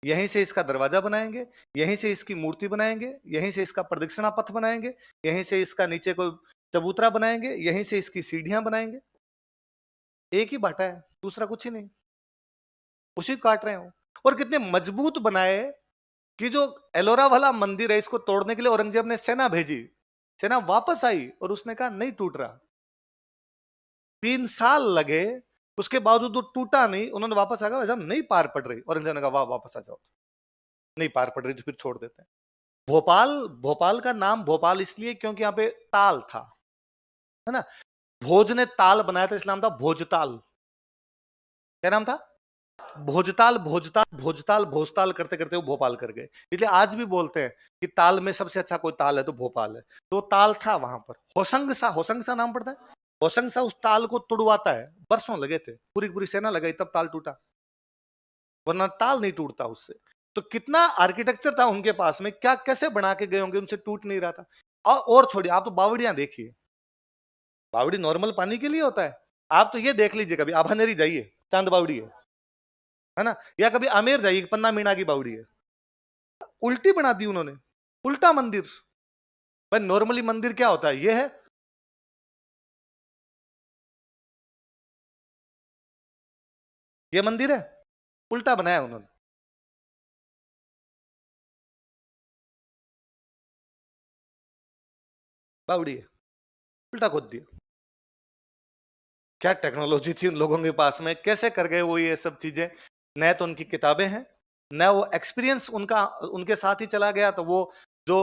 यहीं से इसका दरवाजा बनाएंगे, यहीं से इसकी मूर्ति बनाएंगे, यहीं से इसका प्रदक्षिणा पथ बनाएंगे, यहीं से इसका नीचे कोई चबूतरा बनाएंगे, यहीं से इसकी सीढ़ियां बनाएंगे। एक ही बाटा है, दूसरा कुछ ही नहीं, उसी को काट रहे हो। और कितने मजबूत बनाए कि जो एलोरा वाला मंदिर है इसको तोड़ने के लिए औरंगजेब ने सेना भेजी, सेना वापस आई और उसने कहा नहीं टूट रहा। 3 साल लगे, उसके बावजूद वो टूटा नहीं। उन्होंने वापस आकर वैसा नहीं पार पड़ रही, औरंगजेब ने कहा वाह वापस आ जाओ, नहीं पार पड़ रही तो फिर छोड़ देते हैं। भोपाल, भोपाल का नाम भोपाल इसलिए क्योंकि यहाँ पे ताल था, है ना। भोज ने ताल बनाया था, इसलिए नाम था भोजताल। क्या नाम था? भोजताल, भोजताल, भोजताल, भोजताल करते करते वो भोपाल कर गए। इसलिए आज भी बोलते हैं कि ताल में सबसे अच्छा कोई ताल है तो भोपाल है। तो ताल था वहां पर। होसंगसा, होसंगसा नाम पड़ता है। होसंगसा उस ताल को तुड़वाता है, बरसों लगे थे, पूरी पूरी सेना लगाई तब ताल टूटा, वरना ताल नहीं टूटता उससे। तो कितना आर्किटेक्चर था उनके पास में, क्या कैसे बना के गए होंगे, उनसे टूट नहीं रहा था। और छोड़िए, आप तो बावड़ियां देखिए, बावड़ी नॉर्मल पानी के लिए होता है। आप तो ये देख लीजिए, कभी आभानेरी जाइए, चांद बावड़ी है ना, या कभी आमेर जाइए, पन्ना मीना की बावड़ी है। उल्टी बना दी उन्होंने, उल्टा मंदिर। भाई नॉर्मली मंदिर क्या होता है, ये है, ये मंदिर है, उल्टा बनाया उन्होंने। बावड़ी है, उल्टा खोद दिया। क्या टेक्नोलॉजी थी उन लोगों के पास में, कैसे कर गए वो ये सब चीजें। न तो उनकी किताबें हैं, न वो एक्सपीरियंस उनका उनके साथ ही चला गया, तो वो जो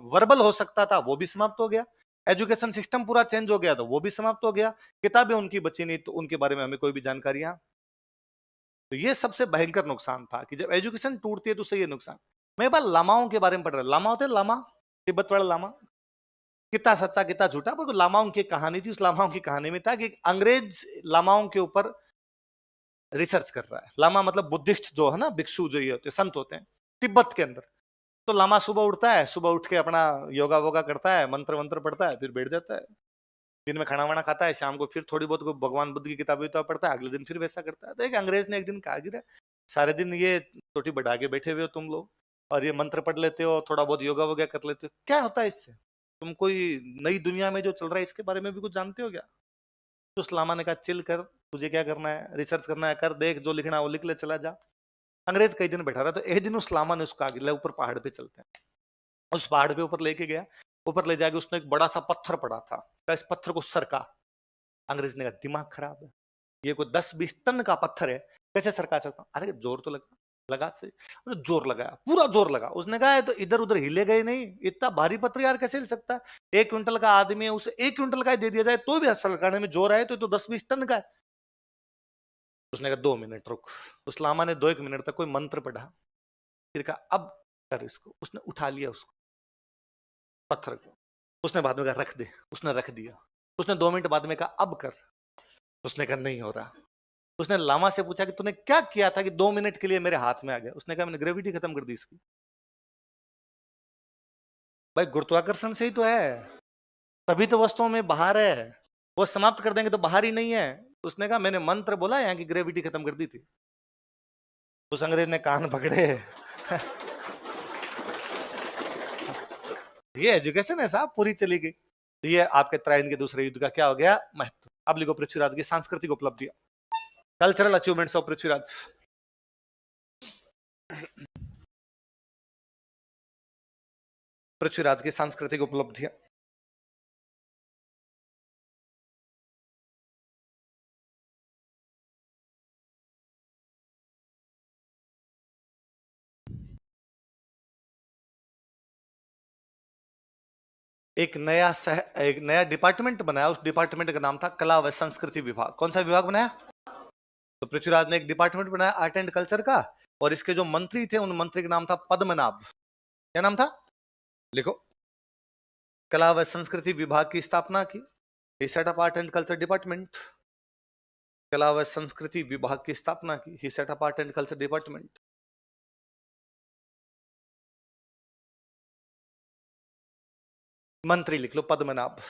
वर्बल हो सकता था वो भी समाप्त हो गया। एजुकेशन सिस्टम पूरा चेंज हो गया तो वो भी समाप्त हो गया। किताबें उनकी बची नहीं तो उनके बारे में हमें कोई भी जानकारियां। तो ये सबसे भयंकर नुकसान था कि जब एजुकेशन टूटती है तो उससे ये नुकसान। मैं एक बार लामाओं के बारे में पढ़ रहा, लामा होते हैं लामा, तिब्बत वाला लामा, कितना सच्चा कितना झूठा, पर लामाओं की कहानी थी। उस लामाओं की कहानी में था कि अंग्रेज लामाओं के ऊपर रिसर्च कर रहा है। लामा मतलब बुद्धिस्ट जो है ना, भिक्षु जो ये होते हैं, संत होते हैं तिब्बत के अंदर। तो लामा सुबह उठता है, सुबह उठ के अपना योगा वोगा करता है, मंत्र वंत्र पढ़ता है, फिर बैठ जाता है। दिन में खाना वाना खाता है, शाम को फिर थोड़ी बहुत भगवान बुद्ध की किताबें तो पढ़ता है, अगले दिन फिर वैसा करता है। तो एक अंग्रेज ने एक दिन कहा गिरा, सारे दिन ये चोटी बढ़ा के बैठे हुए हो तुम लोग, और ये मंत्र पढ़ लेते हो, थोड़ा बहुत योगा वोगा कर लेते हो, क्या होता है इससे? तुम कोई नई दुनिया में जो चल रहा है इसके बारे में भी कुछ जानते हो क्या? तो उस्लामा ने कहा चिल कर, तुझे क्या करना है, रिसर्च करना है कर, देख जो लिखना है वो लिख ले, चला जा। अंग्रेज कई दिन बैठा रहा, तो एक दिन उस्लामा ने उसको आगे ले, ऊपर पहाड़ पे चलते हैं। उस पहाड़ पे ऊपर लेके गया, ऊपर ले जाके उसने एक बड़ा सा पत्थर पड़ा था, इस पत्थर को सरका। अंग्रेज ने कहा दिमाग खराब है, ये कोई 10-20 टन का पत्थर है, कैसे सरका सकता? अरे जोर तो लगा, लगा से जोर लगाया, पूरा जोर लगा। उसने कहा तो इधर उधर हिले गए नहीं, इतना भारी पत्थर यार कैसे हिल सकता है? 1 क्विंटल का आदमी है, उसे 1 क्विंटल का दे दिया जाए तो भी सरकाने में जोर आए, तो 10-20 टन का है। उसने कहा 2 मिनट रुक। उस लामा ने 2-1 मिनट तक कोई मंत्र पढ़ा, फिर कहा अब कर इसको। उसने उठा लिया उसको, पत्थर को। उसने बाद में कहा रख दे, उसने रख दिया। उसने 2 मिनट बाद में कहा अब कर, उसने कहा नहीं हो रहा। उसने लामा से पूछा कि तूने क्या किया था कि 2 मिनट के लिए मेरे हाथ में आ गया? उसने कहा मैंने ग्रेविटी खत्म कर दी इसकी। भाई गुरुत्वाकर्षण से ही तो है, तभी तो वस्तुओं में बाहर है, वो समाप्त कर देंगे तो बाहर ही नहीं है। उसने कहा मैंने मंत्र बोला यहाँ की ग्रेविटी खत्म कर दी थी। उस अंग्रेज ने कान पकड़े। ये एजुकेशन है साहब, पूरी चली गई। ये आपके त्राइन के दूसरे युद्ध का क्या हो गया महत्व। अब लिखो पृथ्वीराज की सांस्कृतिक उपलब्धियां, cultural achievements of Prithviraj. Prithviraj की सांस्कृतिक उपलब्धियां। एक नया डिपार्टमेंट बनाया, उस डिपार्टमेंट का नाम था कला व संस्कृति विभाग। कौन सा विभाग बनाया? तो पृथ्वीराज ने एक डिपार्टमेंट बनाया आर्ट एंड कल्चर का, और इसके जो मंत्री थे उन मंत्री का नाम था पद्मनाभ। क्या नाम था? लिखो। कला व संस्कृति विभाग की स्थापना की, he set up art and culture department. कला व संस्कृति विभाग की स्थापना की, he set up art and culture department. मंत्री लिख लो पद्मनाभ।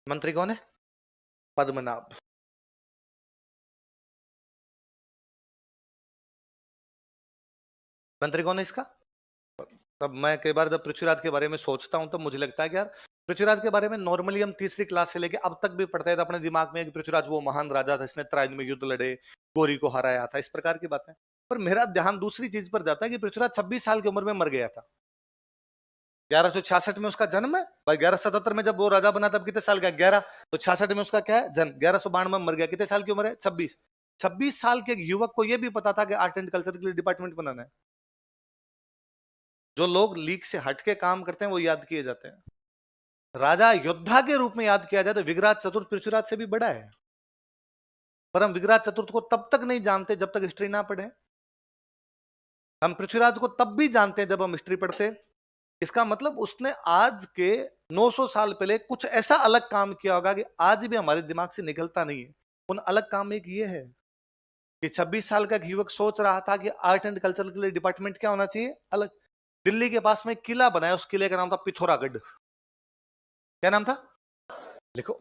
मंत्री कौन है? पद्मनाभ। मंत्री कौन है इसका? तब मैं कई बार जब पृथ्वीराज के बारे में सोचता हूं तब मुझे लगता है कि यार पृथ्वीराज के बारे में नॉर्मली हम तीसरी क्लास से लेके अब तक भी पढ़ते हैं, तो अपने दिमाग में कि पृथ्वीराज वो महान राजा था, इसने त्राइन में युद्ध लड़े, गौरी को हराया था, इस प्रकार की बातें। पर मेरा ध्यान दूसरी चीज पर जाता है कि पृथ्वीराज 26 साल की उम्र में मर गया था। 1166 में उसका जन्म है भाई, 1177 में जब वो राजा बना तब कितने साल का? 11। तो 66 में उसका क्या है? जन्म। 1192 में मर गया, कितने साल की उम्र है? 26। 26 साल के युवक को यह भी पता था कि आर्ट एंड कल्चर के लिए डिपार्टमेंट बनाना है। जो लोग लीक से हटके काम करते हैं वो याद किए जाते हैं। राजा योद्धा के रूप में याद किया जाए तो विग्राज चतुर्थ पृथ्वीराज से भी बड़ा है, पर हम विग्राज चतुर्थ को तब तक नहीं जानते जब तक हिस्ट्री ना पढ़े। हम पृथ्वीराज को तब भी जानते हैं जब हम हिस्ट्री पढ़ते। इसका मतलब उसने आज के 900 साल पहले कुछ ऐसा अलग काम किया होगा कि आज भी हमारे दिमाग से निकलता नहीं है। उन अलग काम में एक ये है कि 26 साल का युवक सोच रहा था कि आर्ट एंड कल्चर के लिए डिपार्टमेंट क्या होना चाहिए? अलग। दिल्ली के पास में किला बनाया, उस किले का नाम था पिथौरागढ़। क्या नाम था? लिखो।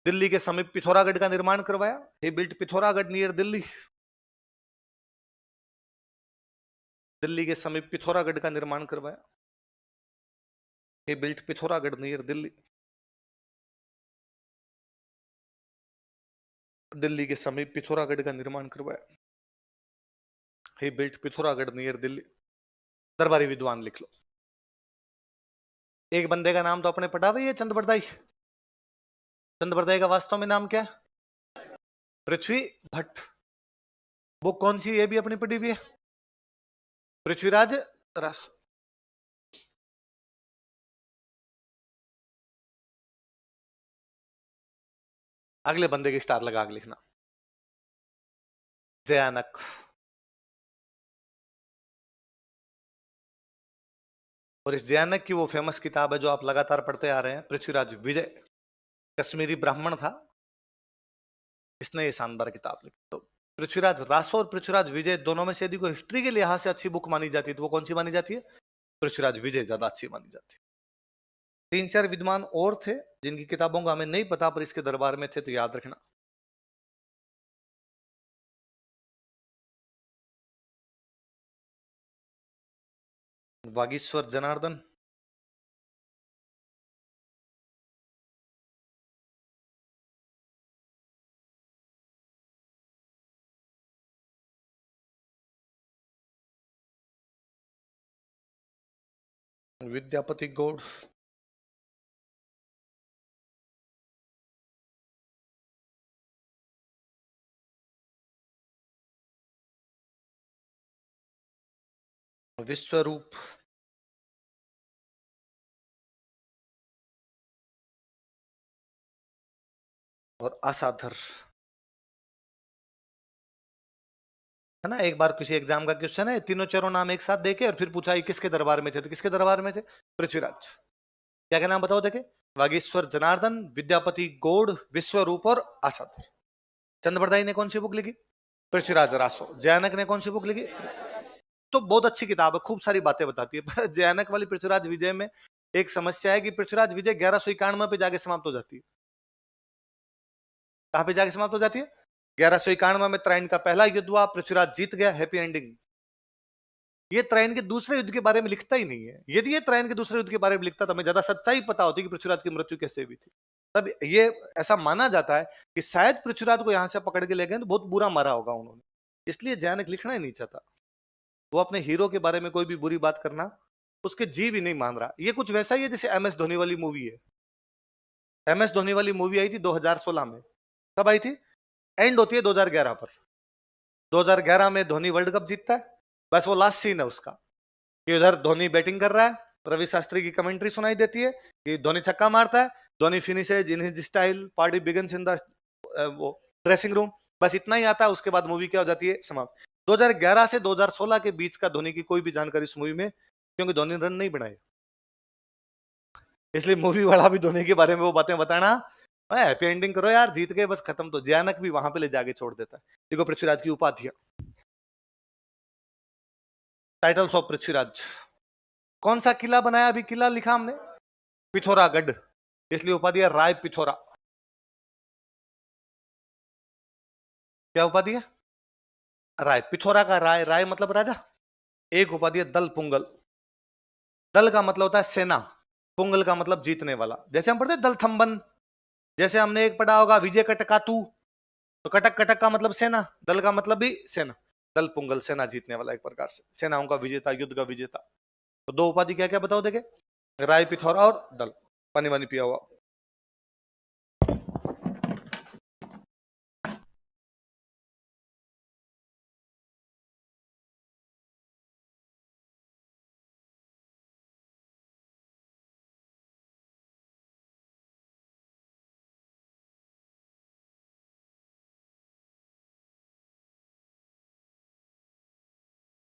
दिल्ली के समीप पिथौरागढ़ का निर्माण करवाया, ही बिल्ट पिथौरागढ़ नियर दिल्ली। दिल्ली के समीप पिथौरागढ़ का निर्माण करवाया, ही बिल्ट पिथौरागढ़ नियर दिल्ली। दिल्ली के समीप पिथौरागढ़ का निर्माण करवाया, ही बिल्ट पिथौरागढ़ नियर दिल्ली। दरबारी विद्वान लिख लो। एक बंदे का नाम तो अपने पढ़ा हुआ है, चंद बरदाई। चंद बरदाई का वास्तव में नाम क्या है? पृथ्वी भट्ट। वो कौन सी? ये भी अपनी पढ़ी हुई है, पृथ्वीराज रास। अगले बंदे की स्टार लगा के लिखना, जयानक। और इस जयानक की वो फेमस किताब है जो आप लगातार पढ़ते आ रहे हैं, पृथ्वीराज विजय। कश्मीरी ब्राह्मण था, इसने ये शानदार किताब लिखी। तो पृथ्वीराज रासो और पृथ्वीराज विजय दोनों में से यदि कोई हिस्ट्री के लिहाज से अच्छी बुक मानी जाती है तो वो कौन सी मानी जाती है? पृथ्वीराज विजय ज्यादा अच्छी मानी जाती है। 3-4 विद्वान और थे जिनकी किताबों का हमें नहीं पता, पर इसके दरबार में थे, तो याद रखना। वागीश्वर जनार्दन, विद्यापति गौड़, विश्वरूप, और आसाधर। है ना, एक बार किसी एग्जाम का क्वेश्चन है, तीनों चारों नाम एक साथ देके और फिर पूछा ये किसके दरबार में थे, तो किसके दरबार में थे? पृथ्वीराज। क्या क्या नाम बताओ देखे? वागीश्वर जनार्दन, विद्यापति गौड़, विश्वरूप और आसाधर। चंद्रबरदाई ने कौन सी बुक लिखी? पृथ्वीराज रासो। जयानक ने कौन सी बुक लिखी? तो बहुत अच्छी किताब है, खूब सारी बातें बताती है। पर जयानक वाली पृथ्वीराज विजय में एक समस्या है कि पृथ्वीराज विजय 1191 पे जाके समाप्त हो जाती है। कहां पे जाके समाप्त हो जाती है? 1191 में त्राइन का पहला युद्ध हुआ, पृथ्वीराज जीत गया, हैप्पी एंडिंग। ये त्राइन के दूसरे युद्ध के बारे में लिखता ही नहीं है। यदि ये त्राइन के दूसरे युद्ध के बारे में लिखता तो हमें ज्यादा सच्चाई पता होती कि पृथ्वीराज की मृत्यु कैसे हुई थी। तब ये ऐसा माना जाता है कि शायद पृथ्वीराज को यहां से पकड़ के ले गए तो बहुत बुरा मारा होगा उन्होंने, इसलिए जयानक लिखना ही नहीं चाहता। वो अपने हीरो के बारे में कोई भी बुरी बात करना उसके जीव ही नहीं मान रहा। ये कुछ वैसा ही है जैसे एम एस धोनी वाली मूवी है। एम एस धोनी वाली मूवी आई थी 2016 में। कब आई थी? एंड होती है 2011 पर। 2011 में धोनी वर्ल्ड कप जीतता है, बस वो लास्ट सीन है उसका कि उधर धोनी बैटिंग कर रहा है, रवि शास्त्री की कमेंट्री सुनाई देती है कि धोनी छक्का मारता है, Dhoni finishes in his style, party begins in the वो ड्रेसिंग रूम। बस इतना ही आता है, उसके बाद मूवी क्या हो जाती है? समाप्त। 2011 से 2016 के बीच का धोनी की कोई भी जानकारी इस मूवी में, क्योंकि धोनी रन नहीं बनाए, इसलिए मूवी वाला भी धोनी के बारे में वो बातें बताना हैप्पी एंडिंग करो यार, जीत गए बस खत्म। तो जयानक भी वहां पे ले जाके छोड़ देता है। देखो पृथ्वीराज की उपाधियां, टाइटल्स ऑफ पृथ्वीराज। कौन सा किला बनाया? अभी किला लिखा हमने पिथौरागढ़, इसलिए उपाधि है राय पिथौरा। क्या उपाधि है? राय। पिथौरा का राय, राय मतलब राजा। एक उपाधि है दल पुंगल। दल का मतलब होता है सेना, पुंगल का मतलब जीतने वाला। जैसे हम पढ़ते हैं दल थम्बन, जैसे हमने एक पढ़ा होगा विजय कटकातु, तो कटक कटक का मतलब सेना, दल का मतलब भी सेना। दल पुंगल सेना जीतने वाला, एक प्रकार से सेनाओं का विजेता, युद्ध का विजेता। तो दो उपाधि क्या क्या बताओ देखे? राय पिथौरा और दल। पानी वानी पिया हुआ।